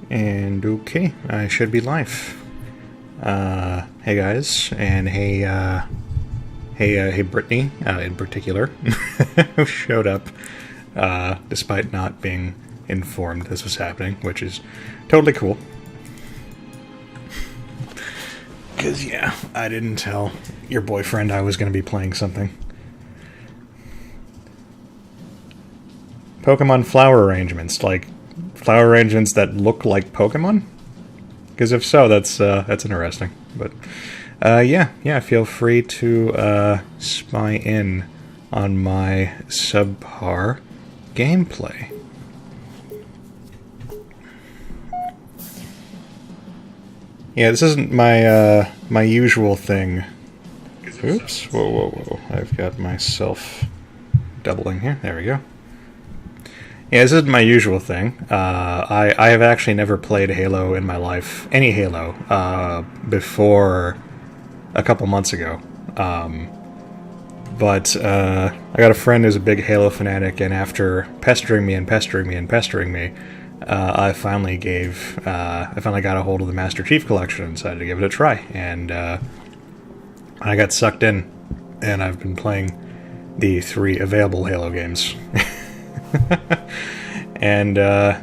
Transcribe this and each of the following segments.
And okay, I should be live. Hey guys, and hey Brittany, in particular, who showed up, despite not being informed this was happening, which is totally cool. Because, yeah, I didn't tell your boyfriend I was going to be playing something. Pokemon flower arrangements, like flower arrangements that look like Pokemon? Because if so, that's interesting. But yeah, feel free to spy in on my subpar gameplay. Yeah, this isn't my my usual thing. Oops! Whoa! I've got myself doubling here. There we go. Yeah, this isn't my usual thing. I have actually never played Halo in my life, any Halo, before a couple months ago. But I got a friend who's a big Halo fanatic, and after pestering me, I finally got a hold of the Master Chief Collection and decided to give it a try. And I got sucked in, and I've been playing the 3 available Halo games. And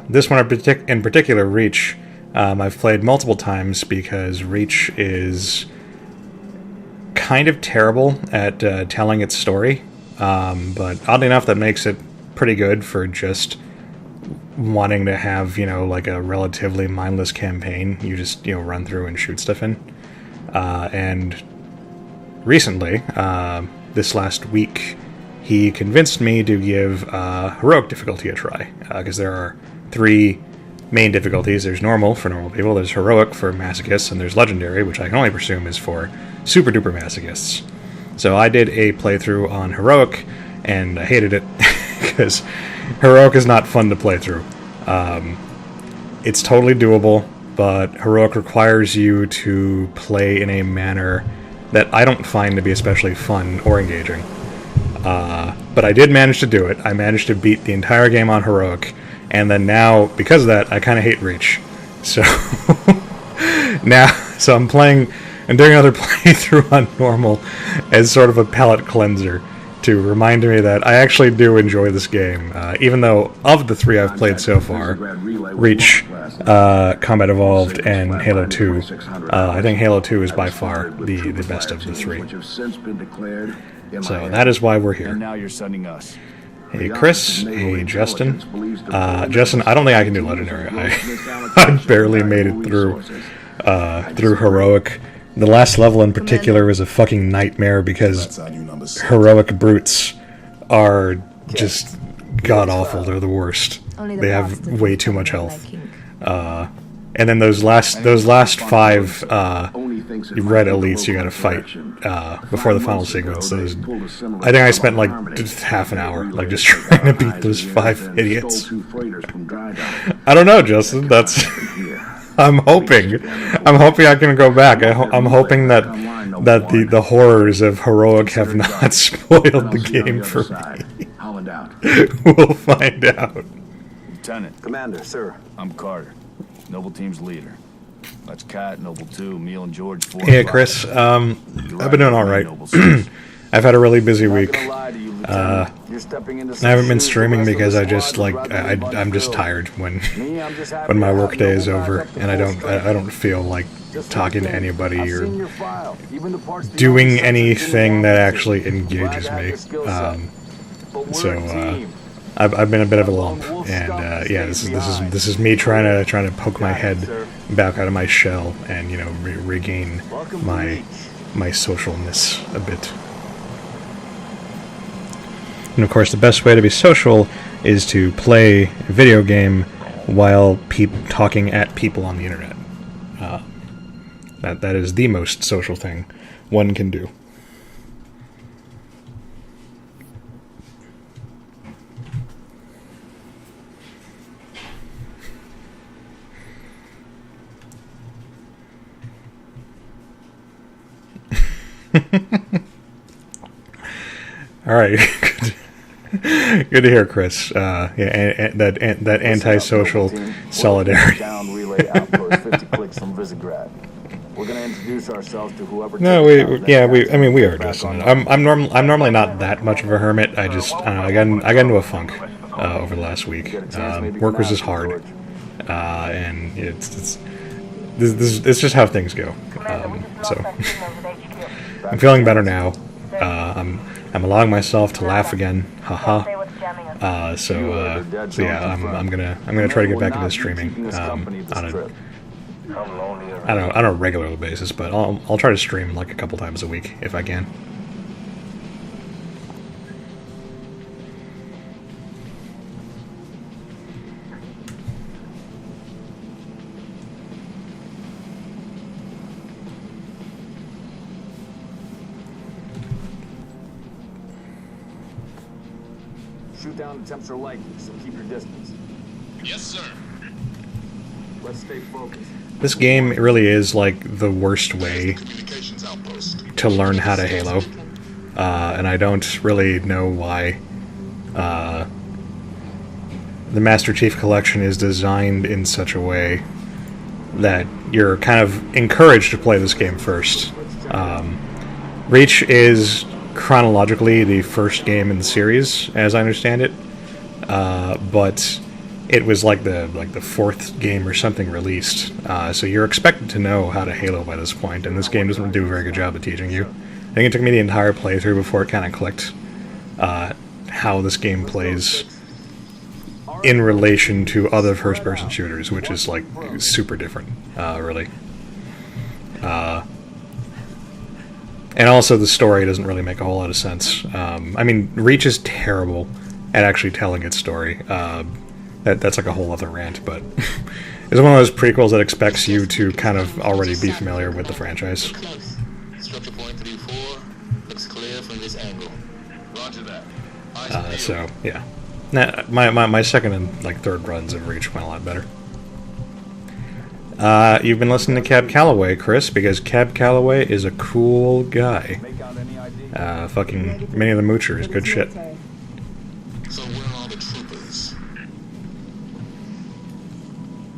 this one in particular, Reach, I've played multiple times because Reach is kind of terrible at telling its story, but oddly enough that makes it pretty good for just wanting to have, like a relatively mindless campaign you just, run through and shoot stuff in. And recently, this last week, he convinced me to give heroic difficulty a try, because there are 3 main difficulties. There's normal for normal people, there's heroic for masochists, and there's legendary, which I can only presume is for super duper masochists. So I did a playthrough on heroic, and I hated it, because heroic is not fun to play through. It's totally doable, but heroic requires you to play in a manner that I don't find to be especially fun or engaging. But I did manage to do it. I managed to beat the entire game on heroic, and then now, because of that, I kind of hate Reach. So so I'm doing another playthrough on normal as sort of a palate cleanser to remind me that I actually do enjoy this game, even though of the 3 I've played so far, Reach, Combat Evolved, and Halo 2, I think Halo 2 is by far the best of the 3. So that is why we're here. And now you're sending us. Hey Chris, hey Justin. Justin, I don't think I can do legendary. I barely made it through heroic. The last level in particular was a fucking nightmare because heroic brutes are just god-awful. They're the worst. They have way too much health. And then those last 5 red elites you gotta fight before the final sequence. I think I spent like just half an hour just trying to beat those 5 idiots. I don't know, Justin. I'm hoping I can go back. I'm hoping that the horrors of heroic have not spoiled the game for me. We'll find out. Lieutenant. Commander, sir. I'm Carter, Noble Team's leader. That's Kat, Noble 2, Neil and George 4. Yeah, Chris, I've been doing alright. I've had a really busy week. I haven't been streaming because I'm just tired when my work day is over, and I don't feel like talking to anybody or doing anything that actually engages me. So I've been a bit of a lump, and yeah, this is me trying to poke my head back out of my shell and regain my socialness a bit. And of course, the best way to be social is to play a video game while talking at people on the internet. That is the most social thing one can do. All right, good to hear, Chris. Yeah, that antisocial solidarity. relay outpost 50 clicks from Visegrad. We're gonna introduce ourselves to whoever. No, we I mean, we are distant. I'm normally not that much of a hermit. I just, I got into a funk over the last week. Work was just hard, and it's just how things go. So I'm feeling better now. I'm allowing myself to laugh again. Haha. So yeah, I'm gonna try to get back into streaming on a regular basis, but I'll try to stream like a couple times a week if I can. Shoot down attempts are likely, so keep your distance. Yes, sir. Let's stay focused. This game really is like the worst way to learn how to Halo, and I don't really know why the Master Chief Collection is designed in such a way that you're kind of encouraged to play this game first. Reach is chronologically the first game in the series, as I understand it, but it was like the fourth game or something released, so you're expected to know how to Halo by this point, and this game doesn't do a very good job of teaching you. I think it took me the entire playthrough before it kind of clicked how this game plays in relation to other first-person shooters, which is like super different, really. And also the story doesn't really make a whole lot of sense. I mean, Reach is terrible at actually telling its story. That's like a whole other rant, but it's one of those prequels that expects you to kind of already be familiar with the franchise. Structure point 3-4 looks clear from this angle. Roger that. So yeah, my second and like third runs of Reach went a lot better. You've been listening to Cab Calloway, Chris, because Cab Calloway is a cool guy. Fucking Many of the Moochers, good shit. So where are all the troopers?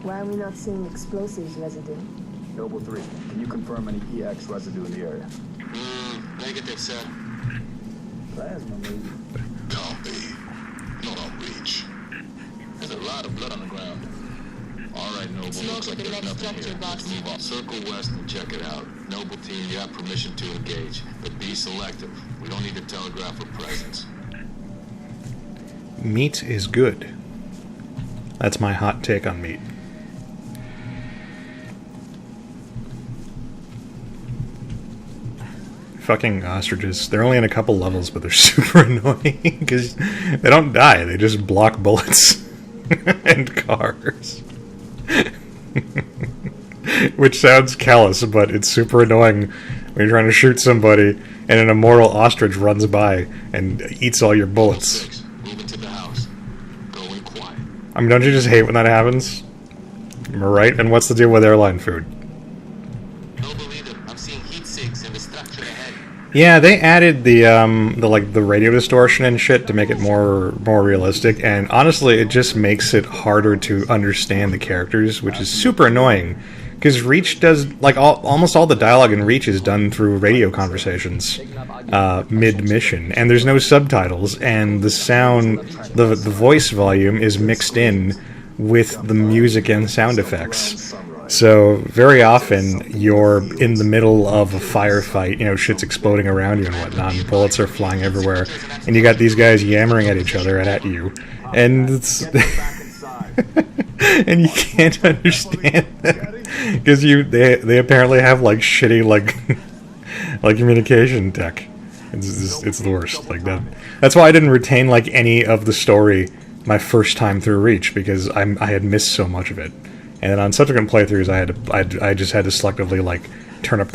Why are we not seeing explosives residue? Noble 3, can you confirm any EX residue in the area? Negative, sir. Plasma, maybe. Copy. Not on Reach. There's a lot of blood on the ground. Alright, Noble, looks like there's nothing here. Let's move on. Circle west and check it out. Noble team, you have permission to engage, but be selective. We don't need to telegraph our presence. Meat is good. That's my hot take on meat. Fucking ostriches. They're only in a couple levels, but they're super annoying because they don't die. They just block bullets and cars. Which sounds callous, but it's super annoying when you're trying to shoot somebody and an immortal ostrich runs by and eats all your bullets. Move into the house. Go in quiet. I mean, don't you just hate when that happens? Am I right? And what's the deal with airline food? Noble leader, I'm seeing heat sinks in the structure ahead. Yeah, they added the radio distortion and shit to make it more realistic, and honestly, it just makes it harder to understand the characters, which is super annoying. Because Reach does, like, almost all the dialogue in Reach is done through radio conversations mid-mission, and there's no subtitles, and the sound, the voice volume is mixed in with the music and sound effects. So, very often, you're in the middle of a firefight, you know, shit's exploding around you and whatnot, and bullets are flying everywhere, and you got these guys yammering at each other and at you, and it's... and you can't understand them because they apparently have like shitty like communication tech. It's the worst like that. That's why I didn't retain like any of the story my first time through Reach, because I had missed so much of it. And then on subsequent playthroughs, I just had to selectively like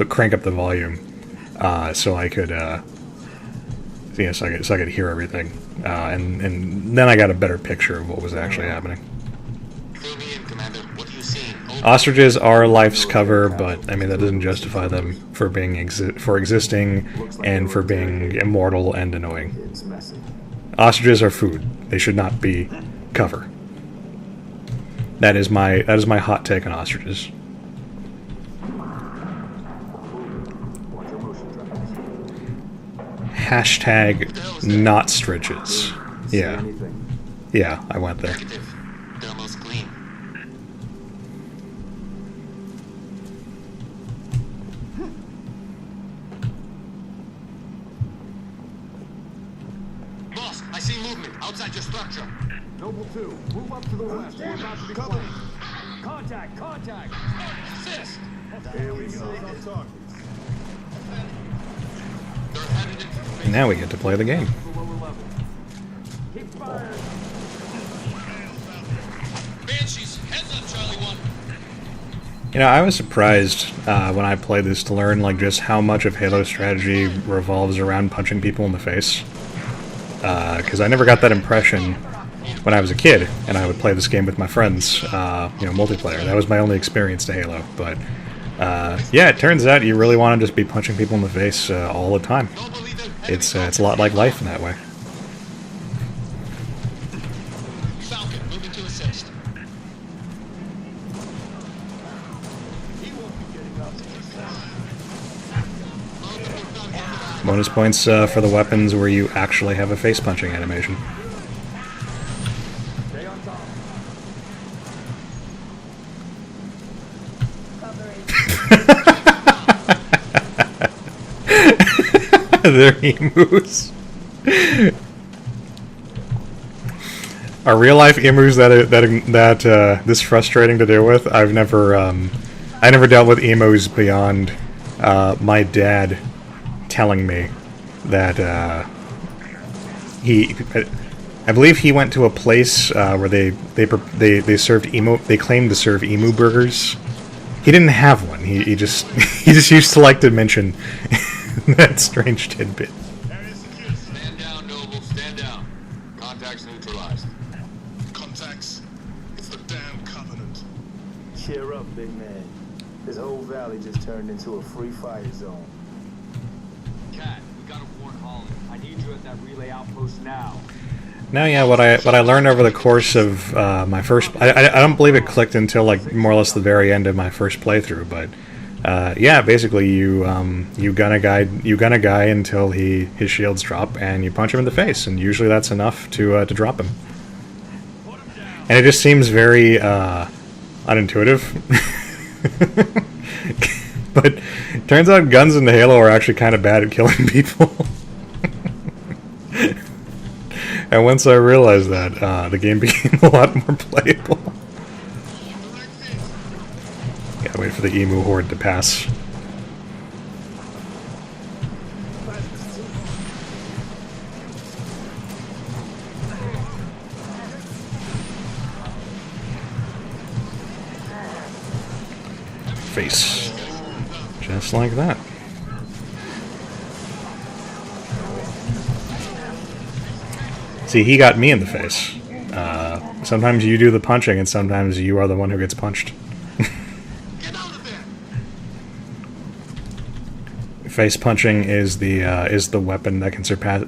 crank up the volume so I could so I could hear everything, and then I got a better picture of what was actually happening. Fill me in, Commander. What are you seeing? Ostriches are life's cover, but I mean that doesn't justify them for being existing and for being immortal and annoying. It's messy. Ostriches are food. They should not be cover. That is my hot take on ostriches. Hashtag not stritches. Yeah. Yeah, I went there. Negative. Thermal's clean. Boss, I see movement outside your structure. Noble 2, move up to the west. We're about to be flanked. Contact! Contact! Assist. Here we go. They're headed into the And now we get to play the game. Lower level. Keep firing. Banshees, heads up, Charlie 1. You know, I was surprised when I played this to learn like just how much of Halo strategy revolves around punching people in the face. Because I never got that impression when I was a kid, and I would play this game with my friends, multiplayer. That was my only experience to Halo. But yeah, it turns out you really want to just be punching people in the face all the time. It's a lot like life in that way. Falcon, moving to assist. Bonus points for the weapons where you actually have a face punching animation. Stay on top. They're emus. Are real life emus that this frustrating to deal with? I never dealt with emus beyond my dad telling me that I believe he went to a place where they served emu. They claimed to serve emu burgers. He didn't have one. He just he just used to like to mention that strange tidbit. Stand down, Noble, stand down. Contacts neutralized. Contacts? It's the damn Covenant. Cheer up, big man. This whole valley just turned into a free fire zone. Cat, we gotta warn Holland. I need you at that relay outpost now. Now, yeah, what I learned over the course of my first, I don't believe it clicked until like more or less the very end of my first playthrough, but yeah, basically you gun a guy until his shields drop, and you punch him in the face, and usually that's enough to drop him. And it just seems very unintuitive. But it turns out guns in Halo are actually kind of bad at killing people. And once I realized that, the game became a lot more playable. Gotta wait for the emu horde to pass. Face. Just like that. See, he got me in the face. Sometimes you do the punching, and sometimes you are the one who gets punched. Get out of there! Face punching is the weapon that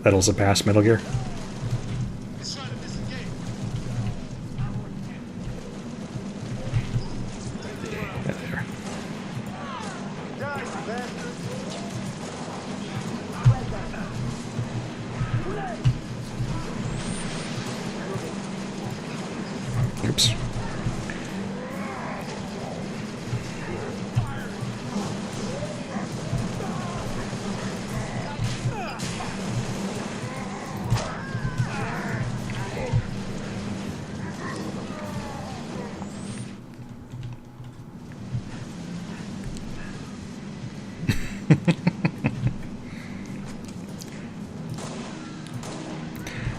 that'll surpass Metal Gear. It's trying to disengage. There. Oops.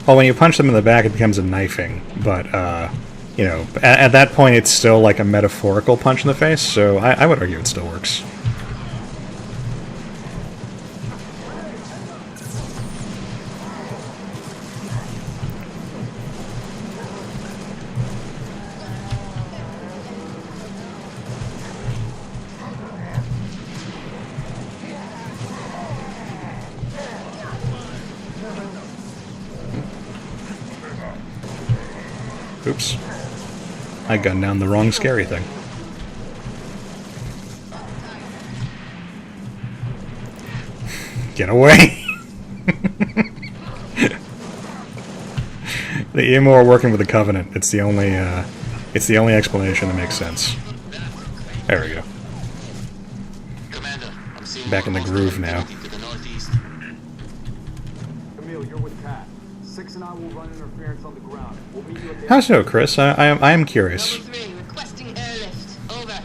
Well, when you punch them in the back, it becomes a knifing, but, at that point, it's still like a metaphorical punch in the face, so I would argue it still works. Oops. I gunned down the wrong scary thing. Get away! The EMO are working with the Covenant. It's the only explanation that makes sense. There we go. Commander, I'm seeing Back in the groove now. to the northeast. Camille, you're with Kat. Six and I will run interference on the ground. We'll meet you at the... How so, Chris? I am curious. Level 3, requesting airlift. Over.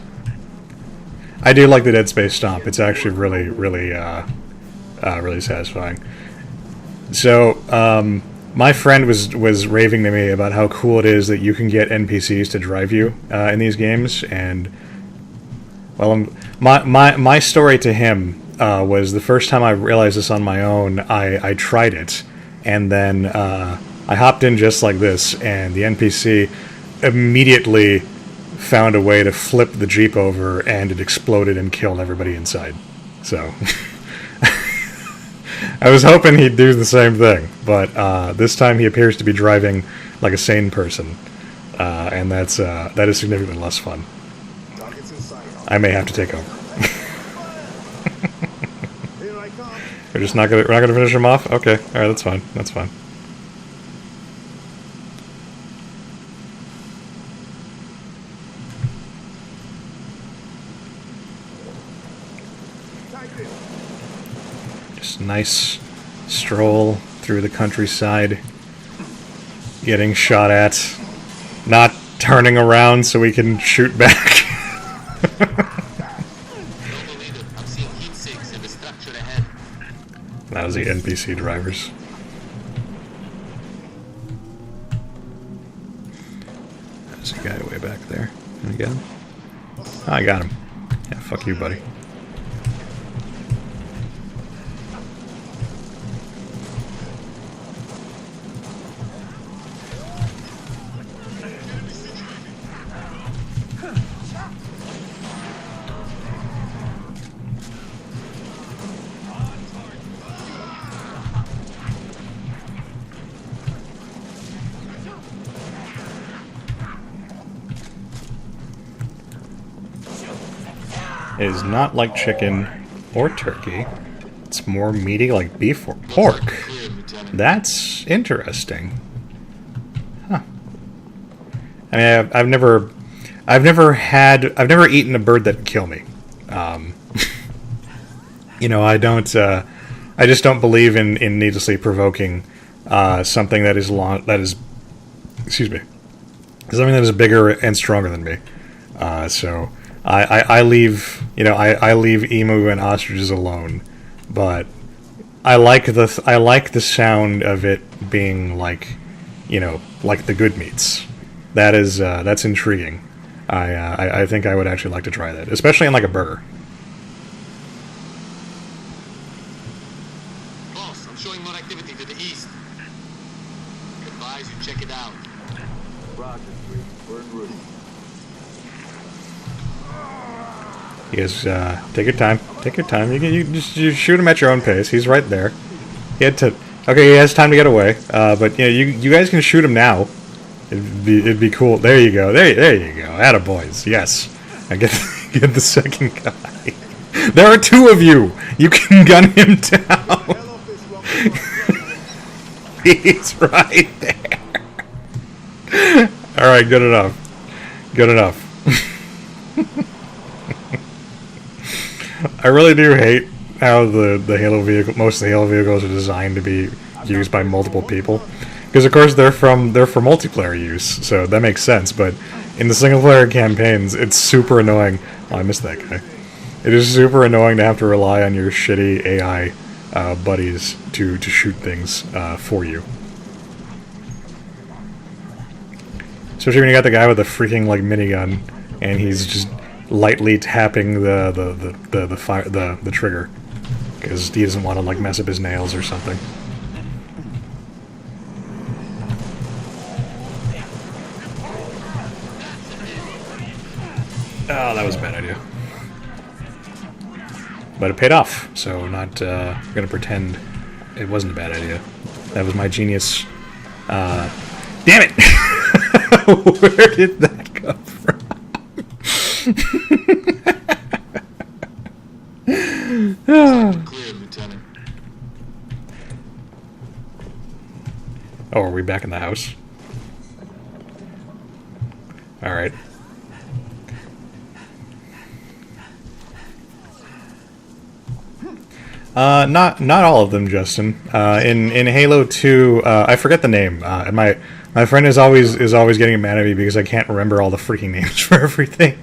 I do like the Dead Space stomp. It's actually really, really satisfying. So, my friend was raving to me about how cool it is that you can get NPCs to drive you in these games, and well, my story to him was the first time I realized this on my own. I tried it, and then I hopped in just like this, and the NPC immediately found a way to flip the Jeep over, and it exploded and killed everybody inside. So. I was hoping he'd do the same thing, but this time he appears to be driving like a sane person, and that is significantly less fun. I may have to take over. We're not gonna finish him off. Okay, all right, that's fine. That's fine. Just a nice stroll through the countryside, getting shot at, not turning around so we can shoot back. That was the NPC drivers. There's a guy way back there. Can I get him? Oh, I got him. Yeah, fuck you, buddy. It is not like chicken or turkey. It's more meaty like beef or pork. That's interesting. Huh. I mean, I've never eaten a bird that could kill me. You know, I just don't believe in needlessly provoking something that is excuse me, something that is bigger and stronger than me. So I leave, you know, I leave emu and ostriches alone, but I like the sound of it being like, you know, like the good meats. That's intriguing. I think I would actually like to try that, especially in like a burger. Boss, I'm showing more activity to the east. Advise you check it out. Roger, we're en route. You guys, take your time. Take your time. You shoot him at your own pace. He's right there. He has time to get away. But you know, you guys can shoot him now. It'd be cool. There you go. There you go. Attaboys. Yes. I get the second guy. There are two of you. You can gun him down. He's right there. All right. Good enough. Good enough. I really do hate how the Halo vehicle, most of the Halo vehicles are designed to be used by multiple people, because of course they're for multiplayer use, so that makes sense. But in the single player campaigns, it's super annoying. Oh, I missed that guy. It is super annoying to have to rely on your shitty AI buddies to shoot things for you. Especially when you got the guy with the freaking like minigun, and he's just lightly tapping the trigger because he doesn't want to like mess up his nails or something. Oh, that was a bad idea. But it paid off, so not gonna pretend it wasn't a bad idea. That was my genius. Damn it! Where did that go? Clear, Lieutenant. Oh, are we back in the house? Alright. Not all of them, Justin. In Halo 2, I forget the name. And my friend is always getting mad at me because I can't remember all the freaking names for everything.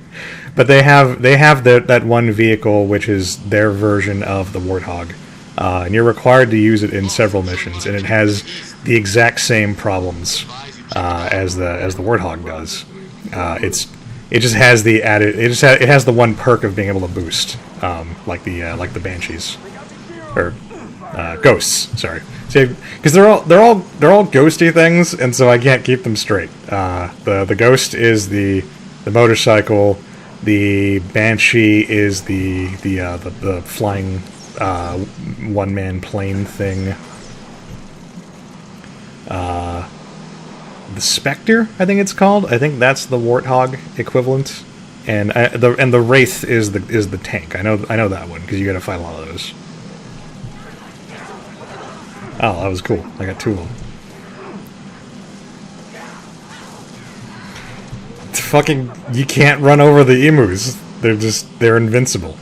But they have that one vehicle which is their version of the Warthog, and you're required to use it in several missions, and it has the exact same problems as the Warthog does. It just has the added. It has the one perk of being able to boost, like the Banshees. Or ghosts, sorry. Because they're all ghosty things, and so I can't keep them straight. The ghost is the motorcycle. The Banshee is the flying one-man plane thing. The Spectre, I think it's called. I think that's the Warthog equivalent. And the Wraith is the tank. I know that one because you got to fight a lot of those. Oh, that was cool. I got 2 of them. It's fucking... You can't run over the emus. They're invincible.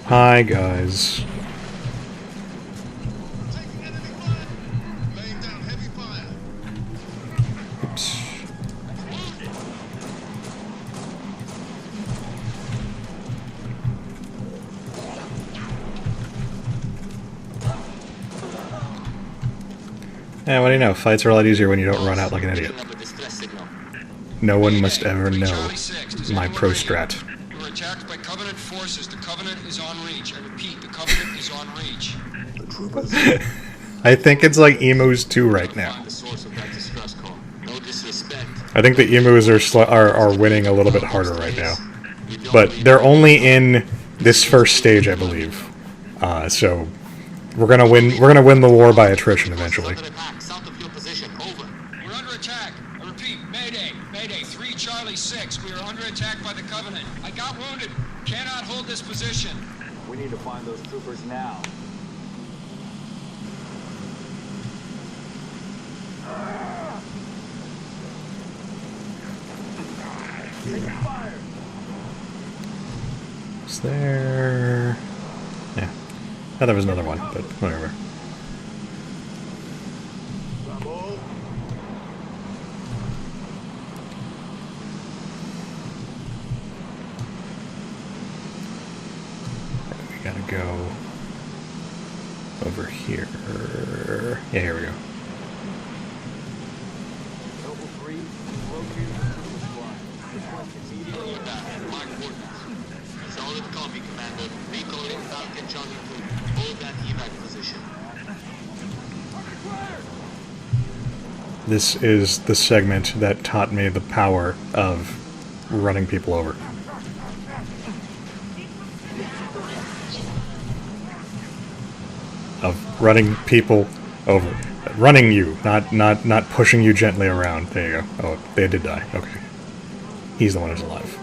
Hi, guys. Taking enemy fire. Laying down heavy fire. Oops. Yeah, what do you know? Fights are a lot easier when you don't run out like an idiot. No one must ever know my pro strat. You were attacked by Covenant forces. The Covenant is on reach. I repeat, the Covenant is on reach. The troopers. I think it's like emus 2 right now. Find the source of that distress call. No disrespect. I think the emus are winning a little bit harder right now, but they're only in this first stage, I believe. So we're gonna win. We're gonna win the war by attrition eventually. South of your position. Over. We're under attack. I repeat, Mayday. Mayday, 3 Charlie 6. We are under attack by the Covenant. I got wounded. Cannot hold this position. We need to find those troopers now. Is there? Yeah. I thought there was another one, but whatever. Bravo. We gotta go over here. Yeah, here we go. Noble 3, locate the squad. Request immediate evac. Mark orders. Solid copy, Commander. Recalling Falcon Johnny 2. Hold that evac position. This is the segment that taught me the power of running people over. Of running people over. Running you, not pushing you gently around. There you go. Oh, they did die. Okay. He's the one who's alive.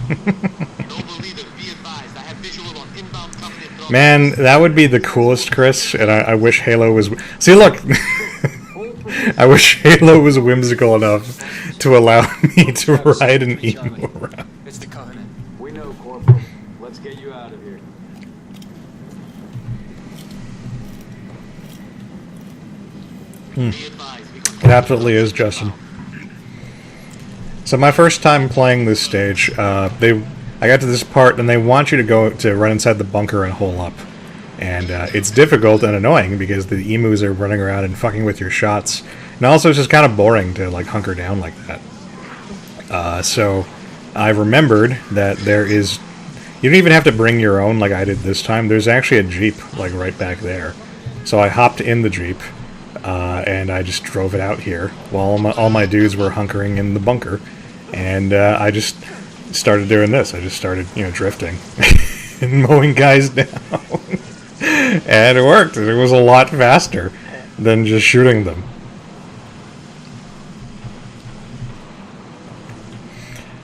Noble leader, be advised. I have visual on inbound Covenant drones. Man, that would be the coolest, Chris, and I wish Halo was... See, look! I wish Halo was whimsical enough to allow me to ride an emu around. It's the Covenant. We know, Corporal. Let's get you out of here. Be advised. We got It absolutely is, Justin. So my first time playing this stage, I got to this part, and they want you to run inside the bunker and hole up. And it's difficult and annoying because the emus are running around and fucking with your shots. And also it's just kind of boring to like hunker down like that. So I remembered that there is... You don't even have to bring your own like I did this time. There's actually a Jeep like right back there. So I hopped in the Jeep, and I just drove it out here while all my dudes were hunkering in the bunker. And I just started doing this. I just started, drifting and mowing guys down. And it worked. It was a lot faster than just shooting them.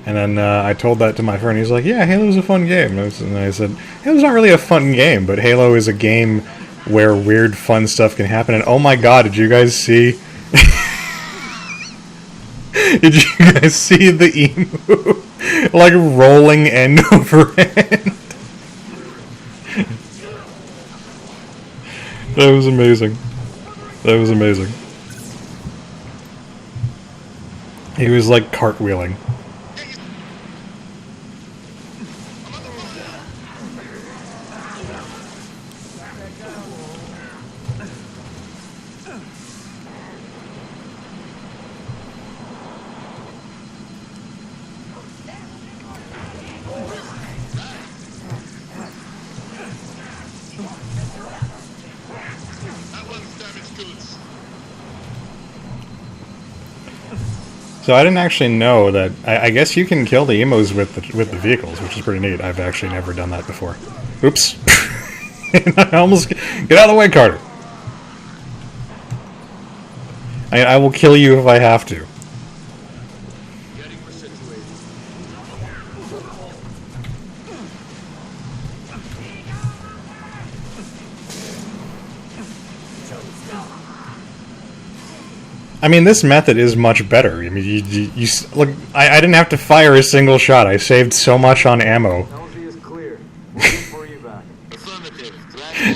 And then I told that to my friend. He's like, yeah, Halo's a fun game. And I said, Halo's not really a fun game, but Halo is a game where weird, fun stuff can happen. And oh my god, did you guys see... Did you guys see the emu? Like, rolling end over end? That was amazing. That was amazing. He was, like, cartwheeling. So I didn't actually know that. I guess you can kill the emos with the vehicles, which is pretty neat. I've actually never done that before. Oops! I almost get out of the way, Carter. I will kill you if I have to. I mean, this method is much better. I mean, you look. I didn't have to fire a single shot. I saved so much on ammo.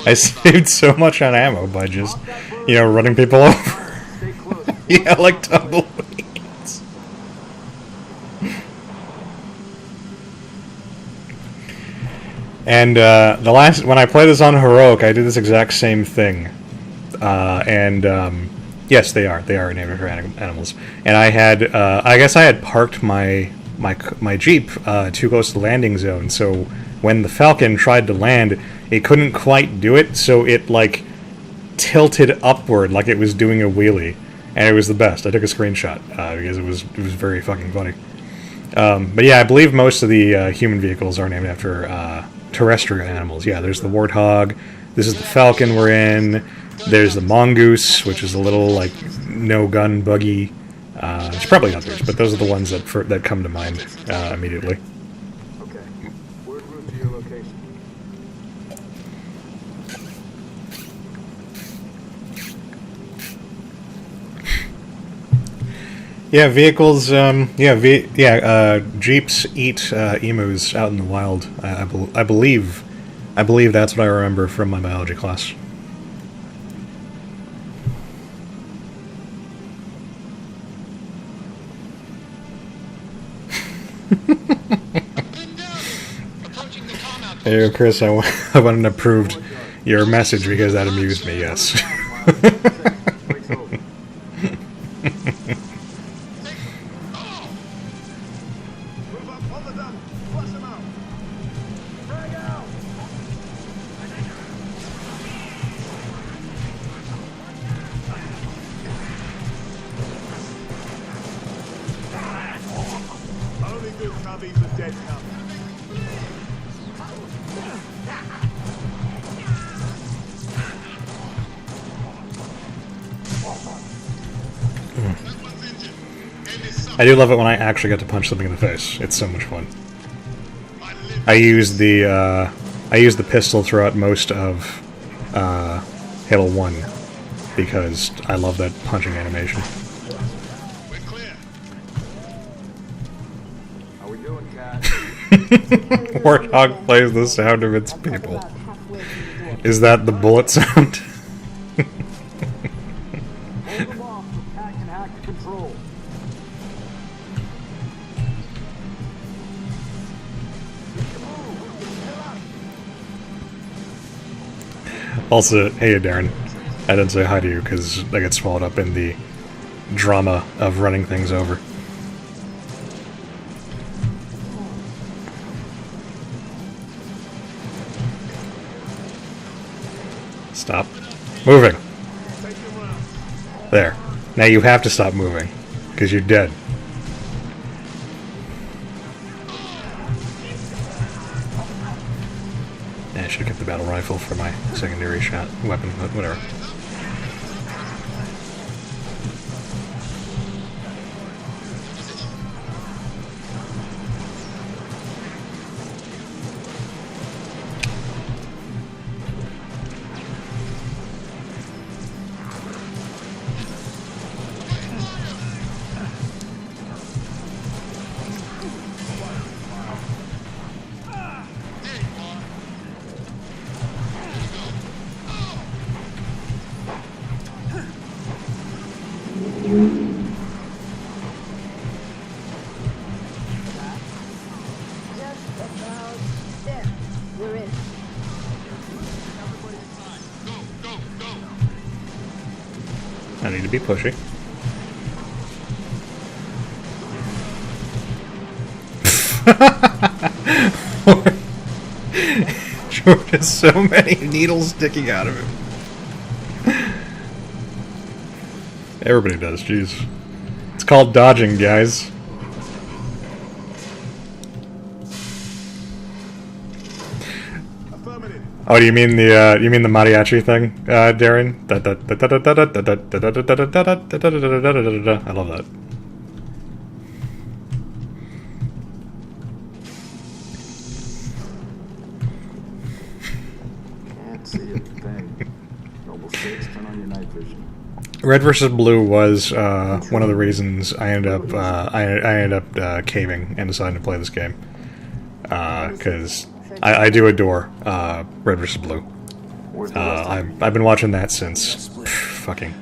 I saved so much on ammo by just, running people over. Yeah, like tumbleweeds. And when I played this on Heroic, I did this exact same thing, yes, they are named for animals. And I had, I guess I had parked my Jeep too close to the landing zone, so when the Falcon tried to land, it couldn't quite do it, so it, like, tilted upward like it was doing a wheelie. And it was the best. I took a screenshot, because it was very fucking funny. But yeah, I believe most of the human vehicles are named after terrestrial animals. Yeah, there's the Warthog, this is the Falcon we're in, there's the Mongoose, which is a little, like, no-gun buggy. There's probably others, but those are the ones that come to mind immediately. Okay. Word route to your location. Yeah, vehicles, Jeeps eat emus out in the wild. I believe that's what I remember from my biology class. Hey, Chris, I wanted to approve your message because that amused me, yes. Only good cubbies with dead cubs. I do love it when I actually get to punch something in the face. It's so much fun. I use the pistol throughout most of Halo 1 because I love that punching animation. We're clear. How we doing, Cat? Warthog plays the sound of its people. Is that the bullet sound? Hold them off so Cat can hack control. Also, hey Darren, I didn't say hi to you because I get swallowed up in the drama of running things over. Stop moving. There. Now you have to stop moving because you're dead. I should have kept the battle rifle for my secondary shot weapon, but whatever. Just about there. We're in. I need to be pushy. George has so many needles sticking out of him. Everybody does, jeez. It's called dodging, guys. Affirmative. Oh, do you mean the mariachi thing, Darren? I love that. Can't see a thing. Noble 6, turn on your night vision. Red versus Blue was one of the reasons I ended up caving and deciding to play this game, because I do adore Red versus Blue. I've been watching that since fucking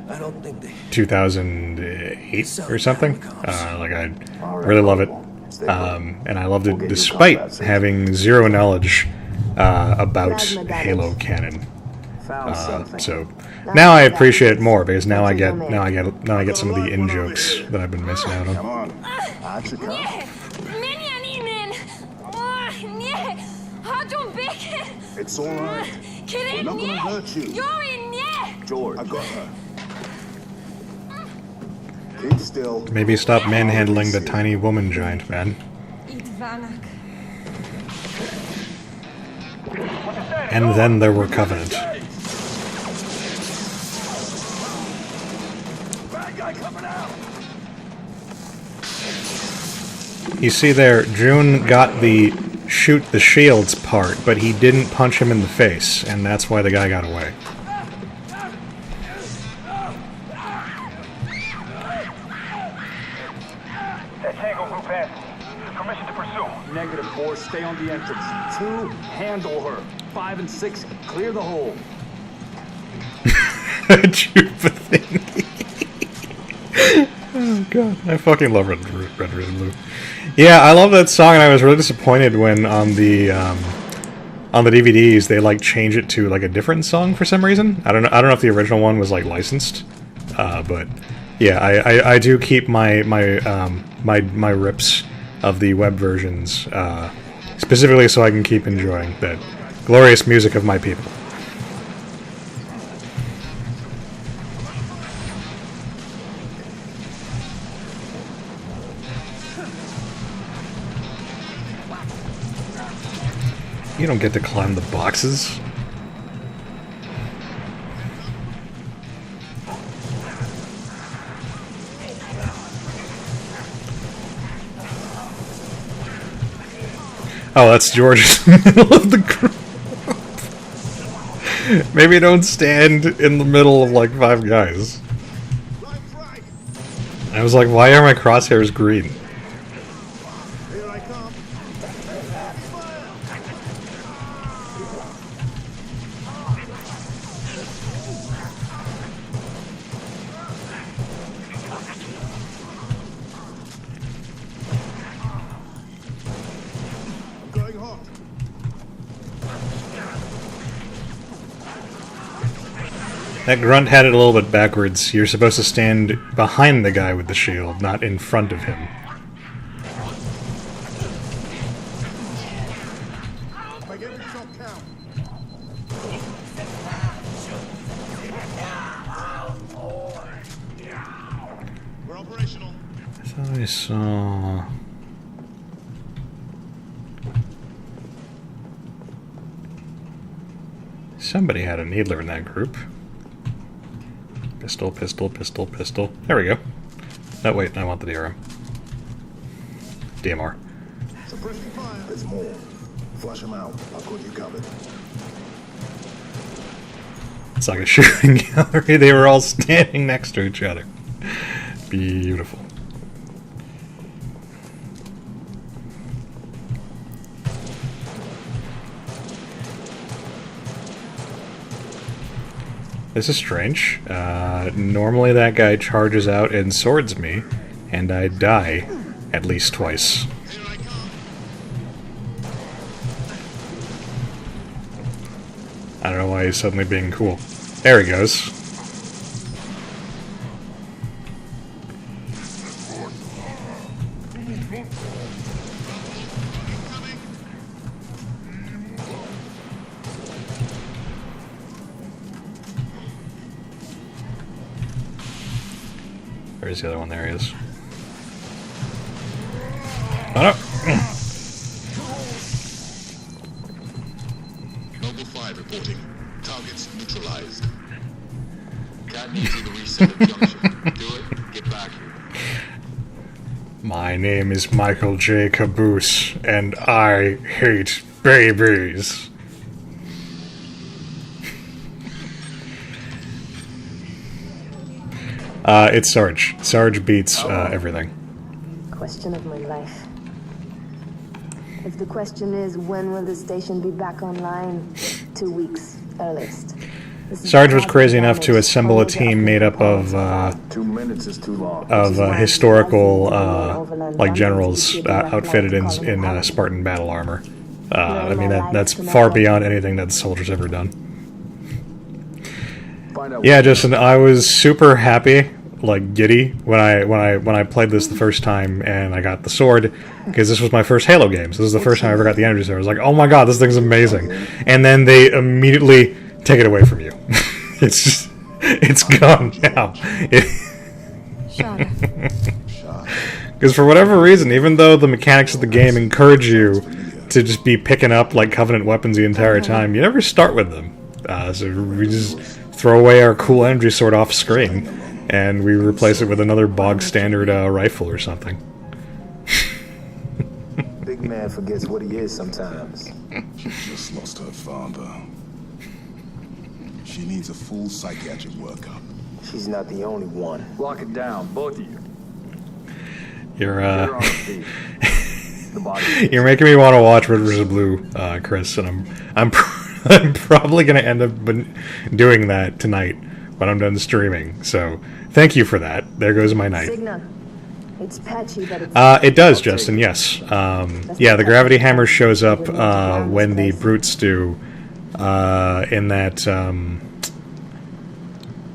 2008 or something. Like I really love it, and I loved it despite having zero knowledge about Halo canon. So now I appreciate it more because now I get some of the in jokes that I've been missing out Come on. on. Aren't you come? It's all right. We're not gonna hurt you. George, I got her. Keep still. Maybe stop manhandling the tiny woman giant, man. And then there were Covenant. Bad guy coming out. You see there, June got the shoot the shields part, but he didn't punch him in the face, and that's why the guy got away. That Tango group has permission to pursue. Negative 4, stay on the entrance. 2, handle her. 5 and 6, clear the hole. Oh god, I fucking love Red Red Blue. Yeah, I love that song, and I was really disappointed when on the DVDs they like change it to like a different song for some reason. I don't know if the original one was like licensed, but yeah, I do keep my rips of the web versions specifically so I can keep enjoying that glorious music of my people. You don't get to climb the boxes. Oh, that's George in the middle of the group. Maybe don't stand in the middle of like 5 guys. I was like, why are my crosshairs green? Here I come. I'm going hot. That grunt had it a little bit backwards. You're supposed to stand behind the guy with the shield, not in front of him. Make every shot count. We're operational. I thought I saw... Somebody had a needler in that group. Pistol, pistol, pistol, pistol. There we go. No, wait, I want the DRM. DMR. Suppressing fire. There's more. Flush them out. I'll got you covered. It's like a shooting gallery. They were all standing next to each other. Beautiful. This is strange. Normally that guy charges out and swords me, and I die at least twice. Here I come. I don't know why he's suddenly being cool. There he goes. Where's the other one? There he is. Oh no! Noble 5 reporting. Targets neutralized. Cat needs you to reset the junction. Do it. Get back here. My name is Michael J. Caboose, and I hate babies. It's Sarge. Sarge beats everything. Question of my life. If the question is, when will the station be back online? 2 weeks, earliest. Sarge was crazy enough to assemble a team made up of 2 minutes is too long. historical like generals outfitted in Spartan battle armor. I mean that's far beyond anything that the soldier's ever done. Yeah, Justin, I was super happy, like giddy, when I played this the first time and I got the sword, because this was my first Halo game. So this is the first time I ever got the energy sword. I was like, oh my god, this thing's amazing. And then they immediately take it away from you. It's gone now. Because for whatever reason, even though the mechanics of the game encourage you to just be picking up like Covenant weapons the entire time, you never start with them. So we just throw away our cool energy sword off screen, and we replace it with another bog standard rifle or something. Big man forgets what he is sometimes. She just lost her father. She needs a full psychiatric workup. She's not the only one. Lock it down, both of you. You're Get her on her feet. The body. you're making me want to watch Red vs. Blue, Chris, and I'm probably gonna end up doing that tonight when I'm done streaming. So thank you for that. There goes my night. Signal. It's patchy, but it's... It does, Justin, yes. Yeah, the gravity hammer shows up when the brutes do in that...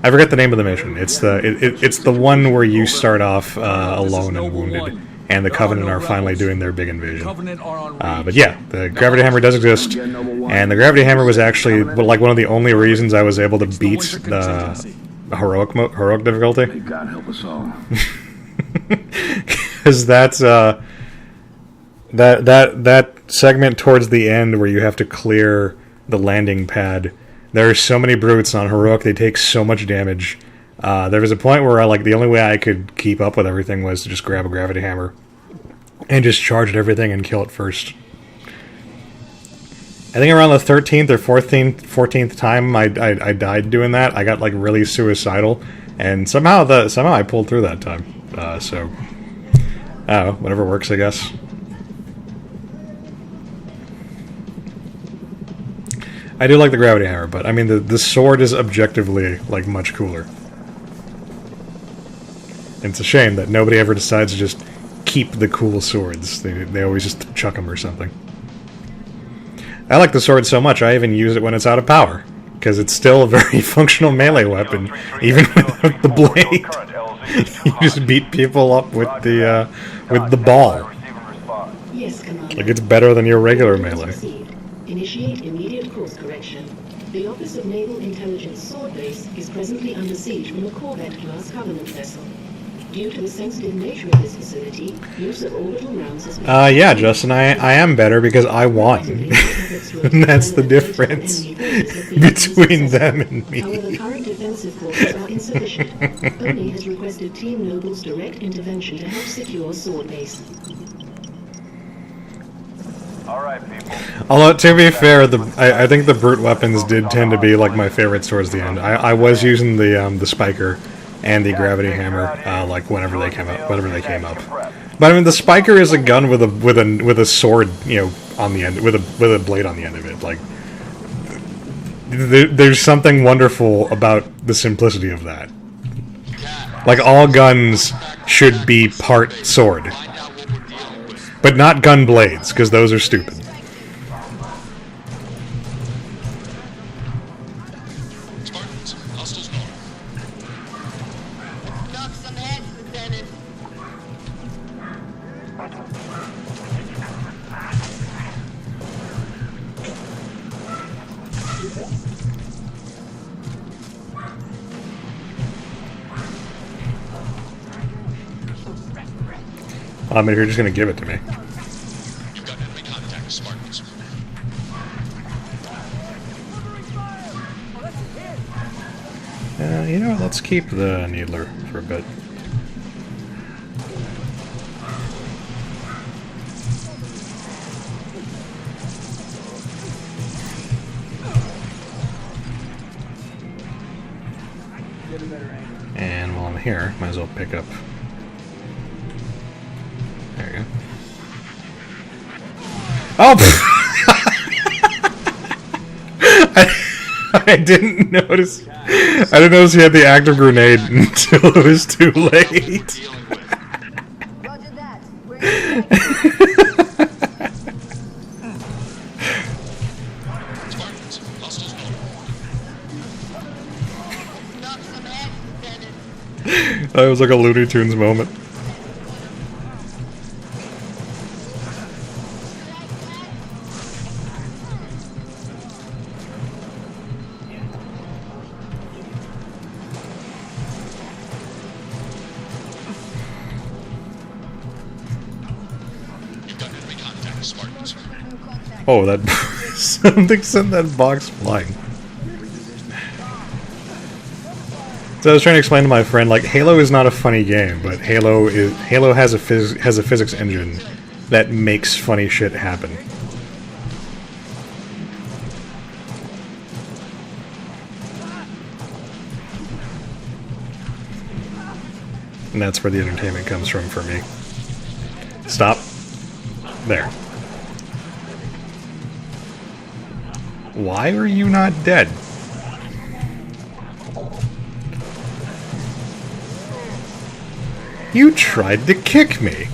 I forget the name of the mission. It's the one where you start off alone and wounded, and the Covenant are finally doing their big invasion. But yeah, the gravity hammer does exist, and the gravity hammer was actually like one of the only reasons I was able to beat the heroic difficulty. May God help us all. Because that's that segment towards the end where you have to clear the landing pad. There are so many brutes on heroic; they take so much damage. There was a point where the only way I could keep up with everything was to just grab a gravity hammer and just charge at everything and kill it first. I think around the 13th or 14th time I died doing that, I got like really suicidal, and somehow I pulled through that time. So, I don't know, whatever works, I guess. I do like the gravity hammer, but I mean the sword is objectively like much cooler. And it's a shame that nobody ever decides to just keep the cool swords. They always just chuck them or something. I like the sword so much I even use it when it's out of power, because it's still a very functional melee weapon, even without the blade. You just beat people up with the ball. Yes, Commander. Like it's better than your regular melee. Initiate immediate course correction. The Office of Naval Intelligence Sword Base is presently under siege from a Corvette-class Covenant vessel. Due to the sensitive nature of this facility, use of orbital rounds is yeah, Justin, I am better because I won. And that's the difference between them and me. However, current defensive forces are insufficient. Oni has requested Team Noble's direct intervention to help secure Sword Base. Alright, people. Although, to be fair, I think the brute weapons did tend to be like my favorites towards the end. I was using the spiker and the gravity hammer like whenever they came up. But I mean, the spiker is a gun with a sword, you know, on the end, with a blade on the end of it. Like, there's something wonderful about the simplicity of that. Like, all guns should be part sword. But not gun blades, because those are stupid. Spartans, hostiles north. Knock some heads, Lieutenant. I mean, you're just going to give it to me. You've got enemy contact, Spartans. You know what, let's keep the Needler for a bit. And while I'm here, might as well pick up. There you go. Oh! I didn't notice. I didn't notice he had the active grenade until it was too late. Roger that. Spartans, hostiles north. Knock some heads, Lieutenant. That was like a Looney Tunes moment. You've got enemy contact, Spartans. Oh, that something sent that box flying. So I was trying to explain to my friend, like, Halo is not a funny game, but Halo has a physics engine that makes funny shit happen. And that's where the entertainment comes from for me. Stop. There. Why are you not dead? You tried to kick me.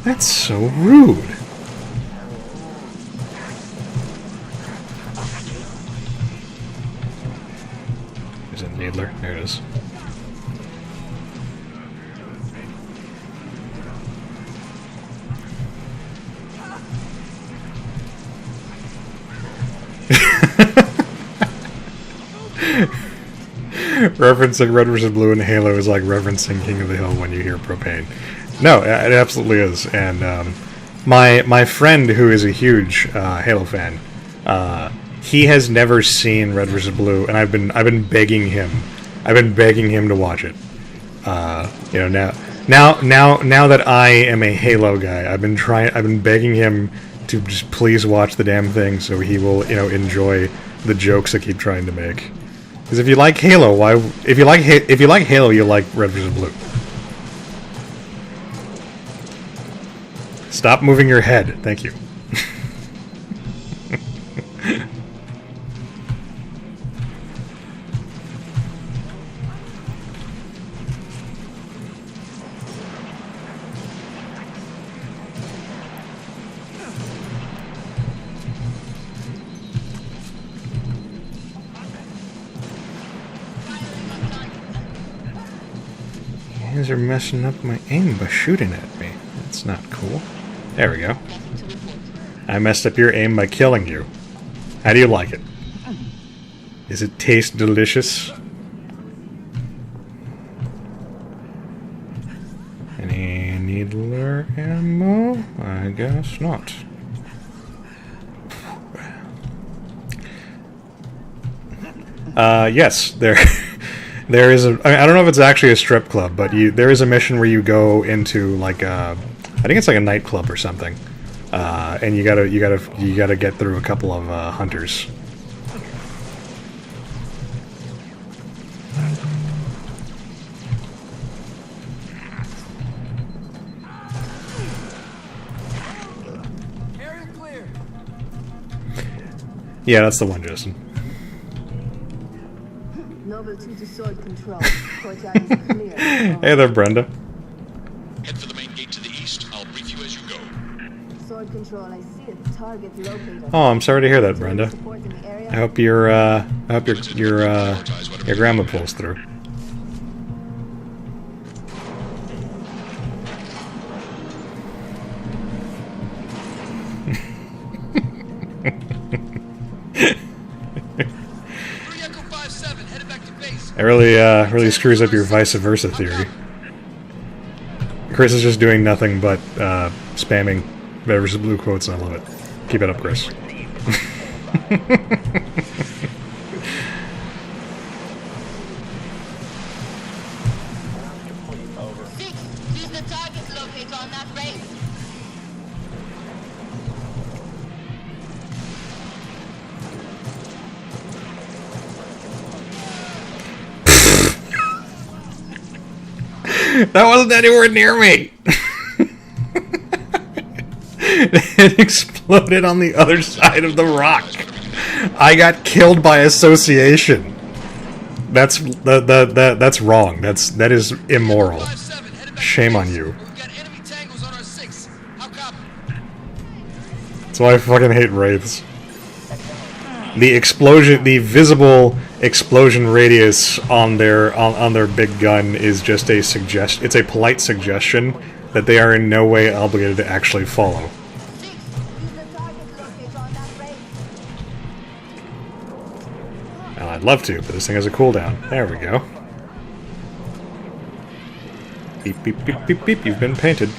That's so rude. Is it Needler? There it is. Referencing Red vs. Blue and Halo is like referencing King of the Hill when you hear propane. No, it absolutely is. And my friend, who is a huge Halo fan, he has never seen Red vs. Blue, and I've been begging him. I've been begging him to watch it. You know, now that I am a Halo guy, I've been begging him to just please watch the damn thing, so he will, you know, enjoy the jokes I keep trying to make. Because if you like Halo, if you like Halo, you like Red vs. Blue. Stop moving your head. Thank you. You guys are messing up my aim by shooting at me. That's not cool. There we go. I messed up your aim by killing you. How do you like it? Does it taste delicious? Healer ammo? I guess not. Yes, there is a. I don't know if it's actually a strip club, but there is a mission where you go into like a, I think it's like a nightclub or something, and you gotta get through a couple of hunters. Yeah, that's the one, Justin. Noble 2 to sword control. Courtyard is clear. Hey there, Brenda. Head for the main gate to the east. I'll brief you as you go. Sword control, I see a target located. Oh, I'm sorry to hear that, Brenda. I hope your grandma pulls through. It really screws up your vice versa theory. Chris is just doing nothing but spamming red versus blue quotes, and I love it. Keep it up, Chris. Use the target locator on that race. That wasn't anywhere near me! It exploded on the other side of the rock. I got killed by association. That's wrong. That is immoral. Shame on you. That's why I fucking hate wraiths. The visible explosion radius on their big gun is just a suggest. It's a polite suggestion that they are in no way obligated to actually follow. Well, I'd love to, but this thing has a cooldown. There we go. Beep beep beep beep beep. You've been painted.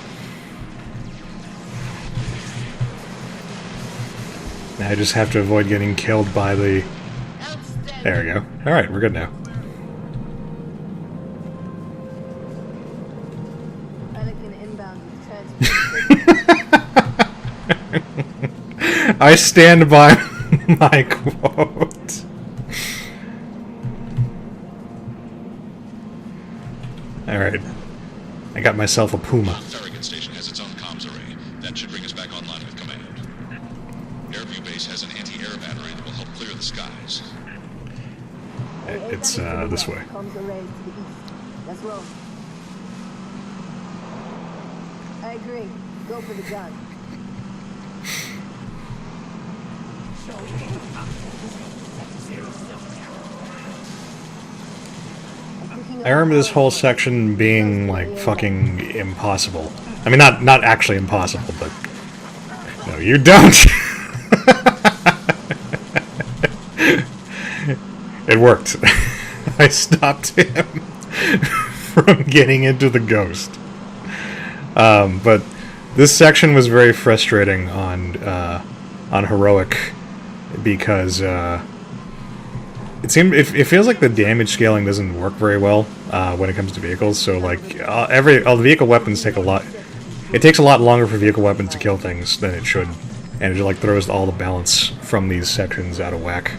Now I just have to avoid getting killed by the... There we go. Alright, we're good now. I stand by my quote. Alright. I got myself a Puma. Farragut Station has its own comms array. That should bring us back online with command. Airview Base has an anti-air battery that will help clear the skies. It's this way. Comms array to the east. Let's roll. I agree. Go for the gun. I remember this whole section being like fucking impossible. I mean, not actually impossible, but no, you don't. It worked. I stopped him from getting into the ghost. But this section was very frustrating on heroic because it feels like the damage scaling doesn't work very well when it comes to vehicles. So like all the vehicle weapons take a lot. It takes a lot longer for vehicle weapons to kill things than it should, and it just like throws all the balance from these sections out of whack.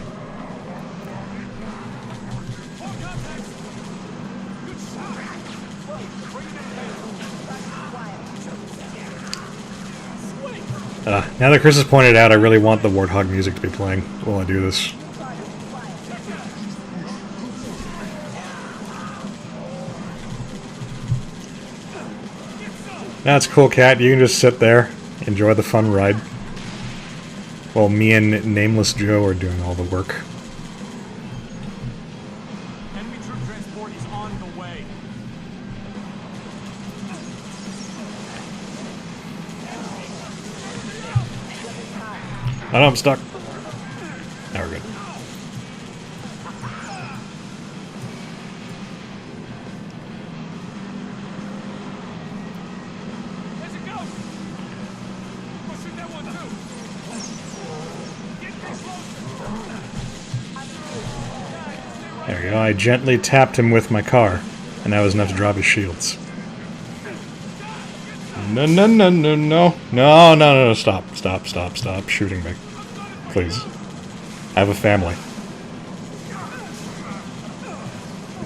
Now that Chris has pointed out, I really want the Warthog music to be playing while I do this. That's cool, Cat. You can just sit there, enjoy the fun ride, while me and Nameless Joe are doing all the work. Enemy troop transport is on the way. Oh no, I'm stuck. Now we're good. There we go. I gently tapped him with my car, and that was enough to drop his shields. No, no, no, no, no. No, no, no, stop, stop, stop, stop shooting me. Please. I have a family.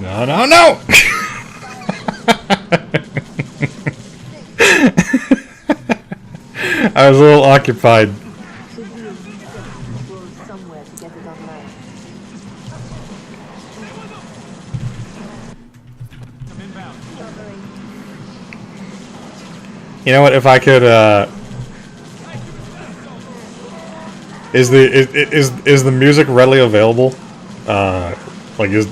No, no, no! I was a little occupied. You know what? If I could, is the music readily available? Like, is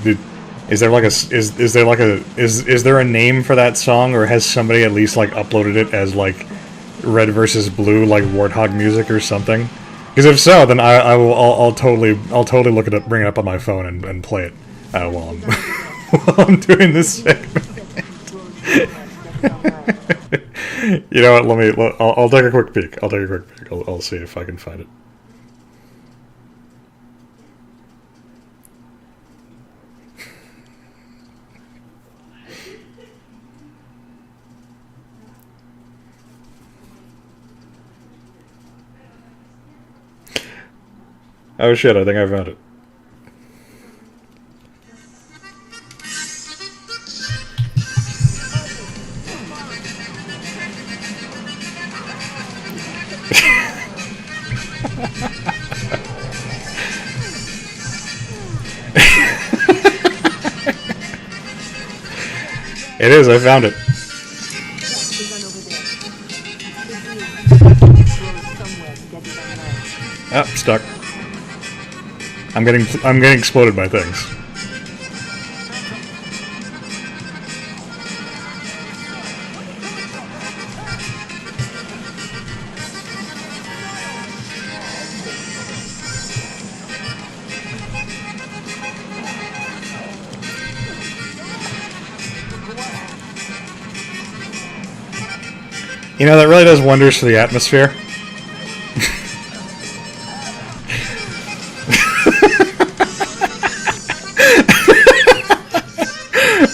there a name for that song, or has somebody at least like uploaded it as like Red versus Blue, like Warthog music or something? Because if so, then I'll totally look it up, bring it up on my phone and play it while I'm while I'm doing this segment. You know what? I'll take a quick peek. I'll see if I can find it. Oh shit, I think I found it. It is, I found it. Oh, stuck. I'm getting exploded by things. You know, that really does wonders for the atmosphere.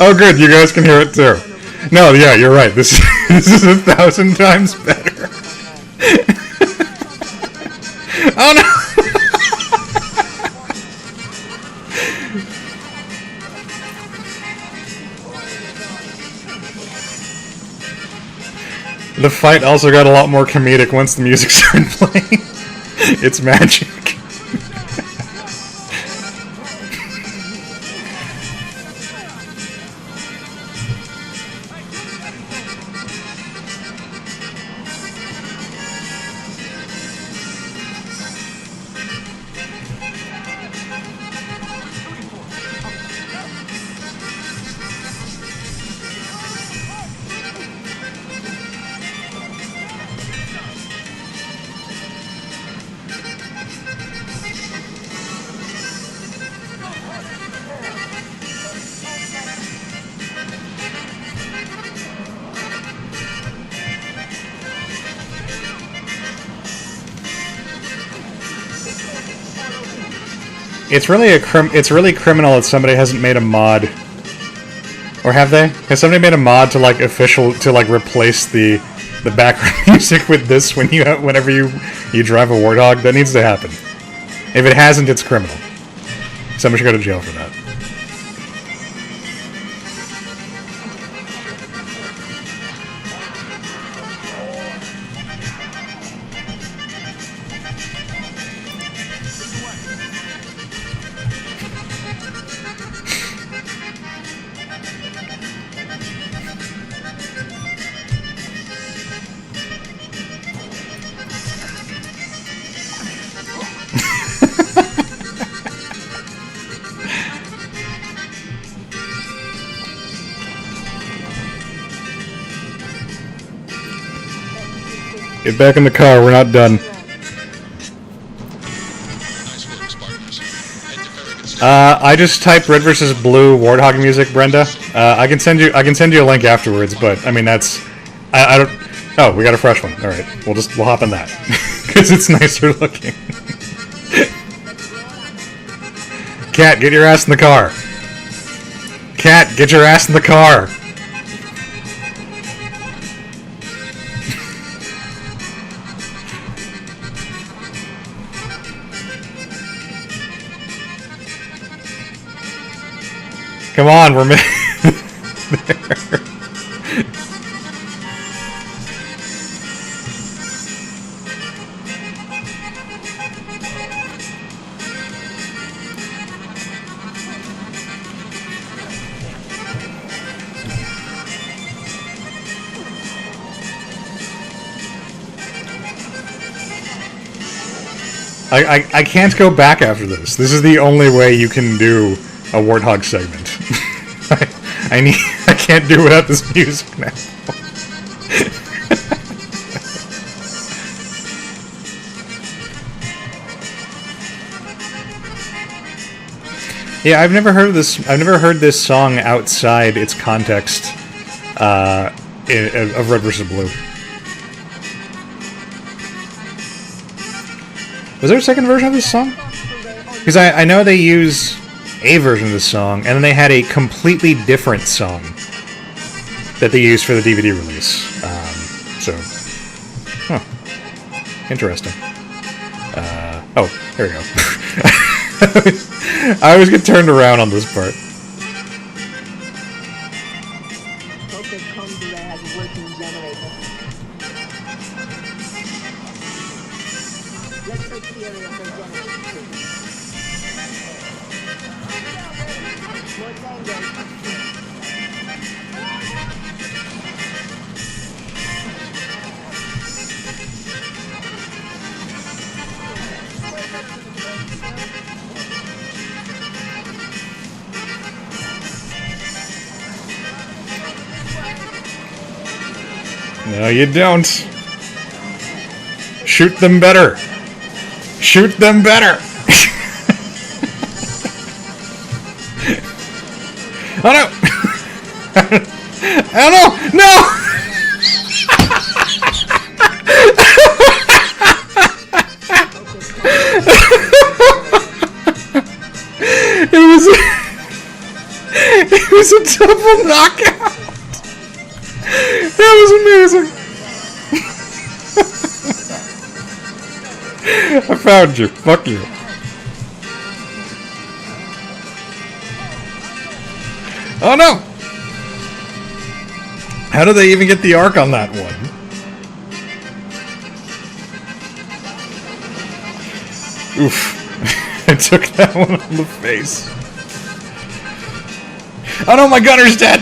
Oh good, you guys can hear it too. No, yeah, you're right. This is 1,000 times better. Oh no! The fight also got a lot more comedic once the music started playing. It's magic. It's really criminal that somebody hasn't made a mod, or have they? Has somebody made a mod to like replace the background music with this whenever you drive a Warthog? That needs to happen. If it hasn't, it's criminal. Someone should go to jail for that. Get back in the car, we're not done. I just typed Red vs. Blue Warthog music, Brenda. I can send you a link afterwards, but I mean that's I don't. Oh, we got a fresh one. All right, we'll hop on that because it's nicer looking. Cat, get your ass in the car. Cat, get your ass in the car! Come on, we're there. I can't go back after this. This is the only way you can do a Warthog segment. I can't do without this music now. Yeah, I've never heard this song outside its context of Red vs. Blue. Was there a second version of this song? Because I know they use a version of this song, and then they had a completely different song that they used for the DVD release. Interesting. Oh, here we go. I always get turned around on this part. No, you don't. Shoot them better. Shoot them better. Oh no! Oh no! No! It was a double knockout. That was amazing. I found you. Fuck you. Oh no! How did they even get the arc on that one? Oof. I took that one on the face. Oh no, my gunner's dead!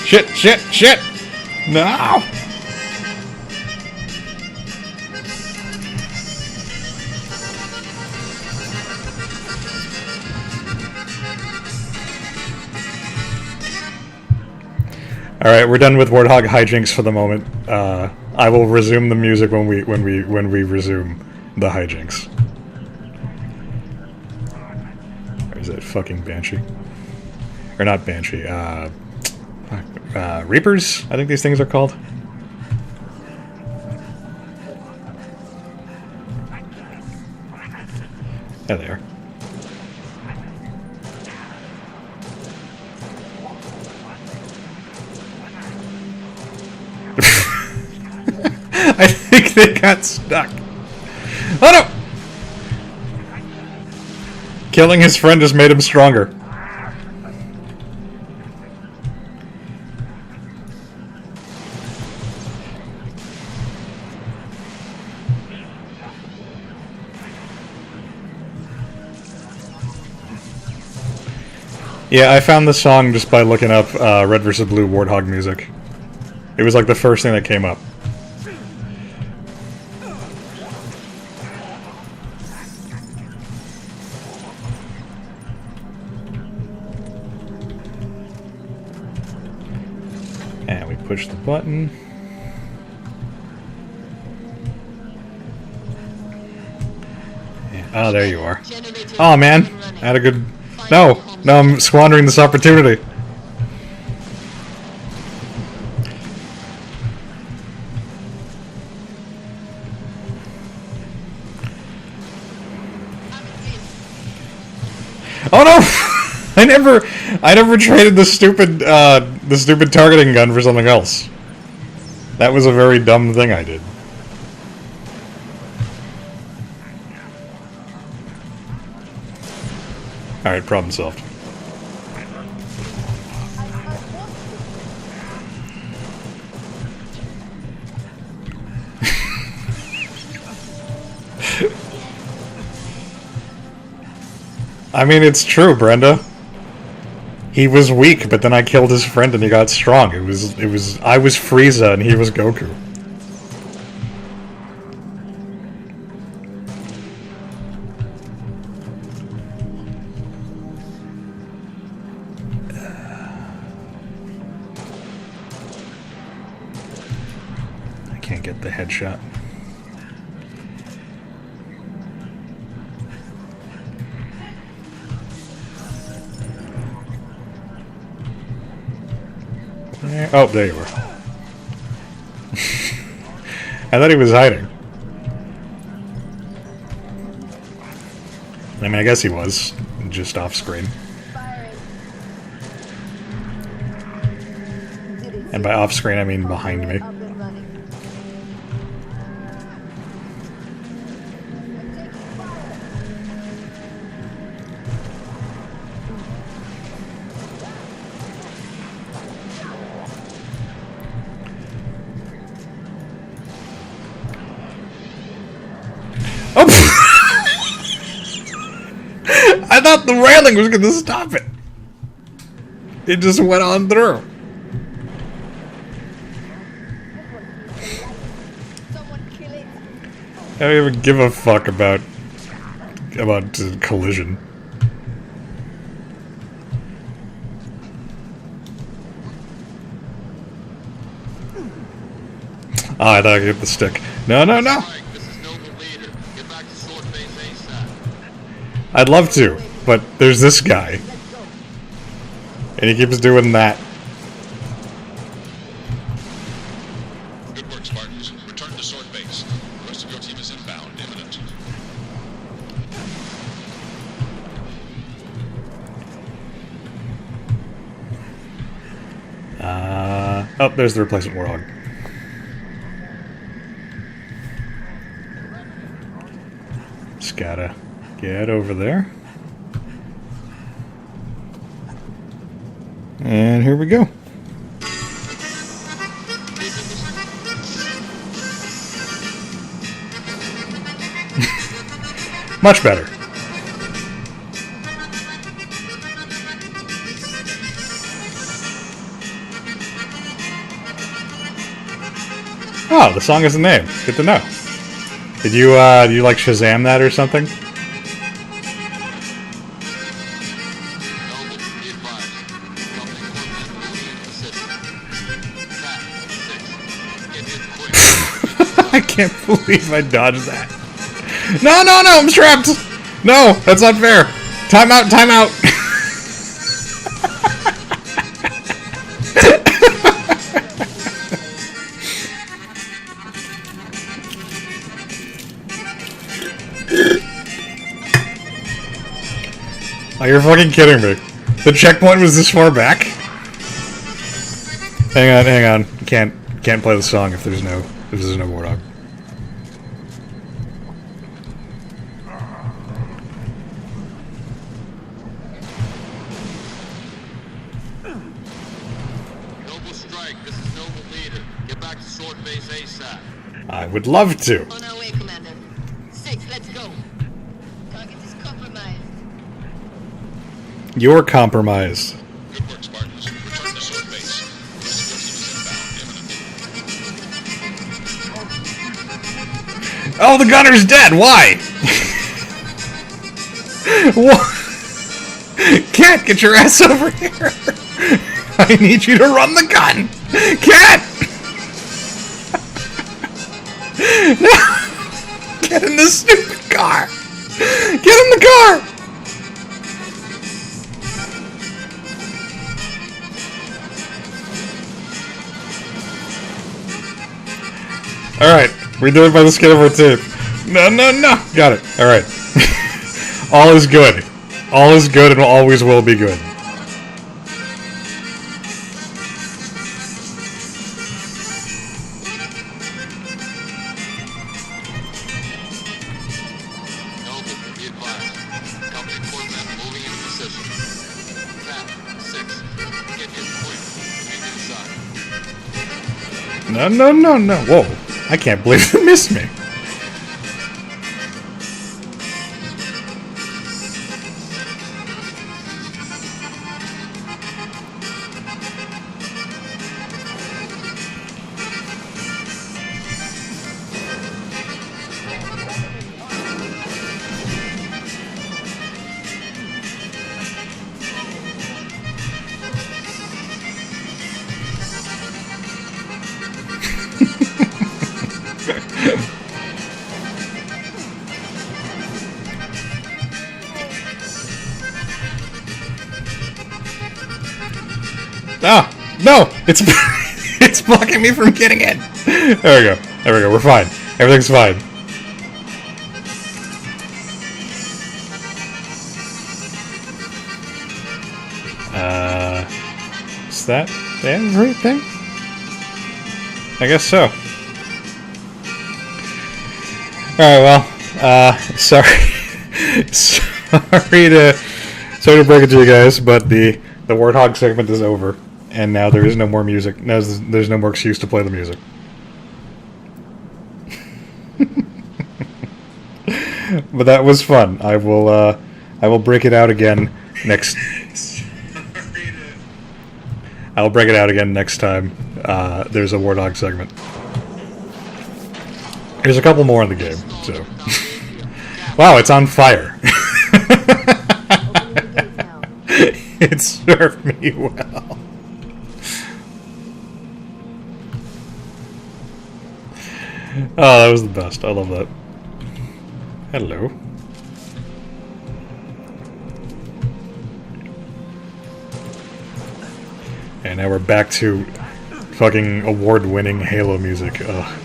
Shit, shit, shit! No! Alright, we're done with Warthog hijinks for the moment. I will resume the music when we resume the hijinks. Where's that fucking Banshee? Or not Banshee, Reapers, I think these things are called. There they are. I think they got stuck. Oh no! Killing his friend just made him stronger. Yeah, I found this song just by looking up Red vs. Blue Warthog music. It was like the first thing that came up. And we push the button. Yeah. Oh, there you are. Oh man, I had a good... No, I'm squandering this opportunity. Oh no! I never traded the stupid targeting gun for something else. That was a very dumb thing I did. Alright, problem solved. I mean, it's true, Brenda. He was weak, but then I killed his friend and he got strong. I was Frieza and he was Goku. I can't get the headshot. Oh, there you were. I thought he was hiding. I mean, I guess he was, just off screen. And by off screen, I mean behind me. I thought the railing was going to stop it. It just went on through. I don't even give a fuck about collision. Oh, I thought I could get the stick. No, no, no! I'd love to, but there's this guy. And he keeps doing that. Good work, Spartans. Return to Sword Base. The rest of your team is inbound, imminent. Oh, there's the replacement Warhog. Just gotta get over there. And here we go. Much better. Oh, the song has a name. Good to know. Did you like Shazam that or something? I can't believe I dodged that. No, no, no, I'm trapped! No, that's not fair. Time out, time out. Oh, you're fucking kidding me. The checkpoint was this far back? Hang on, hang on. Can't play the song if there's no Warthog. Noble strike. This is Noble leader. Get back to Sword Base ASAP. I would love to. On our way, Commander. 6, let's go. Target is compromised. You're compromised. Good work, Spartans. Return to Sword Base. The rest of your team is inbound, imminent. Oh, the gunner's dead. Why? What? Cat, get your ass over here. I need you to run the gun. Cat! No! Get in the stupid car. Get in the car. Alright, we do it by the skin of our teeth. No, no, no! Got it. Alright. All is good. All is good and always will be good. Noble, be advised. Company quarterback moving into position. Cat, 6. Get in quick. Make it inside. No, no, no, no. Whoa. I can't believe it missed me. Ah, no! It's it's blocking me from getting in. There we go. There we go. We're fine. Everything's fine. Is that everything? I guess so. Alright, well, sorry. sorry to break it to you guys, but the Warthog segment is over, and now there is no more music. Now there's no more excuse to play the music. But that was fun. I will break it out again next. I'll break it out again next time there's a Warthog segment. There's a couple more in the game, so. Wow, it's on fire. It served me well. Oh, that was the best. I love that. Hello. And now we're back to fucking award-winning Halo music. Ugh.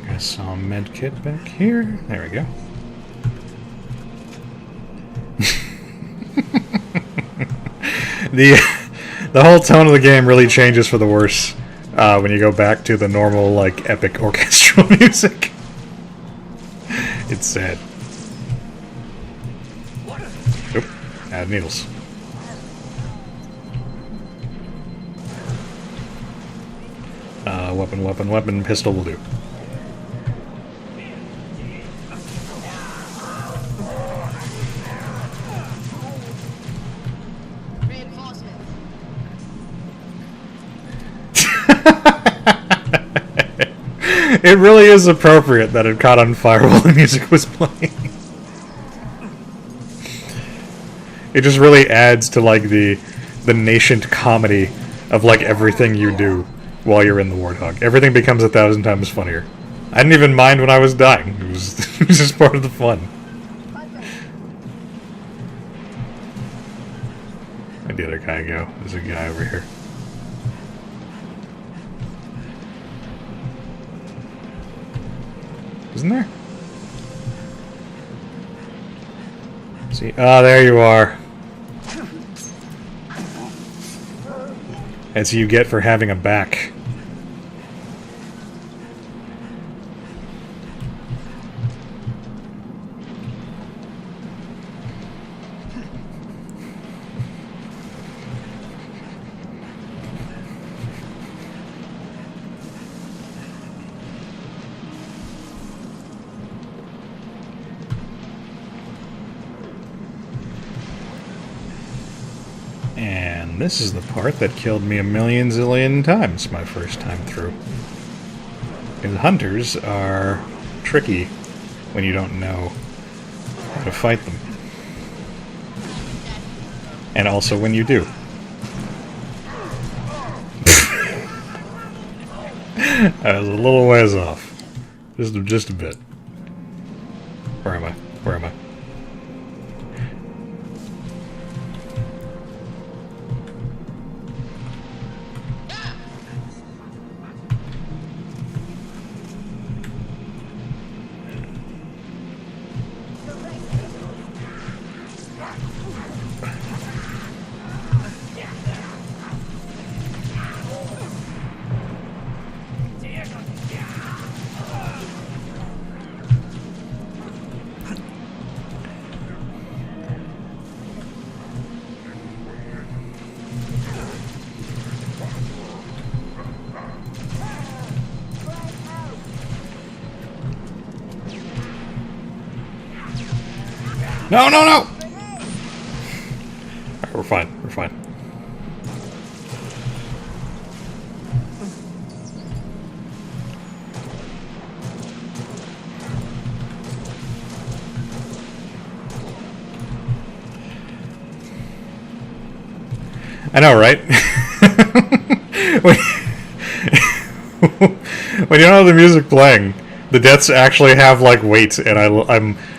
I saw a med kit back here. There we go. The whole tone of the game really changes for the worse when you go back to the normal, like, epic orchestral music. It's sad. Oop, add needles. Weapon, pistol will do. It really is appropriate that it caught on fire while the music was playing. It just really adds to, like, the nascent comedy of, like, everything you do while you're in the Warthog. Everything becomes 1,000 times funnier. I didn't even mind when I was dying. It was just part of the fun. Where'd the other guy go? There's a guy over here. Isn't there? See? Ah, there you are. That's what you get for having a back. And this is the part that killed me a million zillion times my first time through. Because hunters are tricky when you don't know how to fight them. And also when you do. I was a little ways off. Just a bit. Where am I? Where am I? No, no, no! Alright, we're fine. We're fine. I know, right? When you don't have the music playing, the deaths actually have like weight, and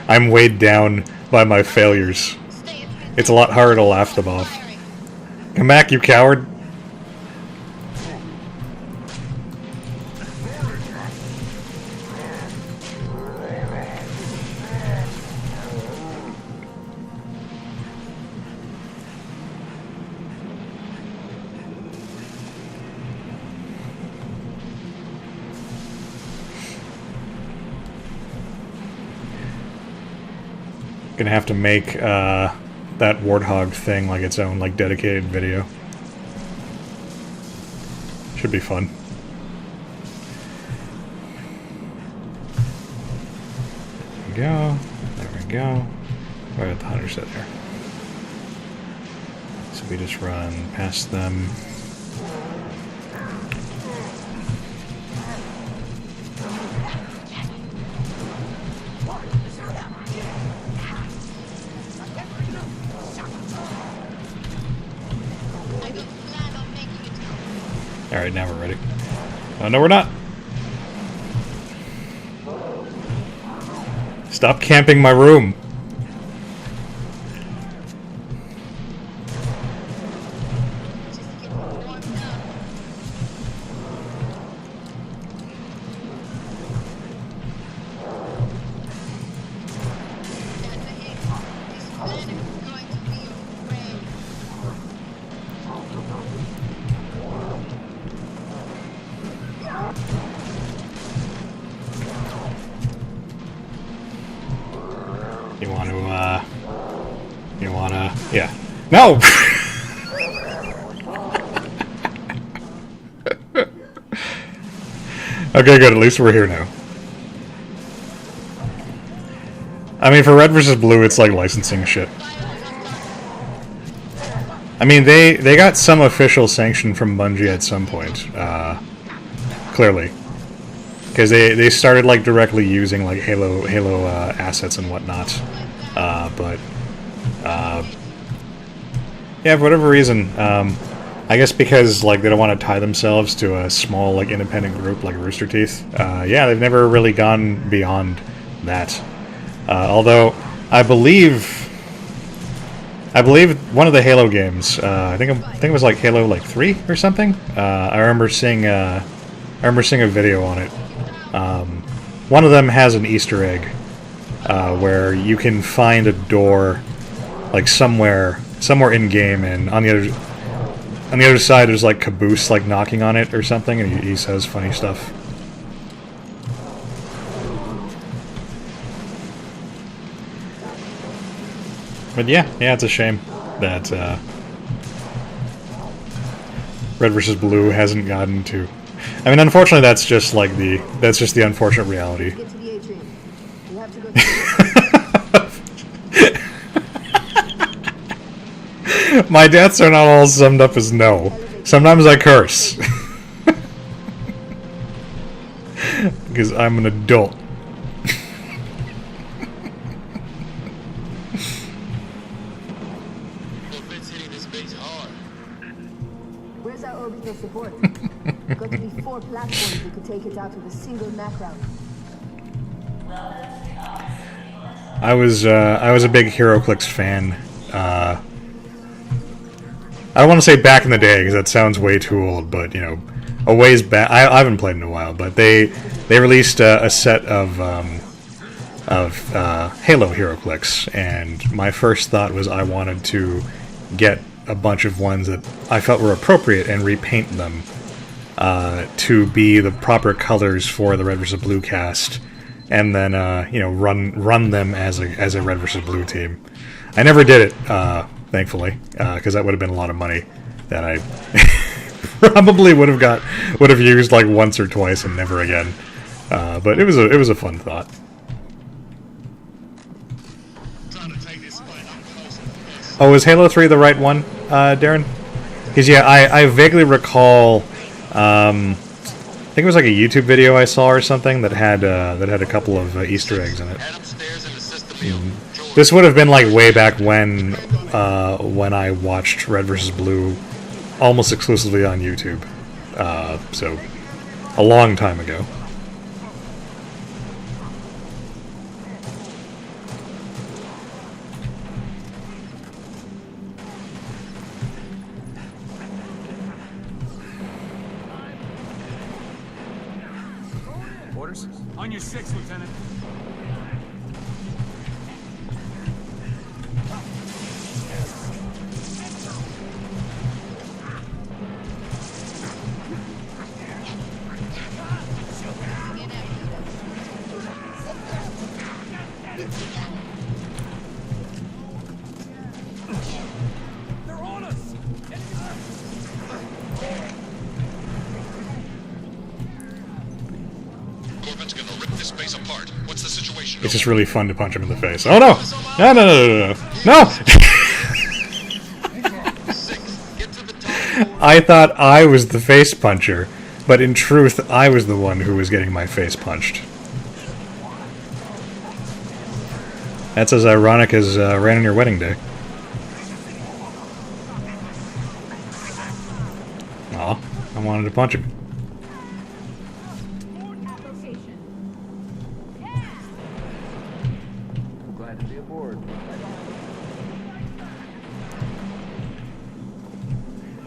I'm weighed down by my failures. It's a lot harder to laugh them off. Come back, you coward! Gonna have to make that warthog thing like its own like dedicated video. Should be fun. There we go. There we go. Where did the hunter sit there? So we just run past them. Alright, now we're ready. Oh, no, we're not! Stop camping my room! You wanna... Yeah. No! Okay, good. At least we're here now. I mean, for Red vs. Blue, it's like licensing shit. I mean, they got some official sanction from Bungie at some point. Clearly. Because they started, like, directly using, like, Halo assets and whatnot. Yeah, for whatever reason, I guess because, like, they don't want to tie themselves to a small, like, independent group like Rooster Teeth. Yeah, they've never really gone beyond that. Although, I believe one of the Halo games, I think it was, like, Halo, like, 3 or something? I remember seeing a video on it. One of them has an Easter egg, where you can find a door, like, somewhere in game, and on the other side there's like Caboose like knocking on it or something, and he says funny stuff. But yeah, it's a shame that Red vs. Blue hasn't gotten to. I mean, unfortunately, that's just the unfortunate reality. Get to the atrium. You have to go My deaths are not all summed up as no. Sometimes I curse. Because I'm an adult. Got to be 4 platforms that could take it out with a single Mac round. I was a big HeroClix fan. I don't want to say back in the day because that sounds way too old, but you know, a ways back. I haven't played in a while, but they released a set of Halo HeroClix, and my first thought was I wanted to get a bunch of ones that I felt were appropriate and repaint them to be the proper colors for the Red vs. Blue cast, and then you know, run them as a Red vs. Blue team. I never did it, thankfully, because that would have been a lot of money that I probably would have used like once or twice and never again. But it was a fun thought. Oh, is Halo 3 the right one, Darren? Because yeah, I vaguely recall. I think it was like a YouTube video I saw or something that had a couple of Easter eggs in it. This would have been like way back when I watched Red vs. Blue almost exclusively on YouTube, so a long time ago. Orders? On your 6, Lieutenant. They're on us! Corbin's gonna rip this base apart. What's the situation? It's just really fun to punch him in the face. Oh no! No! No! No! No! No! I thought I was the face puncher, but in truth, I was the one who was getting my face punched. That's as ironic as ran on your wedding day. Aw, I wanted to punch him. Glad to be aboard.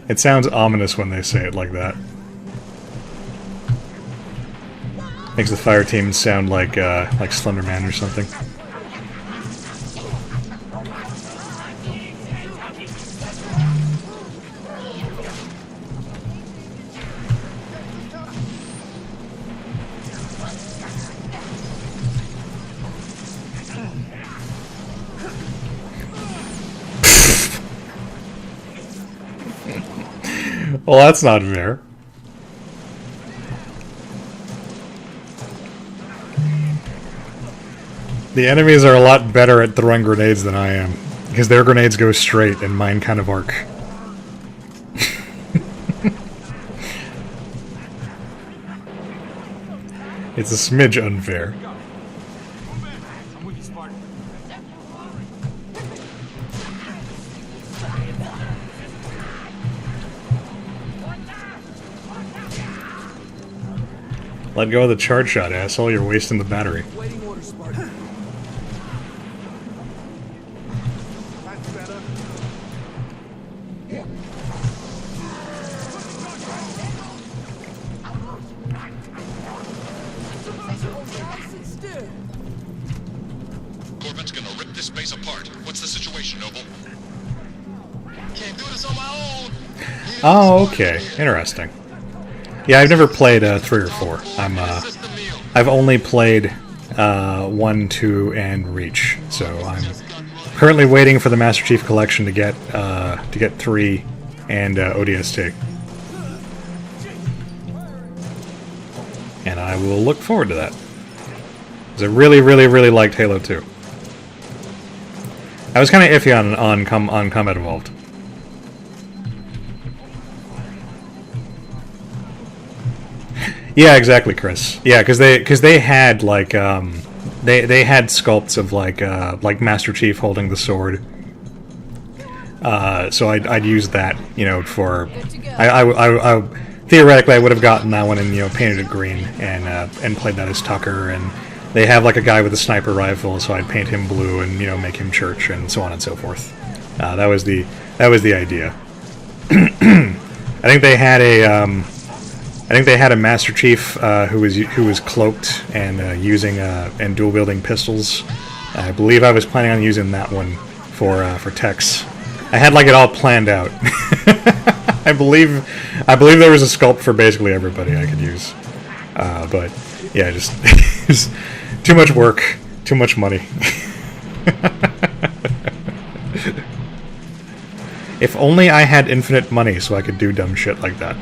It sounds ominous when they say it like that. Makes the fire team sound like Slender Man or something. Well, that's not fair. The enemies are a lot better at throwing grenades than I am, because their grenades go straight and mine kind of arc. It's a smidge unfair. I'm with you, Spartan. Let go of the charge shot, asshole. You're wasting the battery. Waiting order, Spartan. That's better. Corbin's gonna rip this base apart. What's the situation, Noble? Can't do this on my own. Oh, okay. Interesting. Yeah, I've never played 3 or 4. I've only played 1, 2, and Reach. So I'm currently waiting for the Master Chief Collection to get 3 and ODST. And I will look forward to that. Because I really, really, really liked Halo 2. I was kind of iffy on Combat Evolved. Yeah, exactly, Chris. Yeah, because they had like they had sculpts of like Master Chief holding the sword. So I'd use that, you know, for theoretically, I would have gotten that one and painted it green and played that as Tucker. And they have like a guy with a sniper rifle, so I'd paint him blue and make him Church and so on and so forth. That was the idea. I think they had a Master Chief who was cloaked and using and dual wielding pistols. I believe I was planning on using that one for Tex. I had like it all planned out. I believe there was a sculpt for basically everybody I could use. But yeah, just too much work, too much money. If only I had infinite money so I could do dumb shit like that.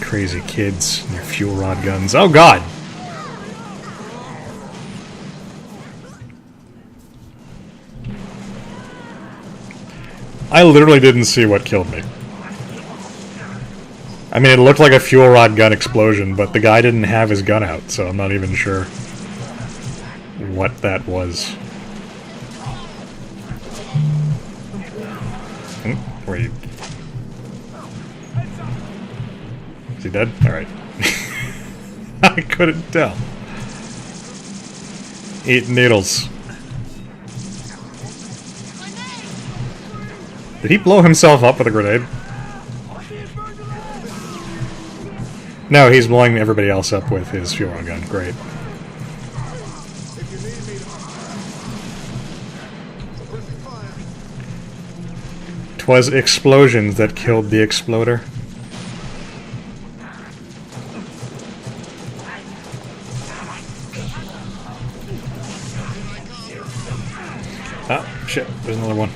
Crazy kids and their fuel rod guns. Oh god! I literally didn't see what killed me. I mean, it looked like a fuel rod gun explosion, but the guy didn't have his gun out, so I'm not even sure what that was. Where are you? Is he dead? Alright. I couldn't tell. Eat needles. Did he blow himself up with a grenade? No, he's blowing everybody else up with his fuel rod gun. Great. Twas explosions that killed the exploder. Ah, shit, there's another one.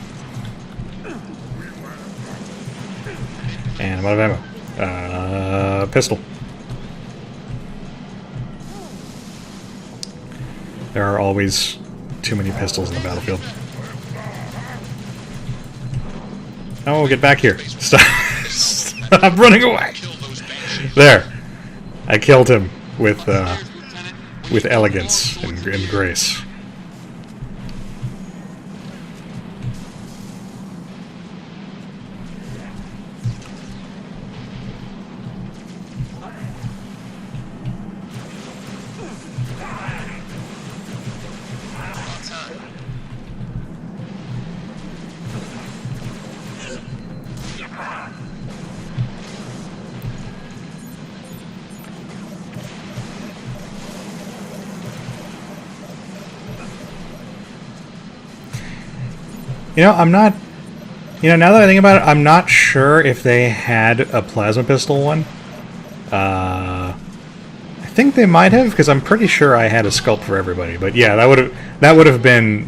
And I'm out of ammo. Pistol. There are always too many pistols in the battlefield. Oh, get back here. Stop, stop running away. There. I killed him with elegance and grace. I'm not... now that I think about it, I'm not sure if they had a plasma pistol one. I think they might have, because I'm pretty sure I had a sculpt for everybody. But yeah, that would have been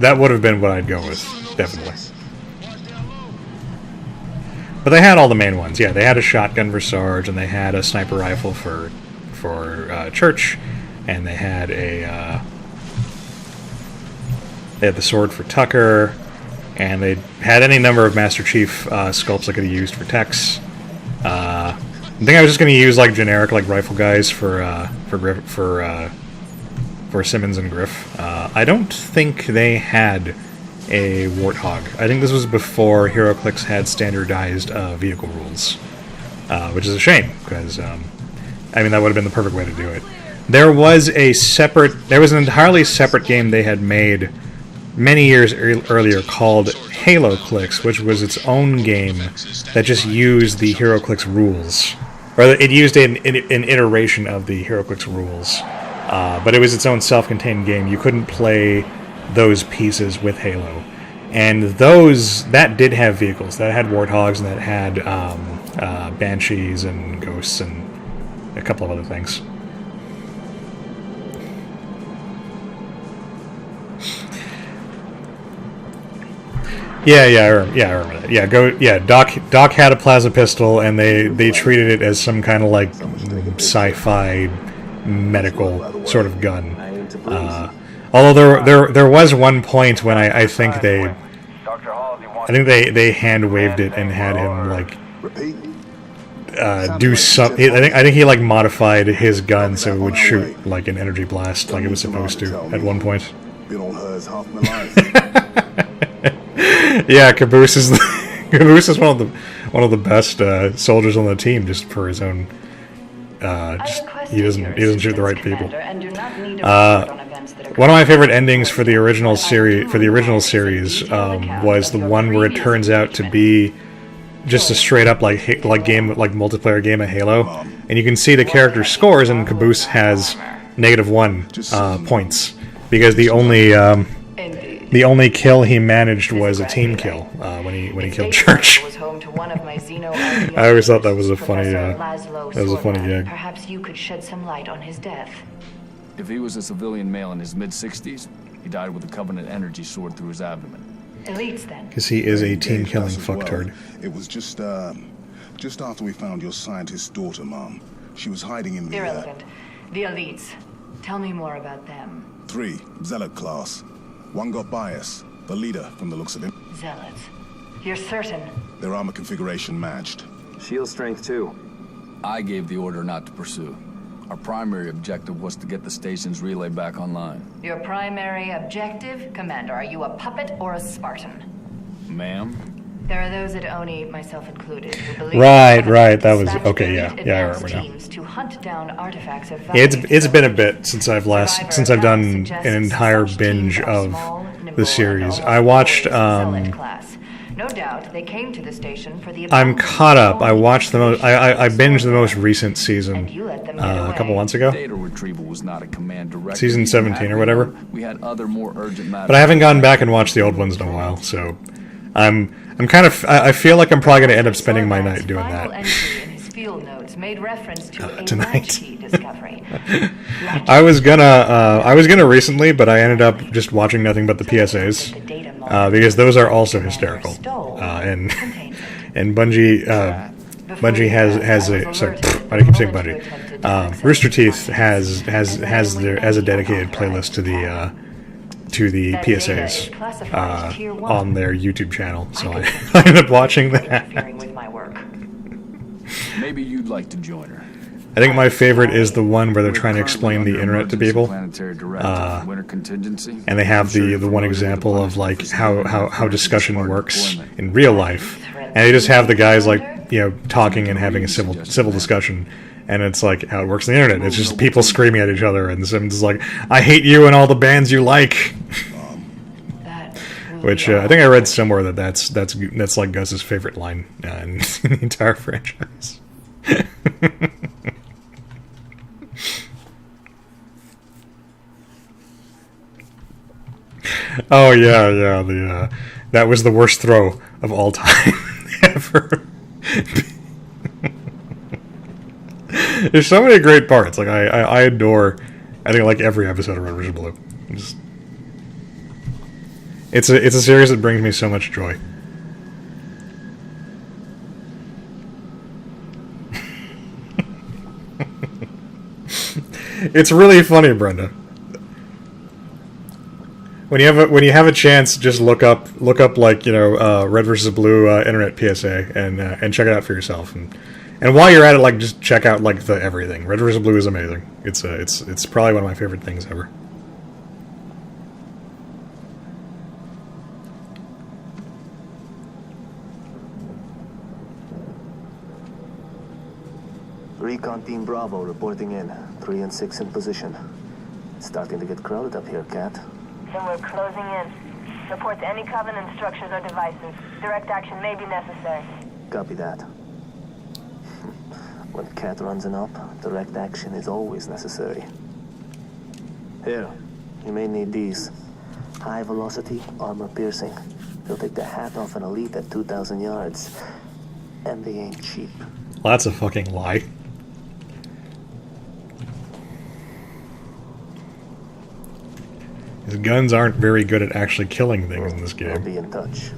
what I'd go with, definitely. But they had all the main ones. Yeah, they had a shotgun for Sarge, and they had a sniper rifle for Church, and they had the sword for Tucker. And they had any number of Master Chief sculpts I could have used for Tex. I think I was just going to use like generic rifle guys for Simmons and Griff. I don't think they had a Warthog. I think this was before HeroClix had standardized vehicle rules, which is a shame because I mean that would have been the perfect way to do it. There was an entirely separate game they had made many years earlier called HaloClix, which was its own game that just used the HeroClix rules. Or it used an iteration of the HeroClix rules. But it was its own self-contained game. You couldn't play those pieces with Halo. And that did have vehicles. That had Warthogs and that had Banshees and Ghosts and a couple of other things. Yeah, I remember that. Yeah, Doc had a plasma pistol, and they treated it as some kind of like sci-fi medical sort of gun. Although there was one point when I think they hand waved it and had him like do some. I think he like modified his gun so it would shoot like an energy blast like it was supposed to at one point. Been on her as half my life. Yeah, Caboose is Caboose is one of the best soldiers on the team, just for his own. He doesn't shoot the right people. One of my favorite endings for the original series was the one where it turns out to be just a straight up like multiplayer game of Halo, and you can see the character's scores, and Caboose has -1 points because the only kill he managed was a team kill when he killed Church. I always thought that was a funny gag. Perhaps you could shed some light on his death. If he was a civilian male in his mid-60s, he died with a Covenant energy sword through his abdomen. Elites, then. Because he is a team-killing fucktard. It was just after we found your scientist's daughter, Mom. She was hiding in the... Irrelevant. The elites. Tell me more about them. 3, Zealot class. One got bias. The leader, from the looks of him. Zealots. You're certain? Their armor configuration matched. Shield strength, too. I gave the order not to pursue. Our primary objective was to get the station's relay back online. Your primary objective? Commander, are you a puppet or a Spartan? Ma'am? There are those at ONI, myself included, who believe Right, that was okay. Yeah, I remember now. To hunt down artifacts of It's been a bit since I've done an entire binge of the series. I watched. No doubt they came to the station for the. I'm caught up. I watched I binged the most recent season a couple months ago. Data retrieval was not a command directive. Season 17 or whatever. We had other more urgent matters. But I haven't gone back and watched the old ones in a while, so I'm kind of. I feel like I'm probably going to end up spending my night doing that. Made reference to tonight. Discovery. I was gonna recently, but I ended up just watching nothing but the PSAs because those are also hysterical. And Bungie has a sorry, why do I keep saying Bungie? Rooster Teeth has a dedicated playlist to the PSAs on their YouTube channel, so I ended up watching that. Maybe you'd like to join her. I think my favorite is the one where they're trying to explain the internet to people, and they have the one example of like how discussion works in real life, and they just have the guys like talking and having a civil discussion, and it's like how it works on the internet. It's just people screaming at each other, and it's like, I hate you and all the bands you like. Which I think I read somewhere that's like Gus's favorite line in the entire franchise. Oh yeah. That was the worst throw of all time ever. There's so many great parts. Like I adore. I think like every episode of Red vs. Blue. It's a series that brings me so much joy. It's really funny, Brenda. When you have a chance, just look up like Red vs. Blue internet PSA and check it out for yourself. And while you're at it, like just check out like the everything. Red vs. Blue is amazing. It's probably one of my favorite things ever. Recon Team Bravo reporting in. 3 and 6 in position. It's starting to get crowded up here, Cat. Then we're closing in. Report to any Covenant structures or devices. Direct action may be necessary. Copy that. When Cat runs an op, direct action is always necessary. Here, you may need these. High velocity, armor piercing. They'll take the hat off an elite at 2,000 yards. And they ain't cheap. Well, that's a fucking lie. His guns aren't very good at actually killing things in this game. I'll be in touch.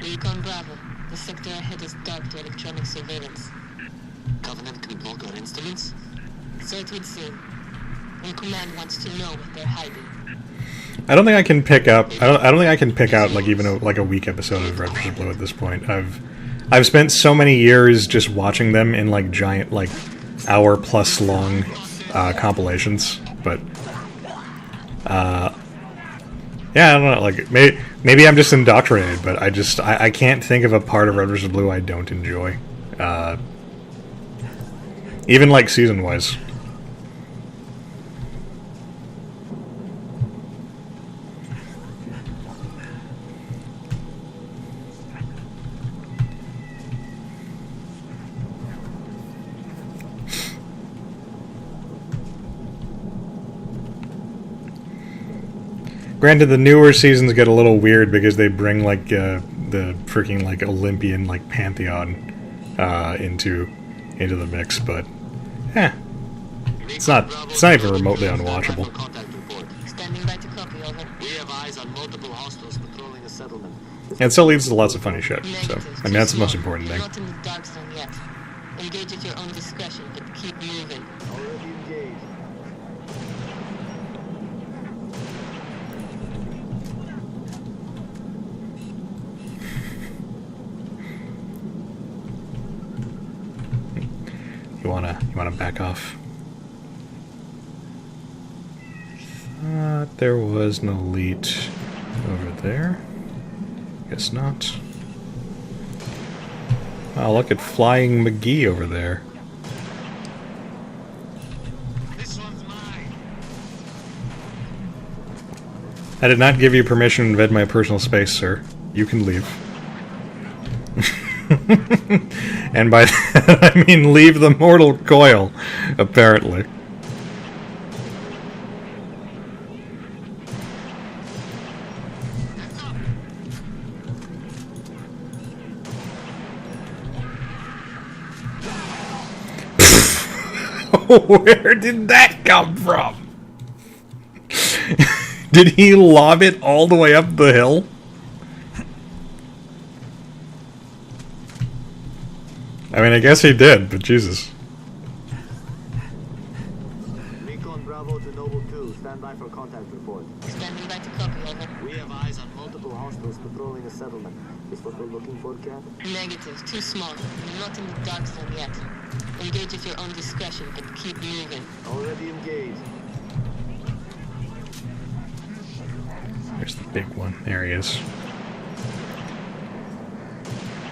Recon Bravo. The sector ahead is dark to electronic surveillance. Covenant can block our instruments? So it would seem. And Command wants to know what they're hiding. I don't think I can pick up. I don't think I can pick out like even a weak episode of Red vs. Blue at this point. I've spent so many years just watching them in like giant, like hour-plus long compilations, but yeah, I don't know. Like maybe I'm just indoctrinated, but I can't think of a part of Red vs. Blue I don't enjoy, even like season-wise. Granted, the newer seasons get a little weird because they bring like the freaking like Olympian like pantheon into the mix, but yeah, it's not even remotely unwatchable. Standing by to copy, over. We have eyes on multiple hostiles patrolling the settlement. And it still leads to lots of funny shit. So I mean that's the most important thing. Not in the dark zone yet. Engage at your own discretion, but keep moving. Already engaged. You wanna back off? Thought there was an elite over there. Guess not. Oh, look at Flying McGee over there. This one's mine. I did not give you permission to invade my personal space, sir. You can leave. And by that, I mean leave the mortal coil, apparently. Where did that come from? Did he lob it all the way up the hill? I mean, I guess he did, but Jesus. Recon Bravo to Noble 2. Stand by for contact report. Standing by to copy, over. We have eyes on multiple hostiles patrolling the settlement. Is what we're looking for, Cap? Negative, too small. You're not in the dark zone yet. Engage at your own discretion, but keep moving. Already engaged. There's the big one. There he is.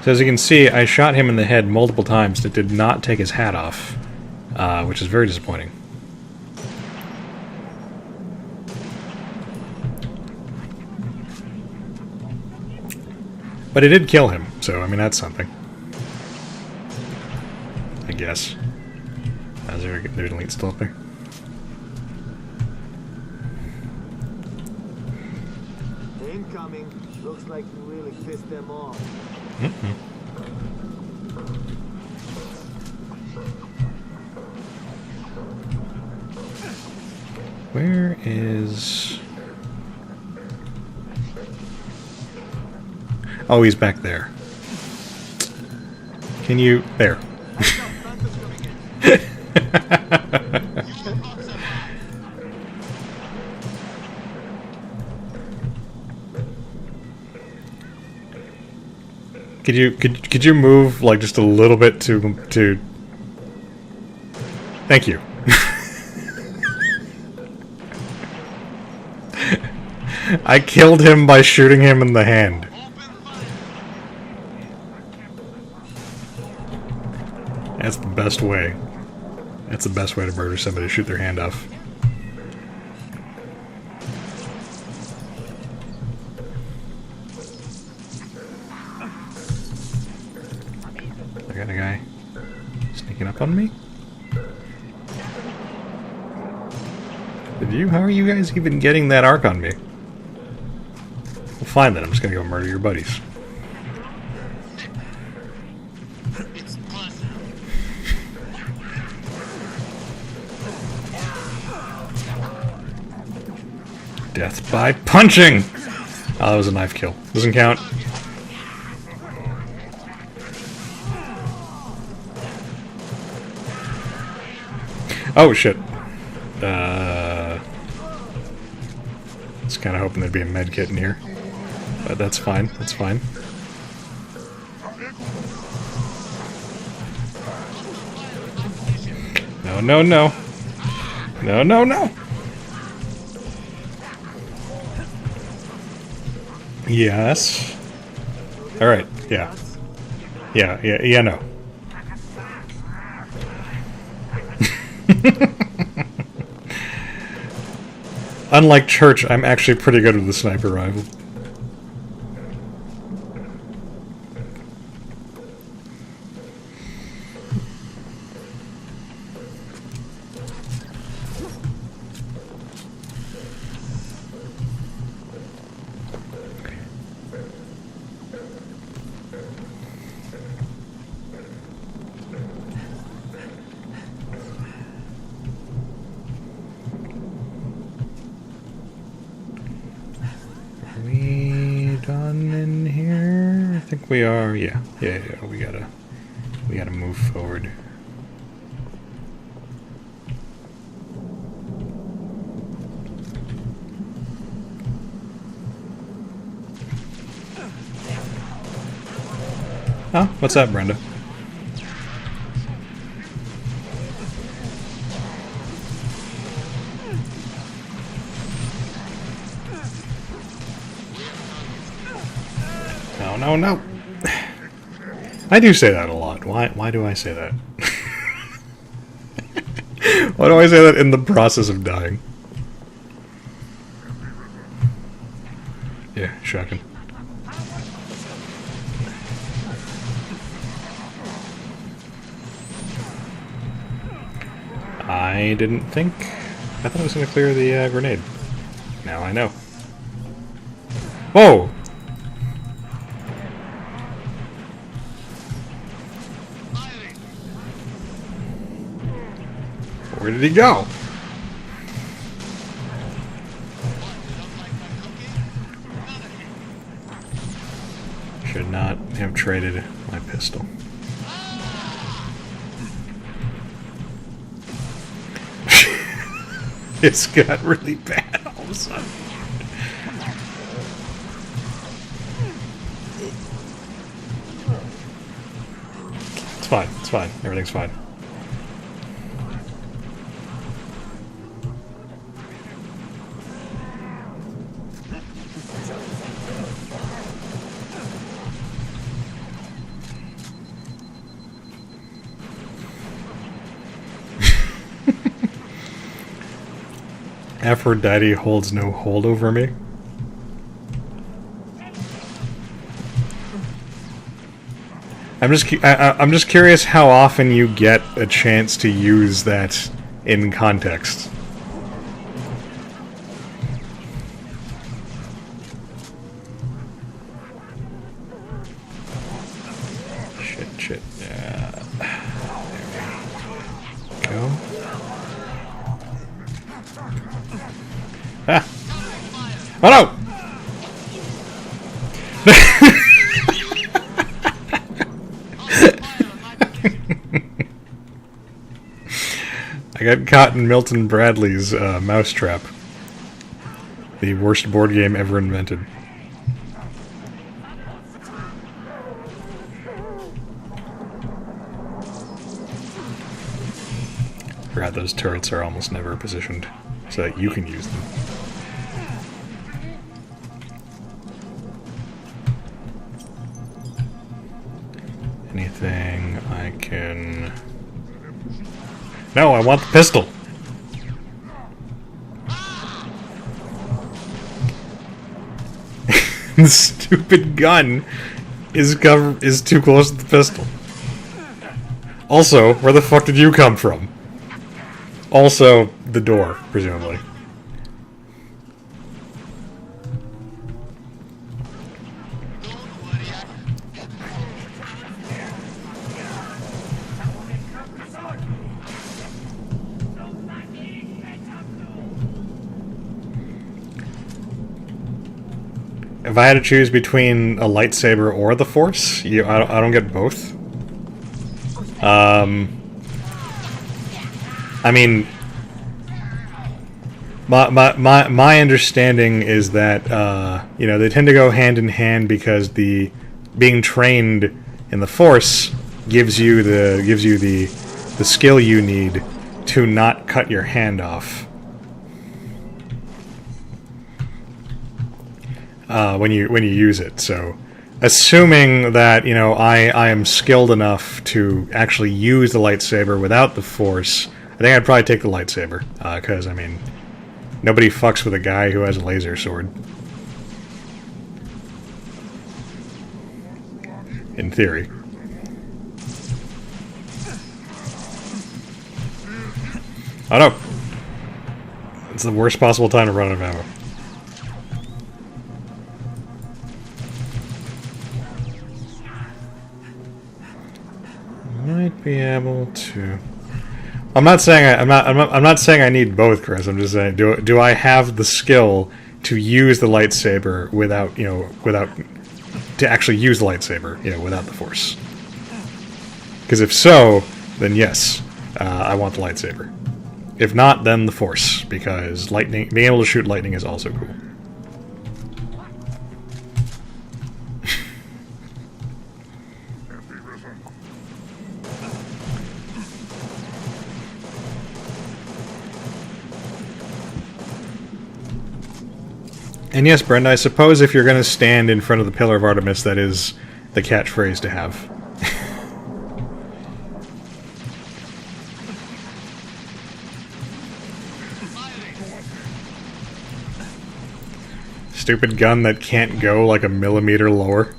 So as you can see, I shot him in the head multiple times. It did not take his hat off, which is very disappointing. But it did kill him, so I mean that's something. I guess. There's an elite still up there. Incoming. Looks like you really pissed them off. Where is... Oh, he's back there. Can you... There. Could you move like just a little bit to Thank you. I killed him by shooting him in the hand. That's the best way. That's the best way to murder somebody, shoot their hand off. I got a guy sneaking up on me. How are you guys even getting that arc on me? Well, fine then, I'm just gonna go murder your buddies. Death by punching! Oh, that was a knife kill. Doesn't count. Oh, shit. Just kind of hoping there'd be a med kit in here. But that's fine. That's fine. No, no, no. No, no, no. Yes. Alright, yeah. Yeah, no. Unlike Church, I'm actually pretty good with the sniper rifle. Done in here? I think we are. Yeah. We gotta move forward. Oh, what's up, Brenda? No, no. I do say that a lot. Why do I say that? Why do I say that in the process of dying? Yeah, shocking. I didn't think... I thought I was going to clear the grenade. Now I know. Whoa! Where did he go? Should not have traded my pistol. It's got really bad all of a sudden. It's fine, it's fine. Everything's fine. Aphrodite holds no hold over me. I'm just curious how often you get a chance to use that in context. Shit. Yeah. There we go. Ah! Oh no! I got caught in Milton Bradley's Mousetrap. The worst board game ever invented. Forgot those turrets are almost never positioned so that you can use them. Anything I can... No, I want the pistol! The stupid gun is too close to the pistol. Also, where the fuck did you come from? Also, the door, presumably. If I had to choose between a lightsaber or the Force, I don't get both. I mean, my understanding is that you know, they tend to go hand in hand because being trained in the Force gives you the skill you need to not cut your hand off when you use it. So, assuming that, you know, I am skilled enough to actually use the lightsaber without the Force, I think I'd probably take the lightsaber, because, I mean, nobody fucks with a guy who has a laser sword. In theory. Oh no! It's the worst possible time to run out of ammo. Might be able to. I'm not saying I'm not saying I need both, Chris. I'm just saying, do I have the skill to use the lightsaber without, you know, to actually use the lightsaber, you know, without the Force? Because if so, then yes, I want the lightsaber. If not, then the Force, because being able to shoot lightning is also cool. And yes, Brenda, I suppose if you're going to stand in front of the Pillar of Artemis, that is the catchphrase to have. Stupid gun that can't go like a millimeter lower.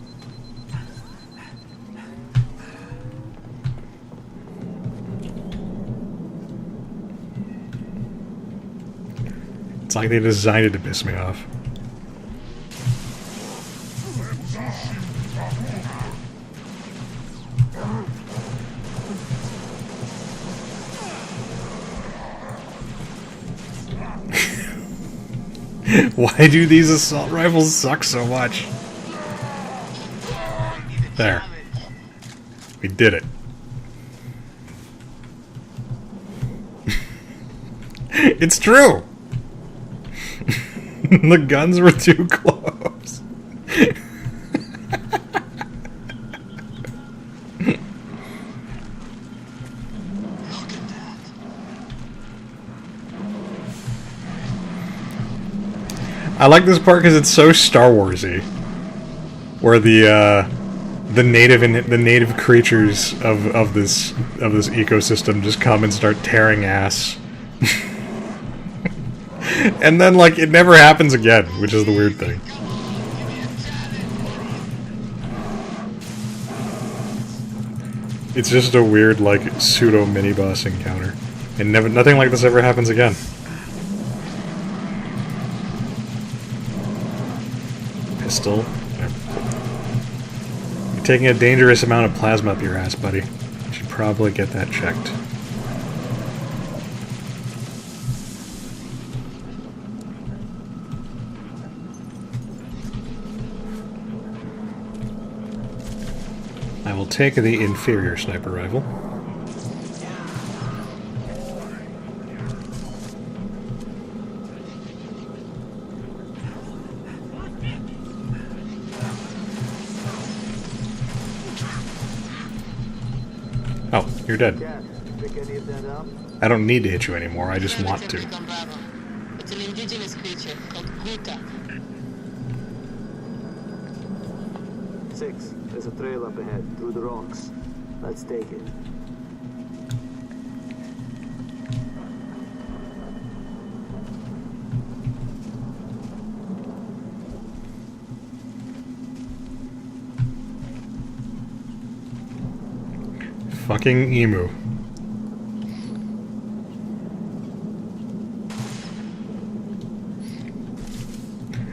It's like they designed it to piss me off. Why do these assault rifles suck so much? There. We did it. It's true! The guns were too close. I like this part because it's so Star Wars-y, where the native creatures of this ecosystem just come and start tearing ass, and then like it never happens again, which is the weird thing. It's just a weird like pseudo mini boss encounter, and nothing like this ever happens again. Pistol. You're taking a dangerous amount of plasma up your ass, buddy. You should probably get that checked. I will take the inferior sniper rifle. Oh, you're dead. I don't need to hit you anymore, I just want to. It's an indigenous creature called Guta. 6. There's a trail up ahead, through the rocks. Let's take it. Fucking emu.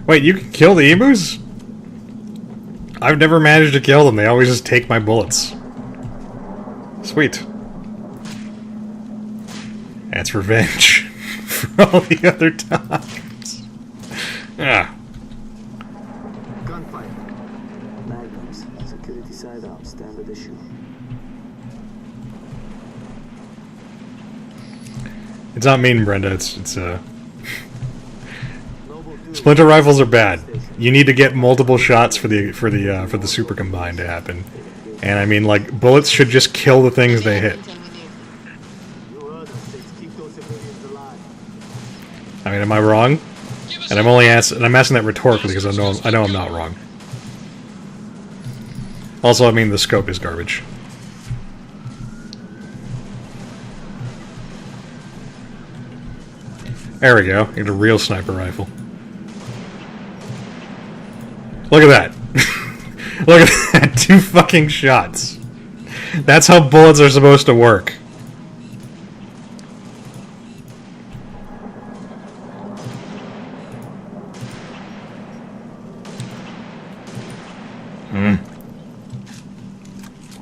Wait, you can kill the emus? I've never managed to kill them, they always just take my bullets. Sweet. That's revenge for all the other times. Ah. Gunfire. Magnums. Security side up. Standard issue. It's not mean, Brenda. It's Splinter rifles are bad. You need to get multiple shots for the super combine to happen. And I mean, like, bullets should just kill the things they hit. I mean, am I wrong? And I'm asking that rhetorically because I know I'm not wrong. Also, I mean, the scope is garbage. There we go. Get a real sniper rifle. Look at that. Look at that. 2 fucking shots. That's how bullets are supposed to work.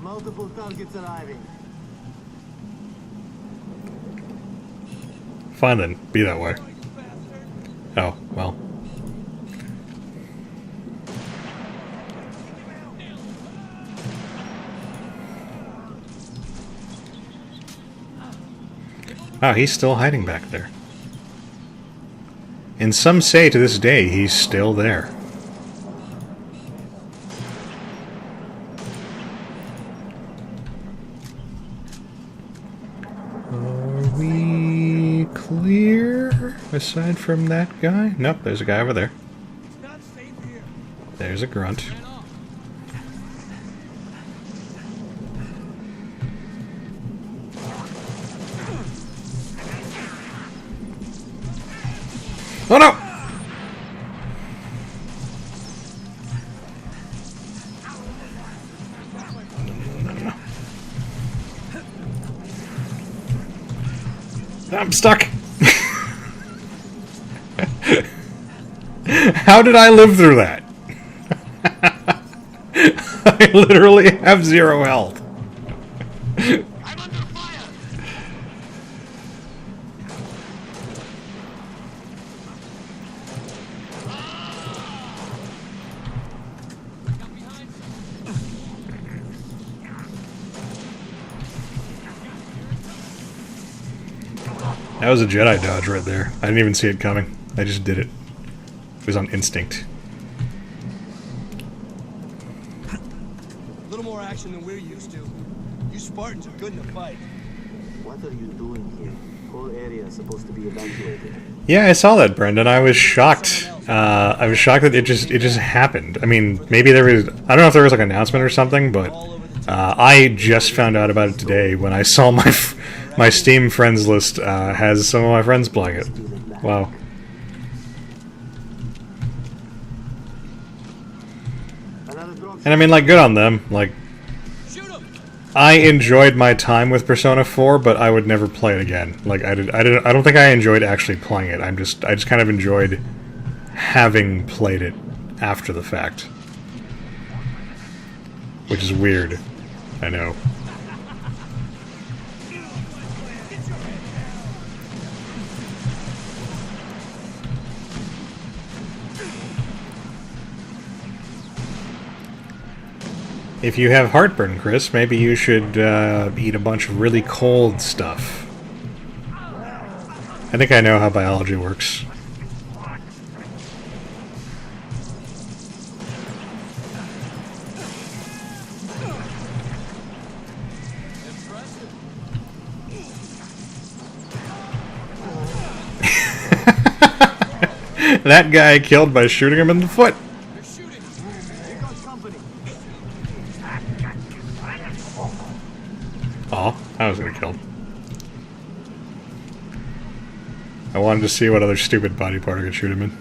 Multiple targets arriving. Fine then. Be that way. Oh, well. Wow, he's still hiding back there. And some say to this day he's still there. Are we clear? Aside from that guy? Nope, there's a guy over there. There's a grunt. Oh no! I'm stuck! How did I live through that? I literally have 0 health. That was a Jedi dodge right there. I didn't even see it coming. I just did it. It was on instinct. A little more action than we're used to. You Spartans are good in a fight. What are you doing here? Whole area is supposed to be evacuated. Yeah, I saw that, Brendan. I was shocked. I was shocked that it just happened. I mean, maybe there was... I don't know if there was like an announcement or something, but I just found out about it today when I saw my Steam friends list has some of my friends playing it. Wow. And I mean, like, good on them. Like, I enjoyed my time with Persona 4, but I would never play it again. Like, I don't think I enjoyed actually playing it. I just kind of enjoyed having played it after the fact, which is weird. I know. If you have heartburn, Chris, maybe you should eat a bunch of really cold stuff. I think I know how biology works. That guy killed by shooting him in the foot. Oh, I was gonna kill him. I wanted to see what other stupid body part I could shoot him in.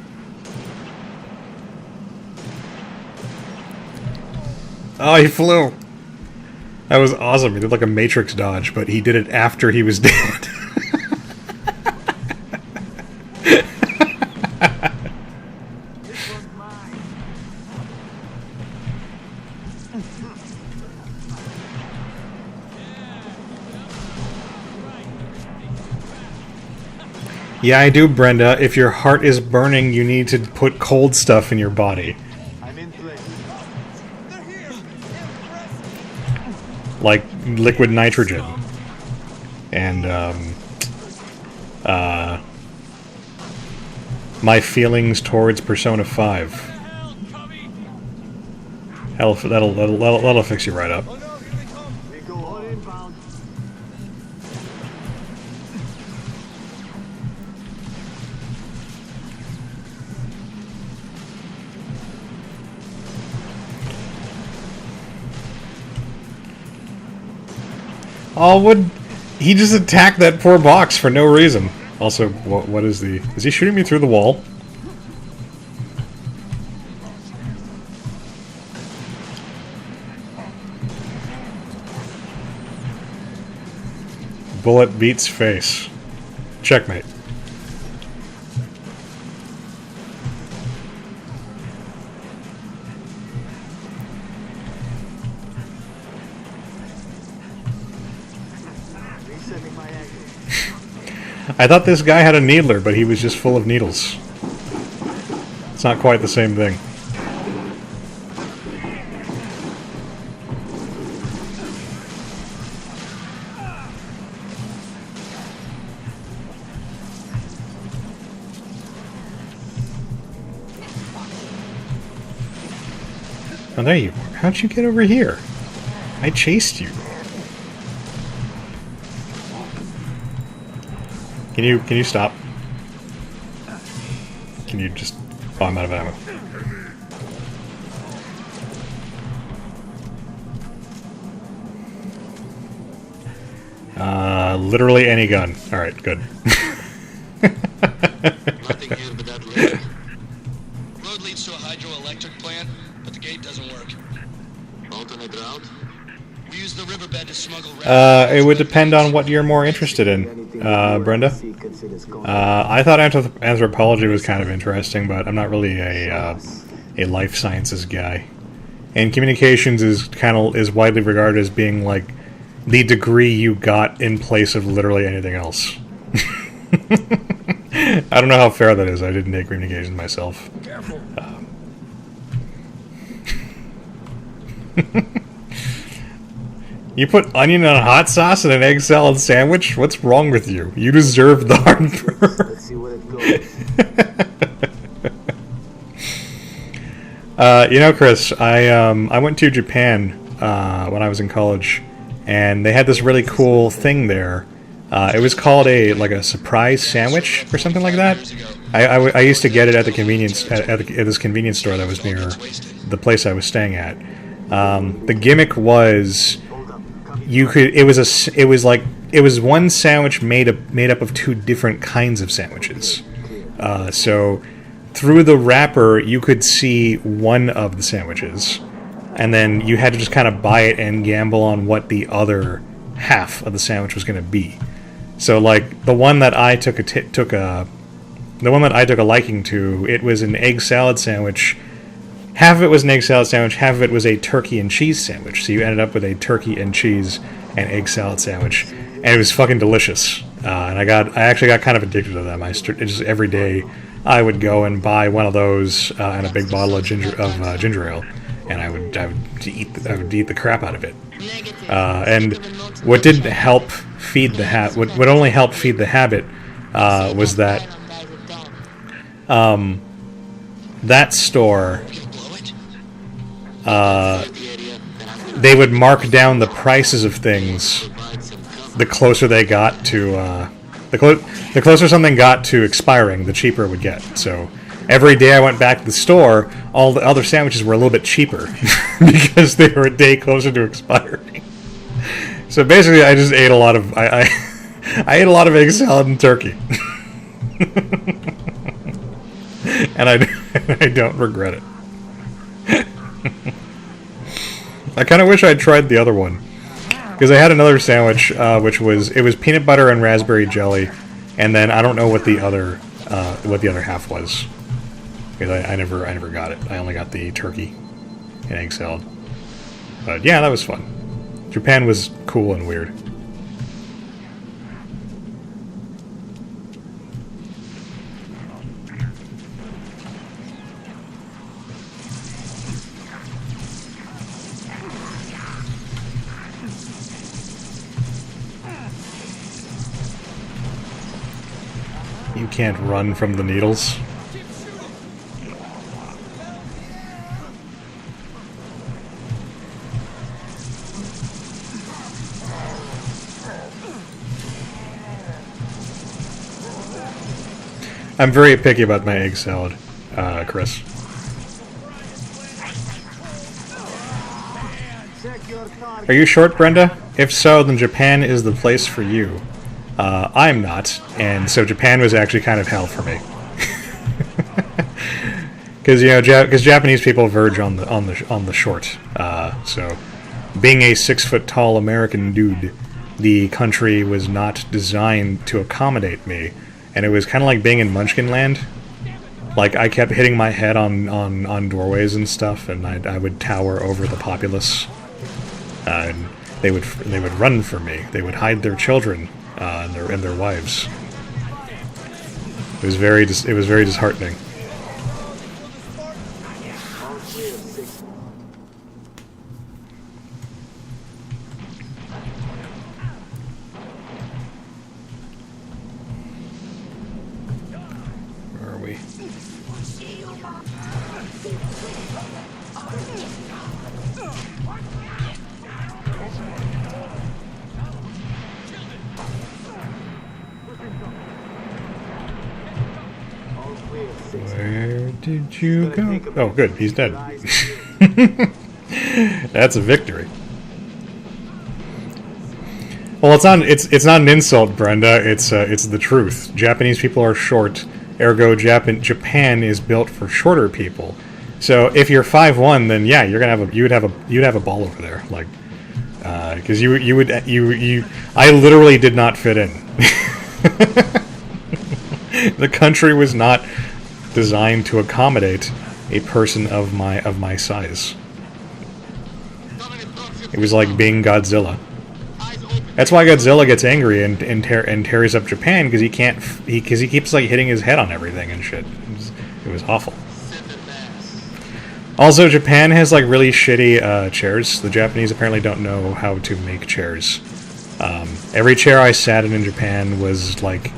Oh, he flew! That was awesome. He did like a Matrix dodge, but he did it after he was dead. Yeah, I do, Brenda. If your heart is burning, you need to put cold stuff in your body. Like liquid nitrogen. And, my feelings towards Persona 5. That'll fix you right up. Oh, he just attacked that poor box for no reason. Also, what is the... Is he shooting me through the wall? Bullet beats face. Checkmate. I thought this guy had a needler, but he was just full of needles. It's not quite the same thing. Oh, there you are. How'd you get over here? I chased you. Can you stop? Can you just... Oh, I'm out of ammo. Literally any gun. Alright, good. Nothing here but that lake. Road leads to a hydroelectric plant, but the gate doesn't work. Alternate route? We use the riverbed to smuggle... It would depend on what you're more interested in, Brenda. I thought anthropology was kind of interesting, but I'm not really a life sciences guy. And communications is widely regarded as being like the degree you got in place of literally anything else. I don't know how fair that is. I didn't take communications myself. Careful. You put onion on hot sauce in an egg salad sandwich? What's wrong with you? You deserve the heartburn. Let's see where it goes. You know, Chris, I went to Japan when I was in college, and they had this really cool thing there. It was called a surprise sandwich or something like that. I used to get it at the convenience at this convenience store that was near the place I was staying at. The gimmick was it was one sandwich made up of two different kinds of sandwiches. So through the wrapper you could see one of the sandwiches, and then you had to just kind of buy it and gamble on what the other half of the sandwich was going to be. So like the one that I took a liking to, it was an egg salad sandwich. Half of it was an egg salad sandwich, half of it was a turkey and cheese sandwich. So you ended up with a turkey and cheese and egg salad sandwich, and it was fucking delicious. And I actually got kind of addicted to them. Just every day I would go and buy one of those and a big bottle of ginger ale, and I would eat the crap out of it. And what didn't help feed the habit, what only helped feed the habit, was that that store, they would mark down the prices of things the closer they got to the closer something got to expiring, the cheaper it would get. So every day I went back to the store, all the other sandwiches were a little bit cheaper because they were a day closer to expiring. So basically, I just ate a lot of I ate a lot of egg salad and turkey, and I don't regret it. I kind of wish I'd tried the other one, because I had another sandwich which was peanut butter and raspberry jelly, and then I don't know what the other half was, because I never got it. I only got the turkey and egg salad. But yeah, that was fun. Japan was cool and weird. You can't run from the needles. I'm very picky about my egg salad, Chris. Are you short, Brenda? If so, then Japan is the place for you. I'm not, and so Japan was actually kind of hell for me. Because because Japanese people verge on the short. So, being a 6-foot-tall American dude, the country was not designed to accommodate me, and it was kind of like being in Munchkin Land. Like, I kept hitting my head on doorways and stuff, and I would tower over the populace. And they would run from me. They would hide their children and their wives. It was very disheartening. Where are we? Where did you go? Oh, good. He's dead. That's a victory. Well, it's not an insult, Brenda. It's the truth. Japanese people are short, ergo Japan is built for shorter people. So if you're 5'1", then yeah, you'd have a ball over there, like, because I literally did not fit in. The country was not designed to accommodate a person of my size. It was like being Godzilla. That's why Godzilla gets angry and tears up Japan, because he keeps like hitting his head on everything and shit. It was awful. Also, Japan has like really shitty chairs. The Japanese apparently don't know how to make chairs. Every chair I sat in Japan was like,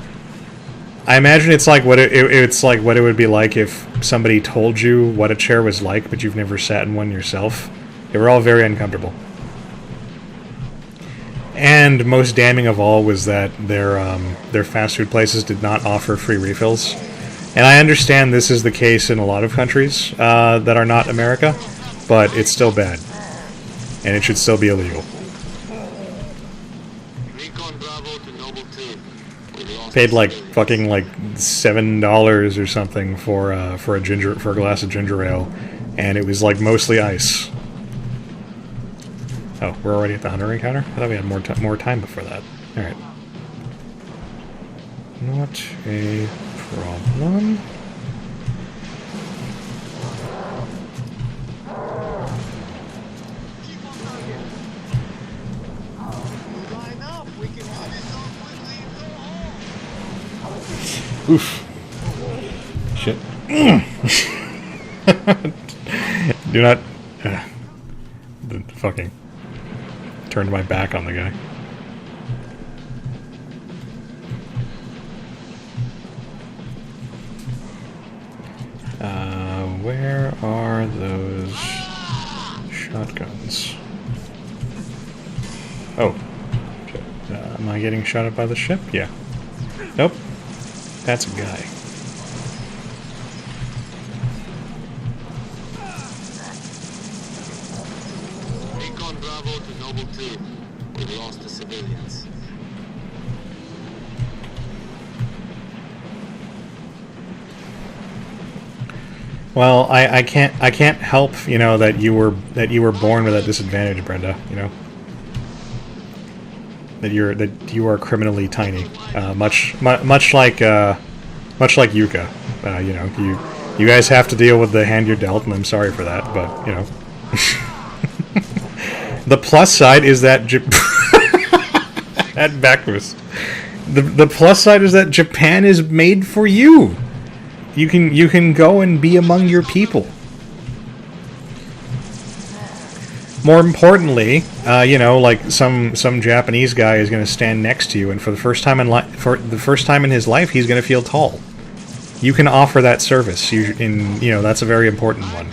I imagine it's like what it would be like if somebody told you what a chair was like, but you've never sat in one yourself. They were all very uncomfortable. And most damning of all was that their fast food places did not offer free refills. And I understand this is the case in a lot of countries that are not America, but it's still bad. And it should still be illegal. Paid like fucking like $7 or something for a glass of ginger ale, and it was like mostly ice. Oh, we're already at the hunter encounter? I thought we had more time before that. Alright. Not a problem. Oof. Shit. Do not... fucking... turned my back on the guy. Where are those shotguns? Oh. Shit. Am I getting shot at by the ship? Yeah. Nope. That's a guy. Well, I can't help, that you were born with a disadvantage, Brenda, that you are criminally tiny, much like Yuka. You guys have to deal with the hand you're dealt, and I'm sorry for that, but the plus side is that that backwards. The plus side is that Japan is made for you. You can go and be among your people. More importantly, like some Japanese guy is going to stand next to you, and for the first time in his life, he's going to feel tall. You can offer that service. That's a very important one.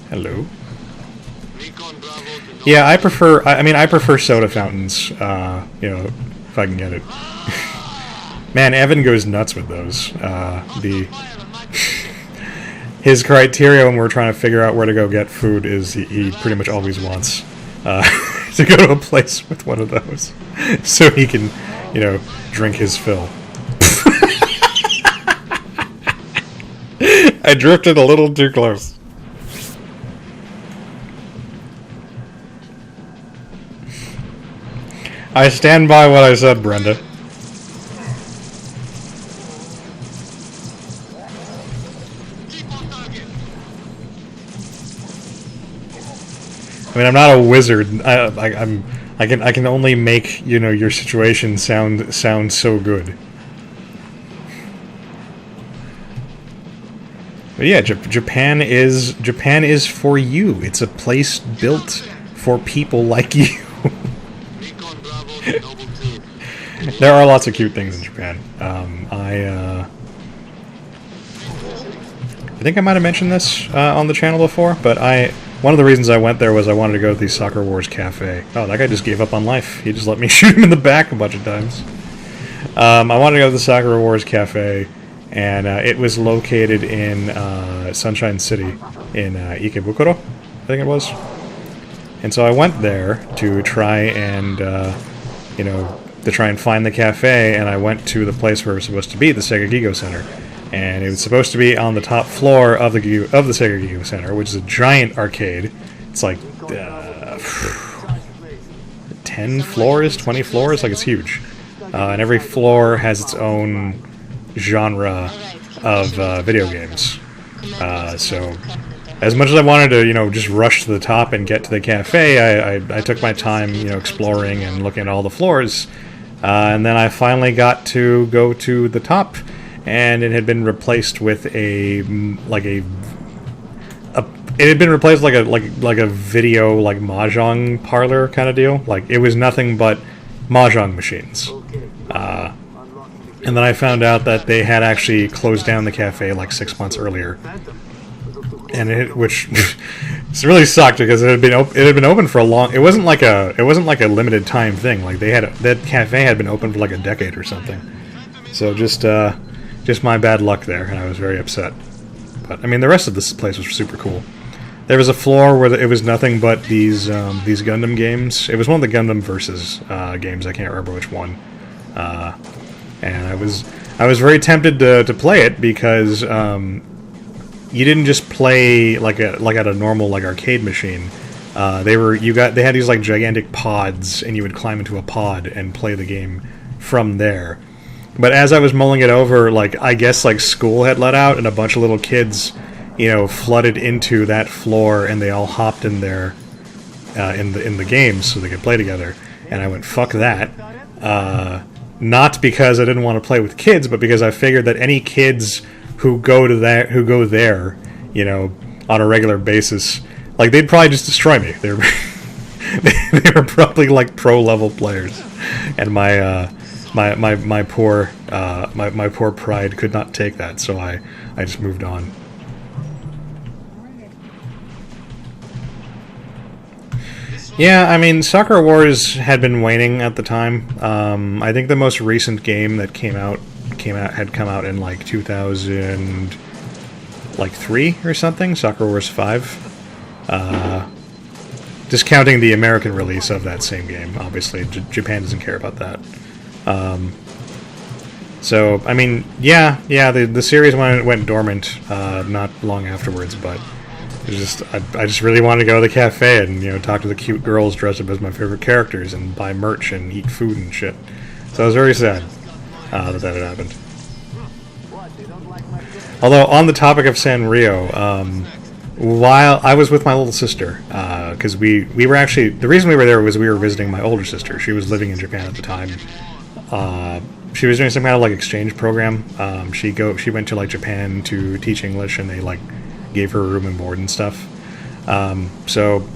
Hello. Yeah, I prefer soda fountains. If I can get it. Man, Evan goes nuts with those. his criteria when we're trying to figure out where to go get food is he pretty much always wants to go to a place with one of those so he can, you know, drink his fill. I drifted a little too close. I stand by what I said, Brenda. I mean, I'm not a wizard. I can only make, you know, your situation sound so good. But yeah, Japan is for you. It's a place built for people like you. There are lots of cute things in Japan. I think I might have mentioned this on the channel before, but one of the reasons I went there was I wanted to go to the Soccer Wars Cafe. Oh, that guy just gave up on life. He just let me shoot him in the back a bunch of times. I wanted to go to the Soccer Wars Cafe, and it was located in Sunshine City in Ikebukuro, I think it was. And so I went there to try and, you know, to try and find the cafe, and I went to the place where it was supposed to be, the Sega Gigo Center. And it was supposed to be on the top floor of the Sega Gigo Center, which is a giant arcade. It's like 10 floors, 20 floors, like it's huge. And every floor has its own genre of video games. So as much as I wanted to, you know, just rush to the top and get to the cafe, I took my time, you know, exploring and looking at all the floors. And then I finally got to go to the top, and it had been replaced with it had been replaced like a video like mahjong parlor kind of deal. Like it was nothing but mahjong machines. And then I found out that they had actually closed down the cafe like 6 months earlier, and which it's really sucked because it had been open for a long. It wasn't like a limited time thing. Like that cafe had been open for like a decade or something. So just my bad luck there, and I was very upset. But I mean, the rest of this place was super cool. There was a floor where it was nothing but these Gundam games. It was one of the Gundam Versus games. I can't remember which one. And I was very tempted to play it because you didn't just play like at a normal like arcade machine. They had these like gigantic pods, and you would climb into a pod and play the game from there. But as I was mulling it over, like I guess like school had let out, and a bunch of little kids, you know, flooded into that floor, and they all hopped in there in the games so they could play together. And I went, fuck that. Not because I didn't want to play with kids, but because I figured that any kids who go there, you know, on a regular basis, like they'd probably just destroy me. They were probably like pro level players, and my poor pride could not take that, so I just moved on. Yeah, I mean, Soccer Wars had been waning at the time. I think the most recent game that had come out in like 2003 or something, Soccer Wars 5. Discounting the American release of that same game, obviously. Japan doesn't care about that. So, I mean, yeah, the series went dormant not long afterwards, but I just really wanted to go to the cafe and, you know, talk to the cute girls dressed up as my favorite characters and buy merch and eat food and shit. So I was very sad that had happened. Although, on the topic of Sanrio, while I was with my little sister, because we were actually, the reason we were there was we were visiting my older sister. She was living in Japan at the time. She was doing some kind of like exchange program. She went to like Japan to teach English, and they like gave her room and board and stuff. So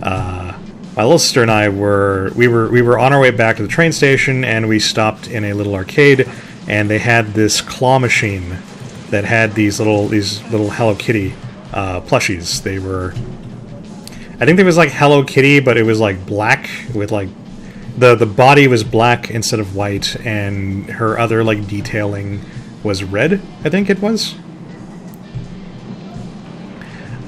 my little sister and I were on our way back to the train station, and we stopped in a little arcade, and they had this claw machine that had these little Hello Kitty plushies. They were, I think it was like Hello Kitty, but it was like black with like the body was black instead of white, and her other like detailing was red, I think it was.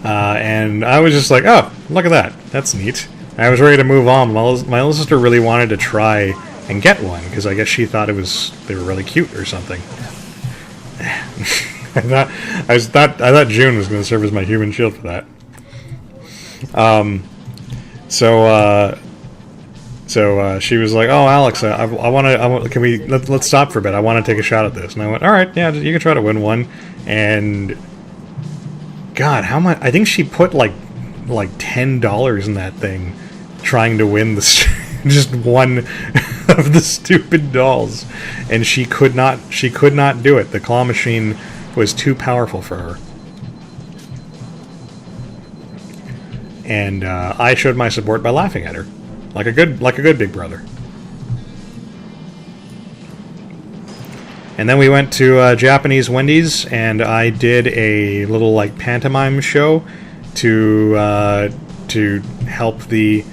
And I was just like, oh, look at that. That's neat. I was ready to move on. My little sister really wanted to try and get one, because I guess she thought they were really cute or something. I thought June was going to serve as my human shield for that. So she was like, "Oh, Alex, let's stop for a bit. I want to take a shot at this." And I went, "All right, yeah, you can try to win one." And God, how much? I think she put like $10 in that thing, trying to win just one of the stupid dolls, and she could not do it. The claw machine was too powerful for her. And I showed my support by laughing at her, like a good big brother. And then we went to Japanese Wendy's, and I did a little like pantomime show to help the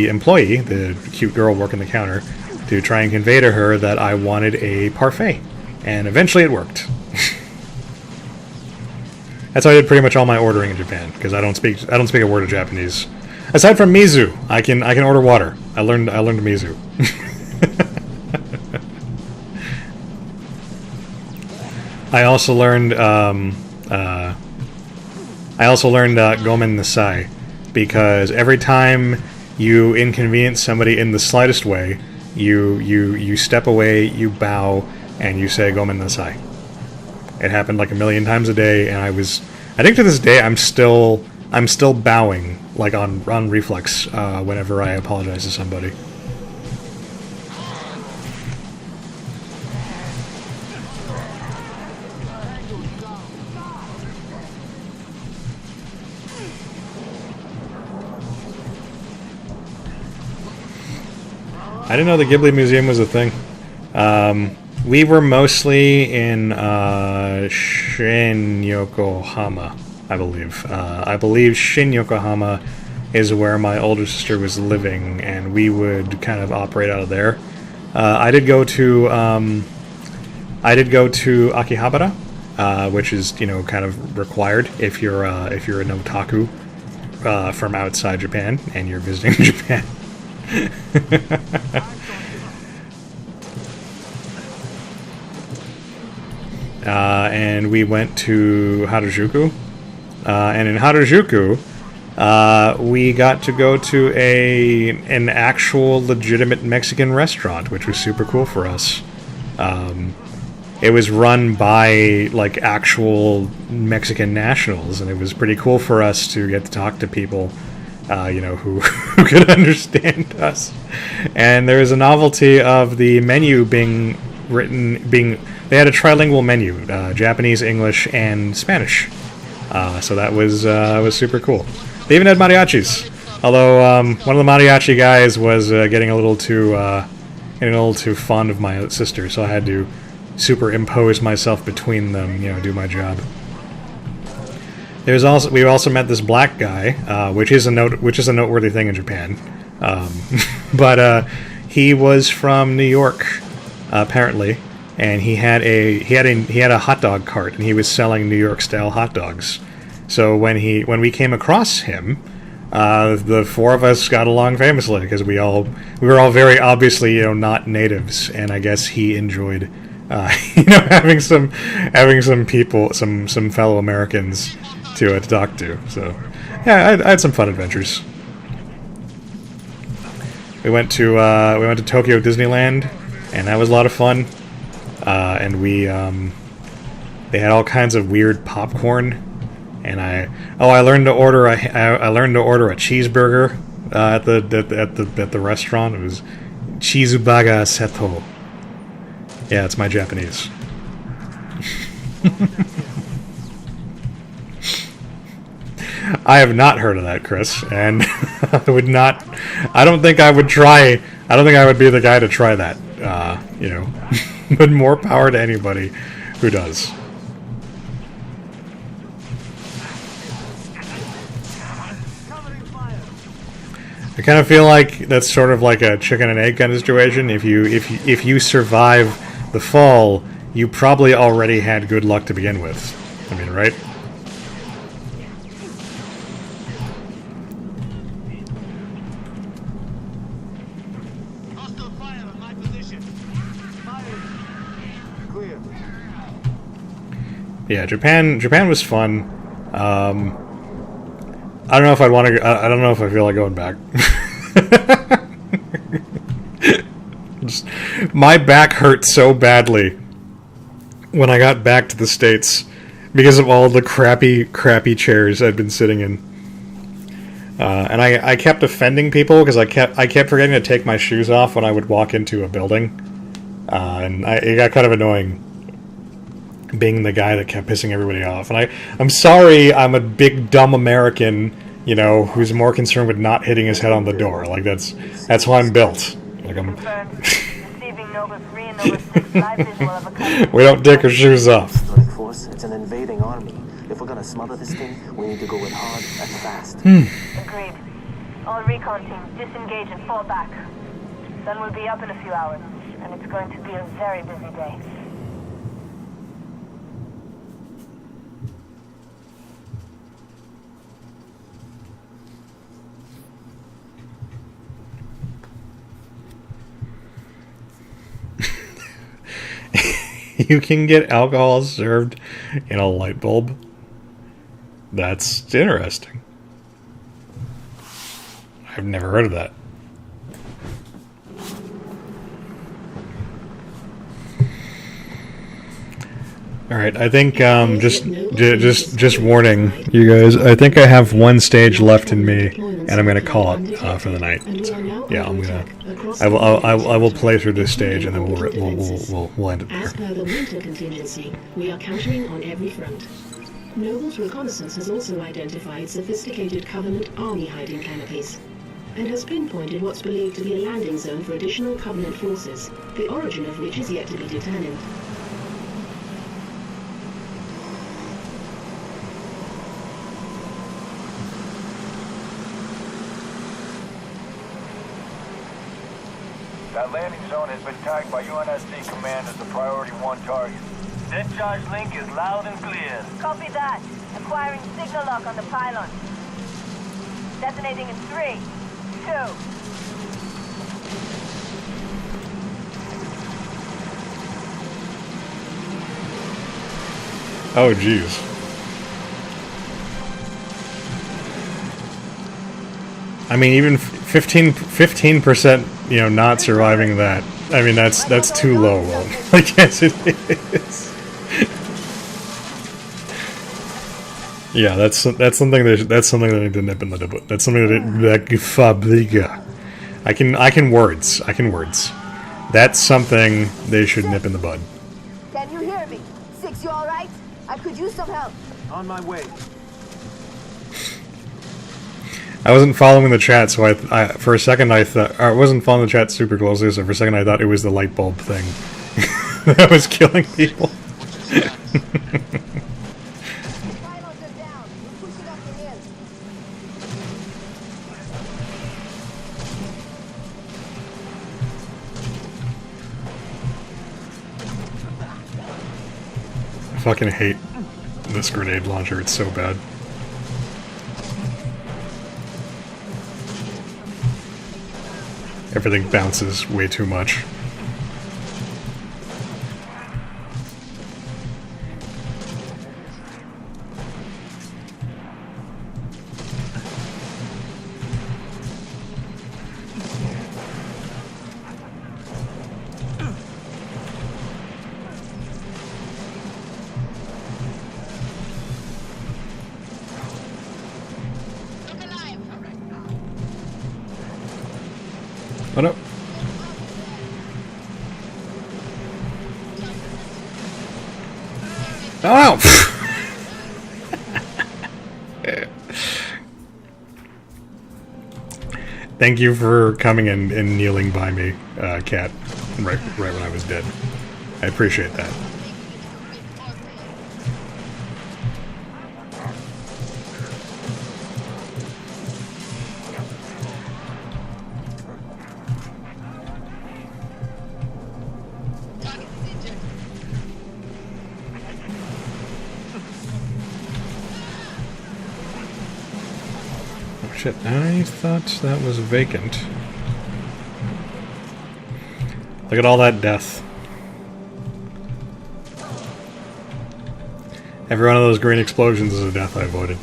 employee, the cute girl working the counter, to try and convey to her that I wanted a parfait, and eventually it worked. That's how I did pretty much all my ordering in Japan, because I don't speak a word of Japanese. Aside from mizu, I can order water. I learned mizu. I also learned gomen nasai, because every time you inconvenience somebody in the slightest way, you step away, you bow, and you say gomen nasai. It happened like a million times a day, and I think to this day I'm still bowing like on reflex whenever I apologize to somebody. I didn't know the Ghibli Museum was a thing. We were mostly in Shin Yokohama, I believe. I believe Shin Yokohama is where my older sister was living, and we would kind of operate out of there. I did go to Akihabara, which is kind of required if you're an otaku from outside Japan and you're visiting Japan. And we went to Harajuku, and in Harajuku, we got to go to an actual legitimate Mexican restaurant, which was super cool for us. It was run by like actual Mexican nationals, and it was pretty cool for us to get to talk to people who could understand us. And there was a novelty of the menu being they had a trilingual menu, Japanese, English, and Spanish. So that was super cool. They even had mariachis, although one of the mariachi guys was getting a little too fond of my sister, so I had to superimpose myself between them, do my job. We also met this black guy, which is a noteworthy thing in Japan. But he was from New York, apparently, and he had a hot dog cart, and he was selling New York style hot dogs. So when we came across him, the four of us got along famously, because we were all very obviously not natives, and I guess he enjoyed having some people, some fellow Americans to talk to. So yeah, I had some fun adventures. We went to Tokyo Disneyland, and that was a lot of fun. And they had all kinds of weird popcorn, and I learned to order a cheeseburger at the restaurant. It was Chizubaga Seto. Yeah, it's my Japanese. I have not heard of that, Chris, and I would not. I don't think I would try. I don't think I would be the guy to try that. But more power to anybody who does. I kind of feel like that's sort of like a chicken and egg kind of situation. If you survive the fall, you probably already had good luck to begin with. I mean, right? Yeah, Japan was fun. I don't know if I'd want to. I don't know if I feel like going back. Just, my back hurt so badly when I got back to the States because of all the crappy chairs I'd been sitting in. And I kept offending people because I kept forgetting to take my shoes off when I would walk into a building, and it got kind of annoying being the guy that kept pissing everybody off. And I'm sorry, I'm a big dumb American, you know, who's more concerned with not hitting his head on the door. Like that's how I'm built. Like I'm. We don't take our shoes off. Force, it's an invading army. If we're gonna smother this thing, we need to go in hard and fast. Agreed. All recon teams disengage and fall back. Sun will be up in a few hours, and it's going to be a very busy day. You can get alcohol served in a light bulb. That's interesting. I've never heard of that. All right, I think just warning you guys. I think I have one stage left in me, and I'm gonna call it for the night. So, yeah, I will play through this stage, and then we'll end it there. As per the winter contingency, we are countering on every front. Noble's reconnaissance has also identified sophisticated Covenant army hiding canopies, and has pinpointed what's believed to be a landing zone for additional Covenant forces, the origin of which is yet to be determined. That landing zone has been tagged by UNSC Command as a priority 1 target. Dead charge link is loud and clear. Copy that. Acquiring signal lock on the pylon. Detonating in 3, 2. Oh, jeez. I mean, even 15%, you know, not surviving that. I mean, that's too low. Well, I guess it is. Yeah, that's something that I need to nip in the bud. That's something that I can words. That's something they should nip in the bud. Can you hear me? 6, you all right? I could use some help. On my way. I wasn't following the chat, so I for a second I thought I wasn't following the chat super closely. So for a second I thought it was the light bulb thing that was killing people. I fucking hate this grenade launcher. It's so bad. Everything bounces way too much. Oh no. Oh! Thank you for coming and kneeling by me, Kat, right when I was dead. I appreciate that. Shit, I thought that was vacant. Look at all that death. Every one of those green explosions is a death I avoided.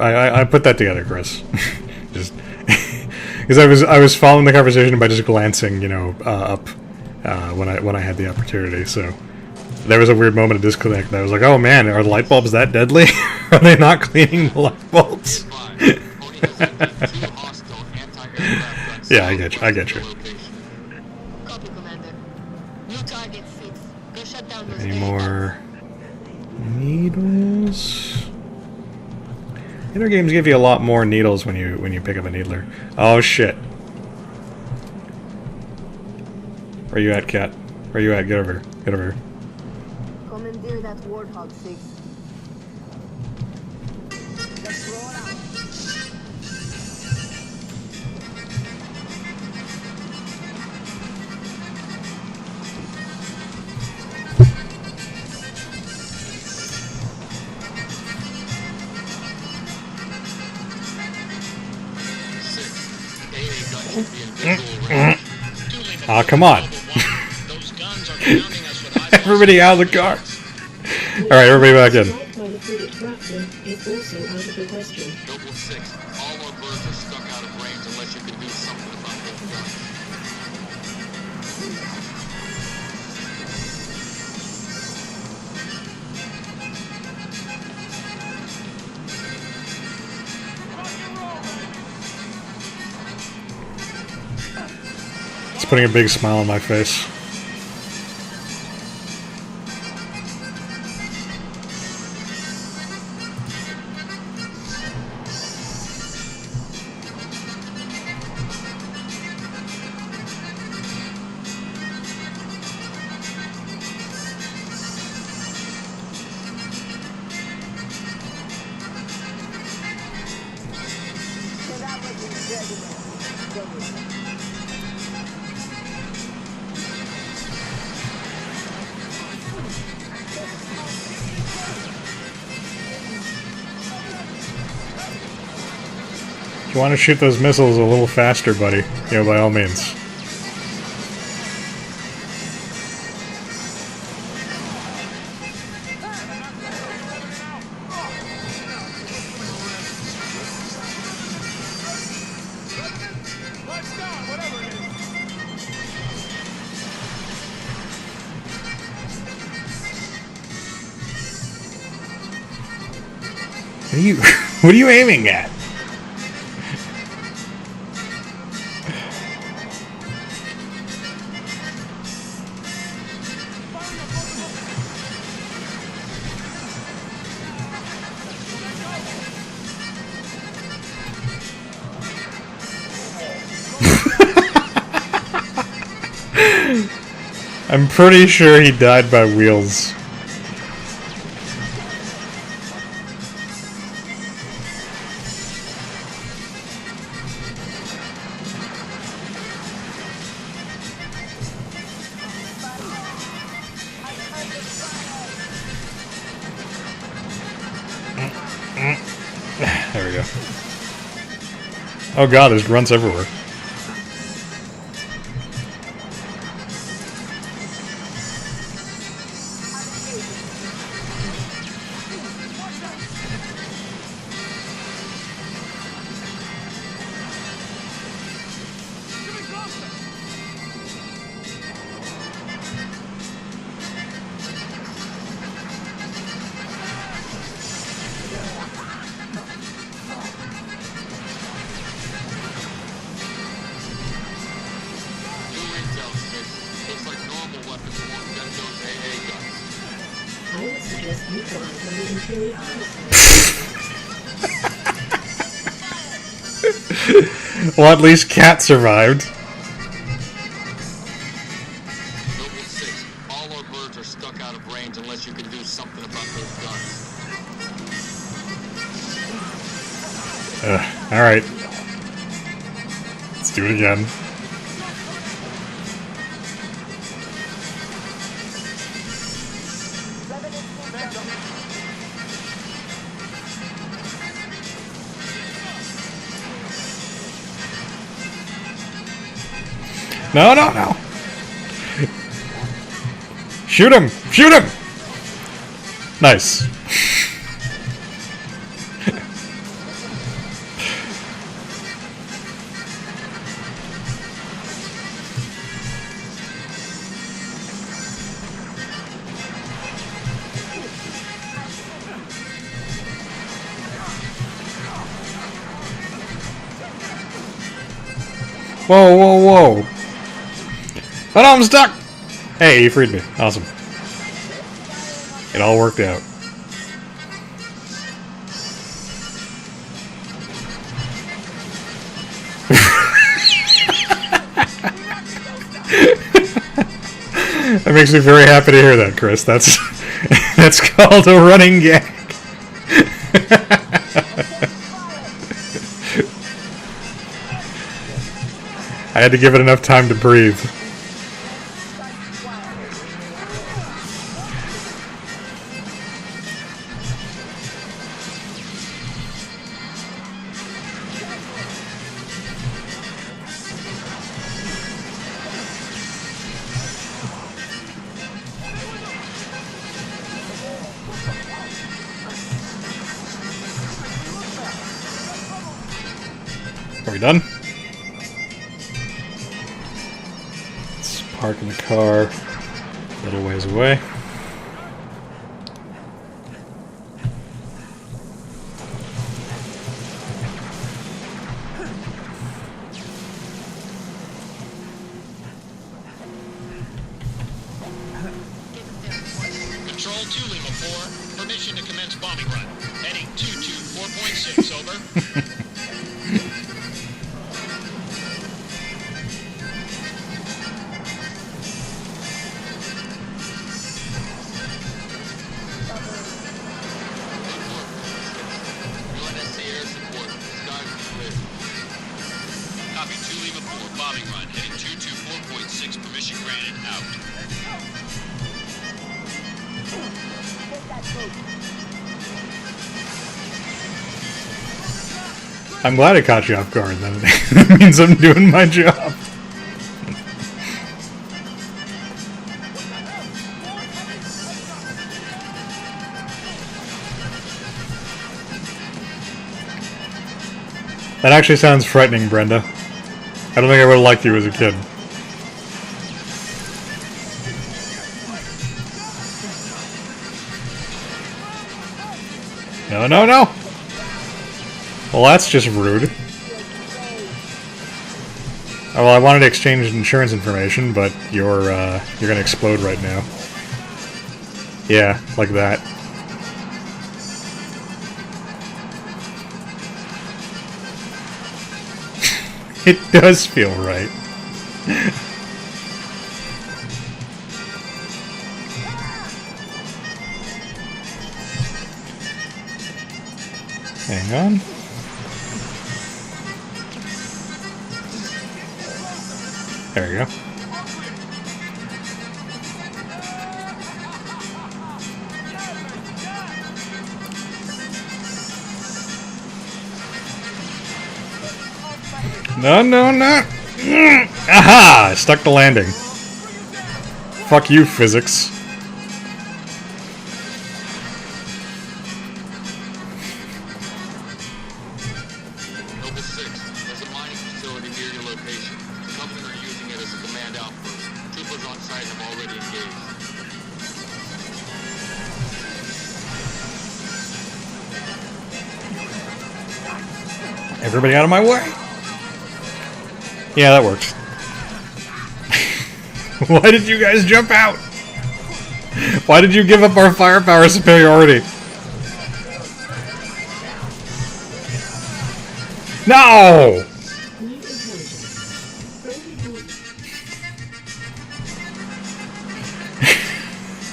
I put that together, Chris. Just because I was following the conversation by just glancing, up when I had the opportunity. So there was a weird moment of disconnect. And I was like, oh man, are the light bulbs that deadly? Are they not cleaning the light bulbs? Yeah, I get you. Copy, Commander. New target 6. Go shut down those Any more needles? Inner games give you a lot more needles when you pick up a needler. Oh shit! Where you at, cat? Where you at? Get over here. Get over here. Commandeer that warthog 6. Let's roll out. Aw, come on. Everybody out of the car. Alright, everybody back in. Noble 6, all our birds are stuck out of range unless you can do something about those guns. It's putting a big smile on my face. If you want to shoot those missiles a little faster, buddy, by all means. What are you aiming at? I'm pretty sure he died by wheels. There we go. Oh god, there's grunts everywhere. Well, at least Cat survived. Noble 6, all our birds are stuck out of range unless you can do something about those guns. Alright. Let's do it again. No, no, no! Shoot him! Shoot him! Nice. Whoa, whoa, whoa! Oh no, I'm stuck! Hey, you freed me. Awesome. It all worked out. That makes me very happy to hear that, Chris. That's that's called a running gag. I had to give it enough time to breathe. Are we done? Let's park in the car a little ways away. Control 2 Lima 4, permission to commence bombing run. Heading 224.6, over. Copy 2 Lima 4, bombing run, heading 224.6, permission granted, out. I'm glad it caught you off guard, then. That means I'm doing my job. That actually sounds frightening, Brenda. I don't think I would have liked you as a kid. No, no, no! Well, that's just rude. Oh, well, I wanted to exchange insurance information, but you're gonna explode right now. Yeah, like that. It does feel right. Hang on. There you go. No, no, no. Aha! I stuck the landing. Fuck you, physics. Noble 6, there's a mining facility near your location. The Covenant are using it as a command outpost. Troopers on site have already engaged. Everybody out of my way. Yeah, that works. Why did you guys jump out? Why did you give up our firepower superiority? No!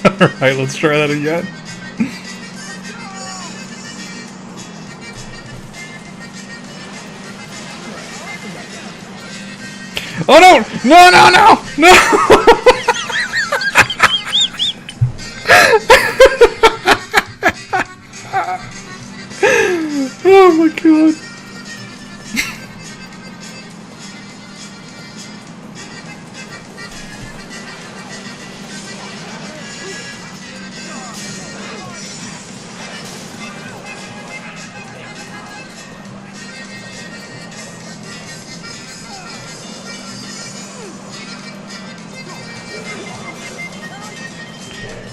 Alright, let's try that again. Oh no! No, no, no! No! Oh my god.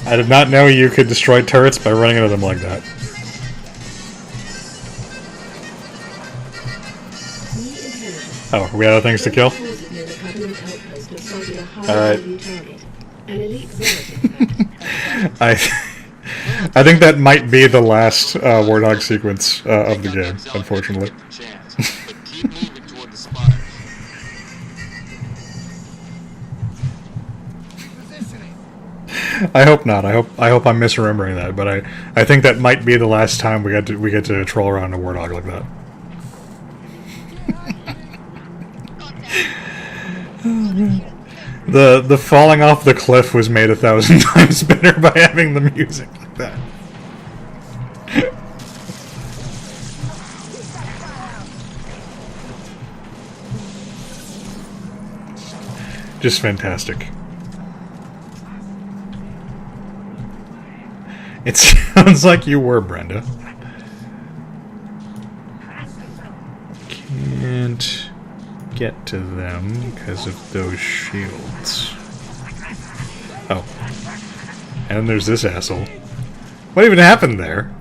I did not know you could destroy turrets by running into them like that. Oh, we have other things to kill? Alright. I think that might be the last Warthog sequence of the game, unfortunately. I hope not. I hope I'm misremembering that, but I think that might be the last time we get to troll around a Warthog like that. The falling off the cliff was made 1,000 times better by having the music like that. Just fantastic. It sounds like you were, Brenda. Can't get to them because of those shields. Oh. And then there's this asshole. What even happened there?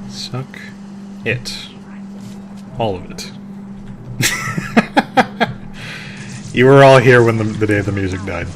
Suck it. All of it. You were all here when the day the music died.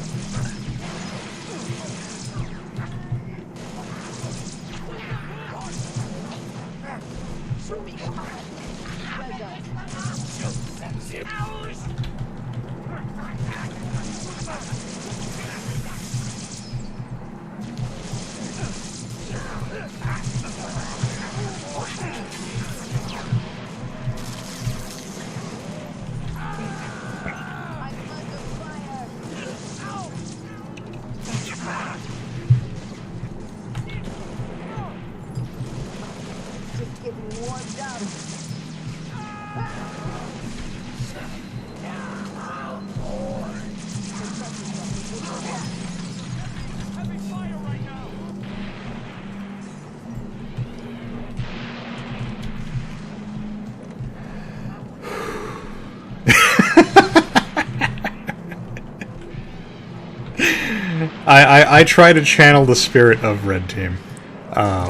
I try to channel the spirit of Red Team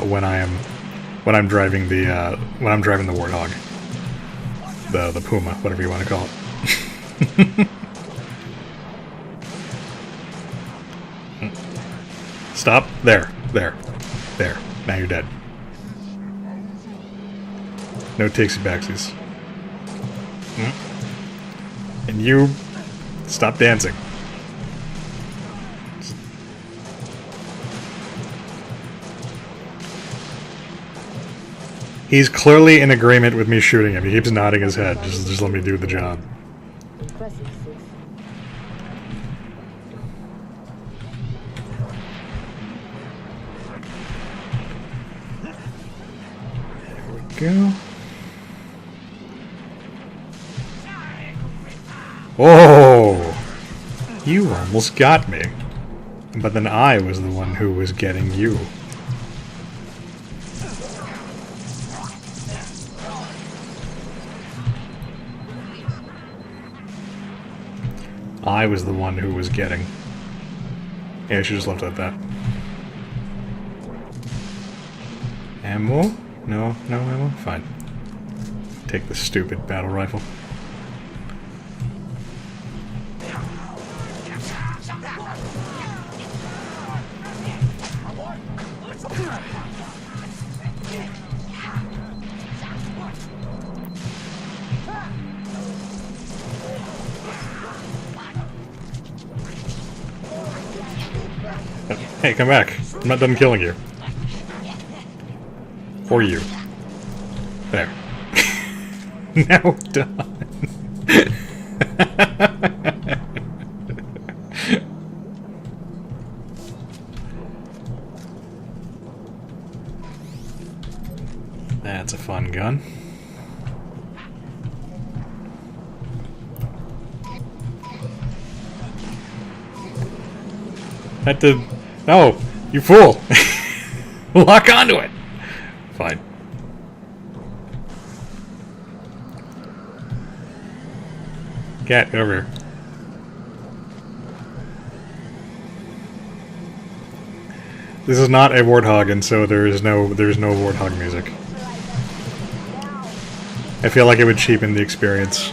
when I'm driving the Warthog, the Puma, whatever you want to call it. Stop there. Now you're dead. No takesy backsies. And you stop dancing. He's clearly in agreement with me shooting him. He keeps nodding his head. Just let me do the job. There we go. Oh! You almost got me. But then I was the one who was getting you. I was the one who was getting. Yeah, I should just left it at that. Ammo? No ammo? Fine. Take the stupid battle rifle. Hey, come back. I'm not done killing you. Or you. There. Now done. That's a fun gun. That did... No! You fool! Lock onto it! Fine. Cat, get over here. This is not a warthog, and so there's no warthog music. I feel like it would cheapen the experience.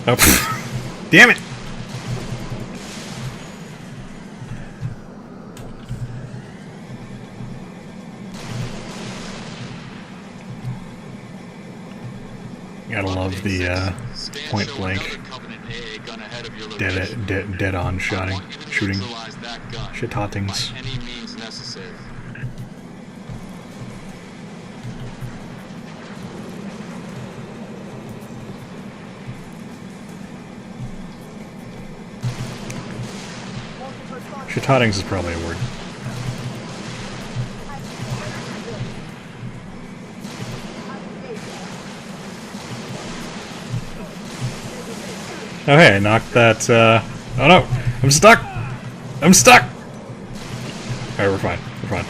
Oh, damn it! Gotta love the point blank, dead on shooting, shit-hottings. Shit-hottings is probably a word. Oh hey, I knocked that, oh no! I'm stuck! I'm stuck! Alright, we're fine. We're fine.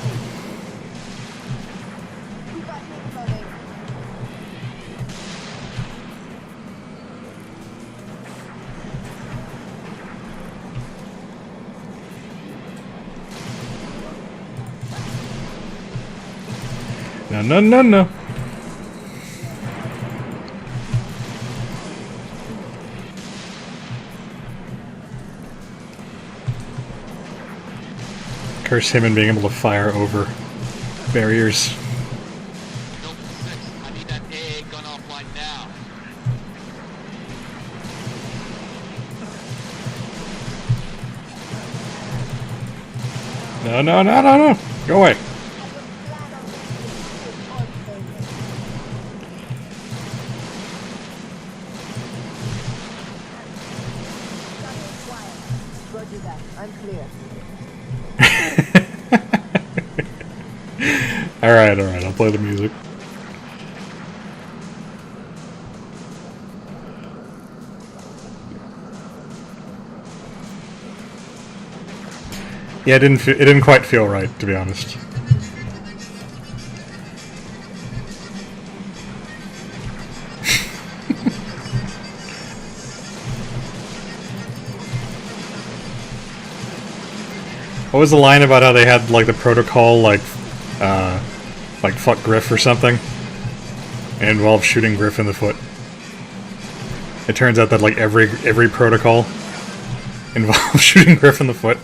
No, no, no, no. Curse him and being able to fire over barriers. I need that AA gun offline now. No, no, no, no, no! Go away! Roger that. I'm clear. Alright, alright, I'll play the music. Yeah, it didn't quite feel right, to be honest. What was the line about how they had like the protocol like fuck Griff or something? And involved shooting Griff in the foot. It turns out that like every protocol involves shooting Griff in the foot.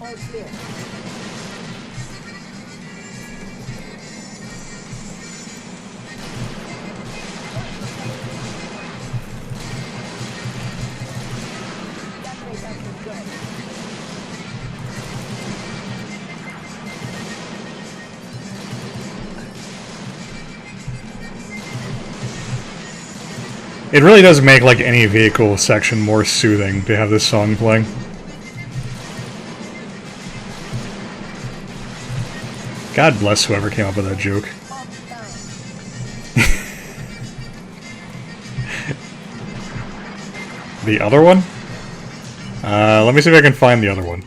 All clear. It really does make like any vehicle section more soothing to have this song playing. God bless whoever came up with that joke. The other one? Let me see if I can find the other one.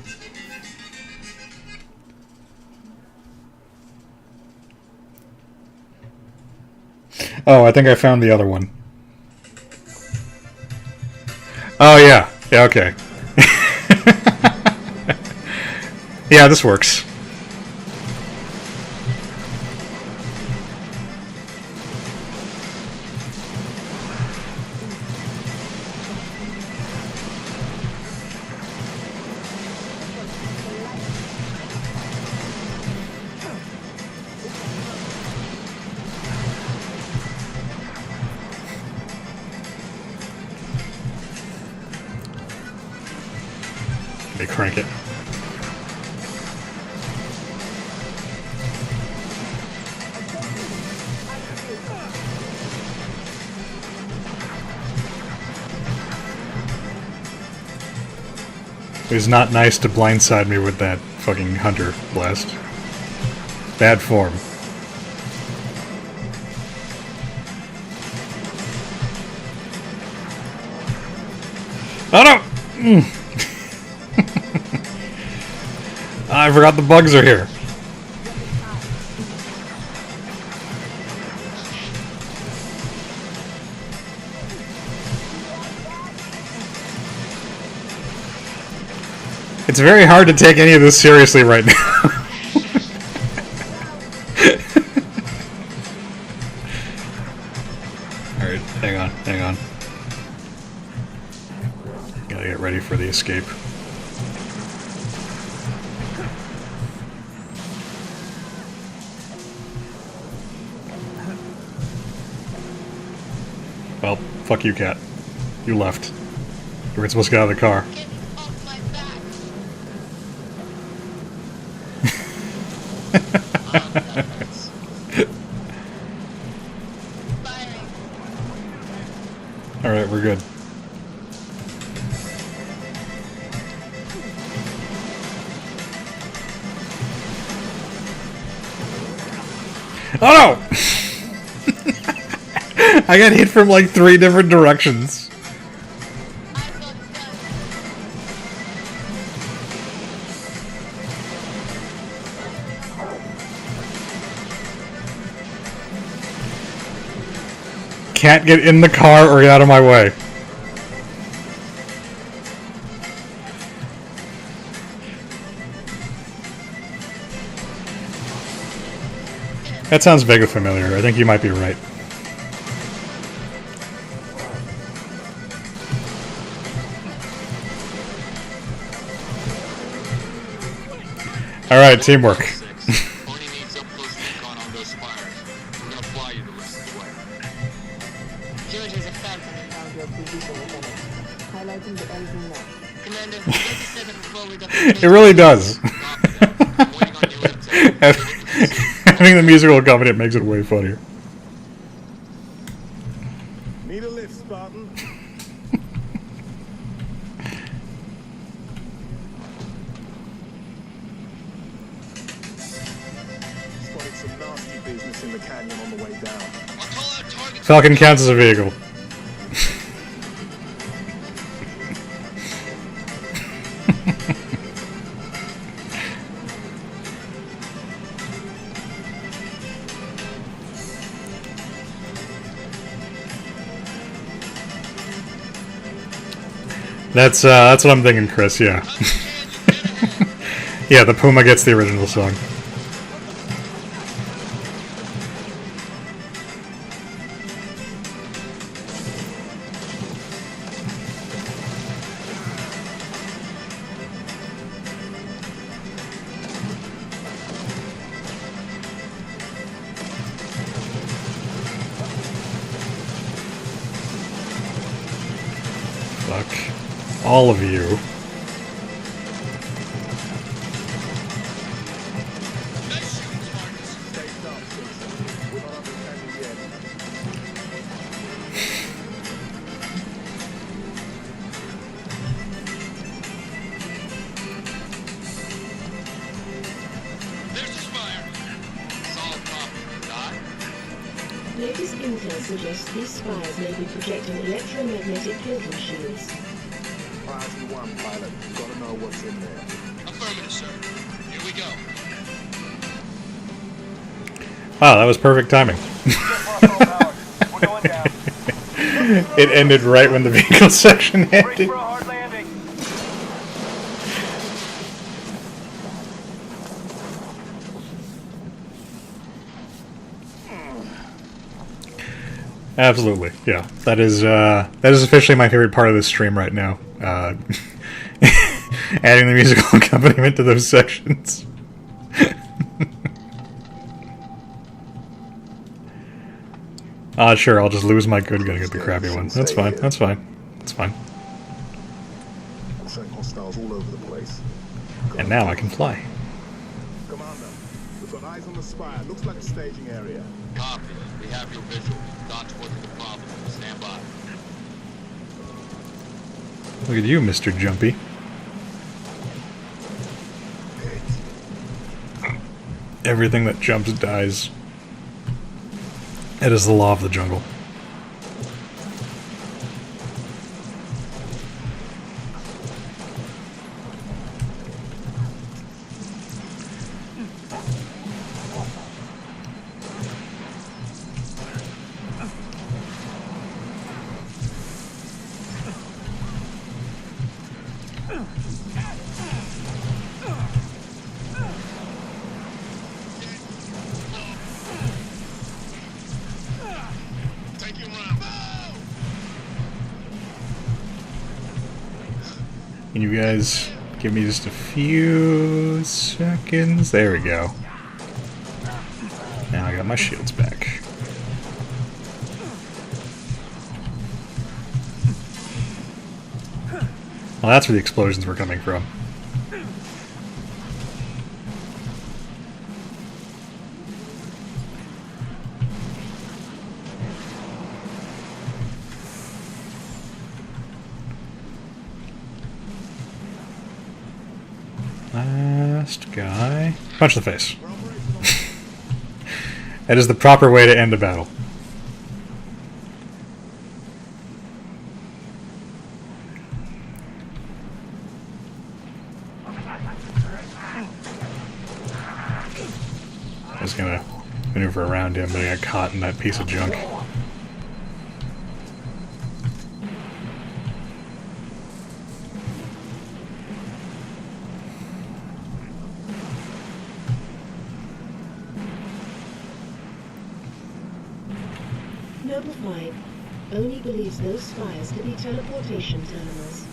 Oh, I think I found the other one. Oh, yeah. Yeah, okay. Yeah, this works. They crank it. It was not nice to blindside me with that fucking hunter blast. Bad form. Oh no! I forgot the bugs are here. It's very hard to take any of this seriously right now. Alright, hang on. Gotta get ready for the escape. Well, fuck you, cat. You left. You weren't supposed to get out of the car. Alright, we're good. Oh no! I got hit from like 3 different directions. Can't get in the car or get out of my way. That sounds vaguely familiar. I think you might be right. Alright, teamwork. It really does. Having the musical accompaniment makes it way funnier. Need a lift, Spartan? Spotted some nasty business in the canyon on the way down. Falcon counts as a vehicle. That's what I'm thinking, Chris, yeah. Yeah, the Puma gets the original song. Fuck. All of you. Latest intel suggests these spires may be projecting electromagnetic filtering shields. Priority 1, pilot. Gotta know what's in there. Affirmative, sir. Here we go. Wow, that was perfect timing. It ended right when the vehicle section ended. Absolutely, yeah. That is officially my favorite part of this stream right now. Adding the musical accompaniment to those sections. Sure, I'll just lose my good gun and get the crappy one. That's fine, that's fine. That's fine. Hostiles all over the place. And now I can fly. Commander, we've got eyes on the spire. Looks like a staging area. Copy. We have your visual. Doc's working the problem. Stand by. Look at you, Mr. Jumpy. Everything that jumps dies. It is the law of the jungle. Can you guys give me just a few seconds? There we go. Now I got my shields back. Well, that's where the explosions were coming from. Last guy. Punch the face. That is the proper way to end a battle. I was gonna maneuver around him, but I got caught in that piece of junk. Noble 5 only believes those spires to be teleportation terminals.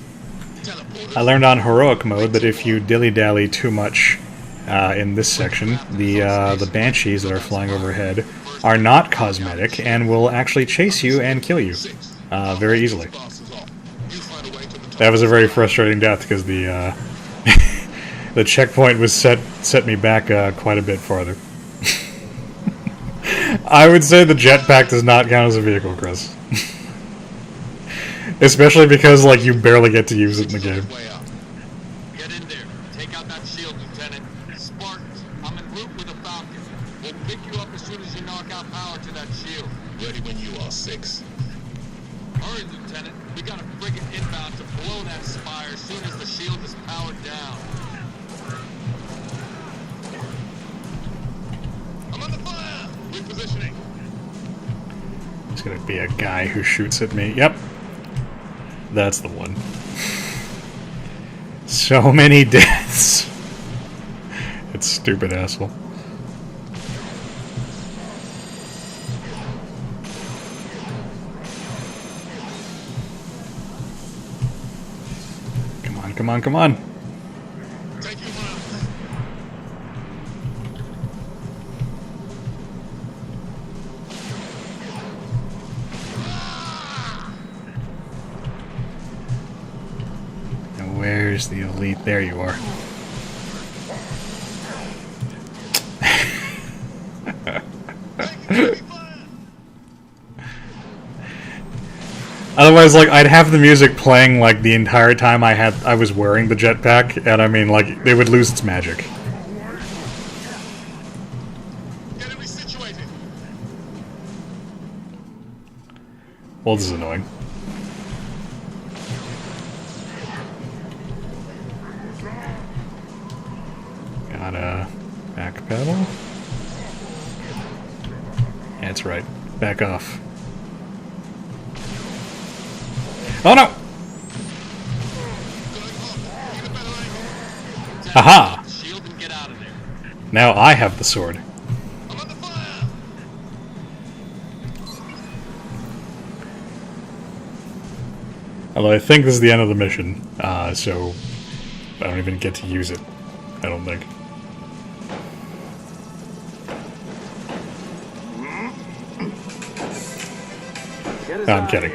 I learned on heroic mode that if you dilly-dally too much in this section, the banshees that are flying overhead are not cosmetic and will actually chase you and kill you very easily. That was a very frustrating death because the the checkpoint was set me back quite a bit farther. I would say the jetpack does not count as a vehicle, Chris. Especially because, like, you barely get to use it in the game. Get in there. Take out that shield, Lieutenant. Spartans, I'm en route with a Falcon. We'll pick you up as soon as you knock out power to that shield. Ready when you are, 6. Hurry, Lieutenant. We got a frigate inbound to blow that spire as soon as the shield is powered down. I'm on the fire! Repositioning. There's gonna be a guy who shoots at me. Yep. That's the one. So many deaths. That stupid asshole. Come on, come on, come on. Where's the elite? There you are. Otherwise, like, I'd have the music playing like the entire time I was wearing the jetpack, and I mean, like, it would lose its magic. Well, this is annoying. Gotta backpedal. Yeah, that's right. Back off. Oh no! Aha! Now I have the sword. Although I think this is the end of the mission, so I don't even get to use it. I don't think. No, I'm kidding.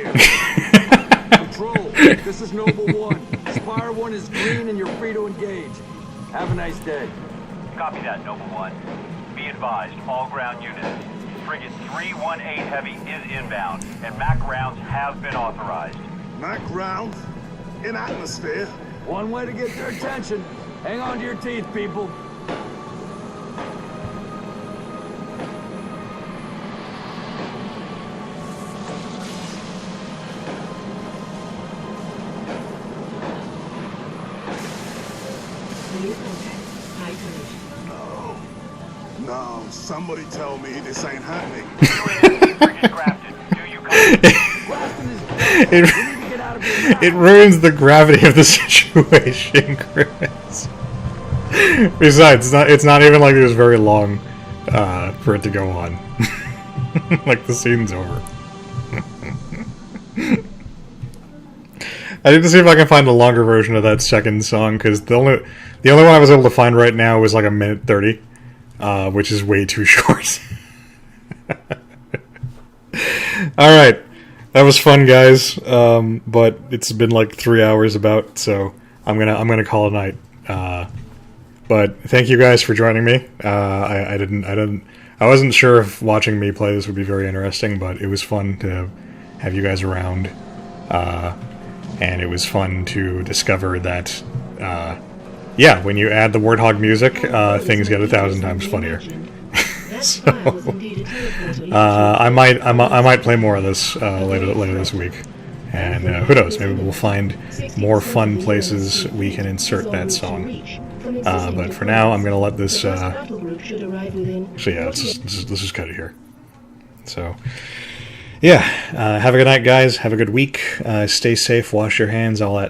Control, this is Noble 1. Spire 1 is green and you're free to engage. Have a nice day. Copy that, Noble 1. Be advised, all ground units. Frigate 318 Heavy is inbound, and MAC rounds have been authorized. MAC rounds? In atmosphere? One way to get their attention. Hang on to your teeth, people. New contact. High code. No, somebody tell me this ain't happening. It ruins the gravity of the situation, Chris. Besides, it's not even like it was very long for it to go on. Like the scene's over. I need to see if I can find a longer version of that second song, because the only one I was able to find right now was like 1:30, which is way too short. All right, that was fun, guys. But it's been like 3 hours about, so I'm gonna call it a night. But thank you guys for joining me. I wasn't sure if watching me play this would be very interesting, but it was fun to have you guys around. And it was fun to discover that, yeah, when you add the Warthog music, things get 1,000 times funnier. So, I might play more of this later this week, and who knows? Maybe we'll find more fun places we can insert that song. But for now, I'm gonna let this. So yeah, let's just cut it here. So. Yeah, have a good night, guys. Have a good week. Stay safe, wash your hands, all that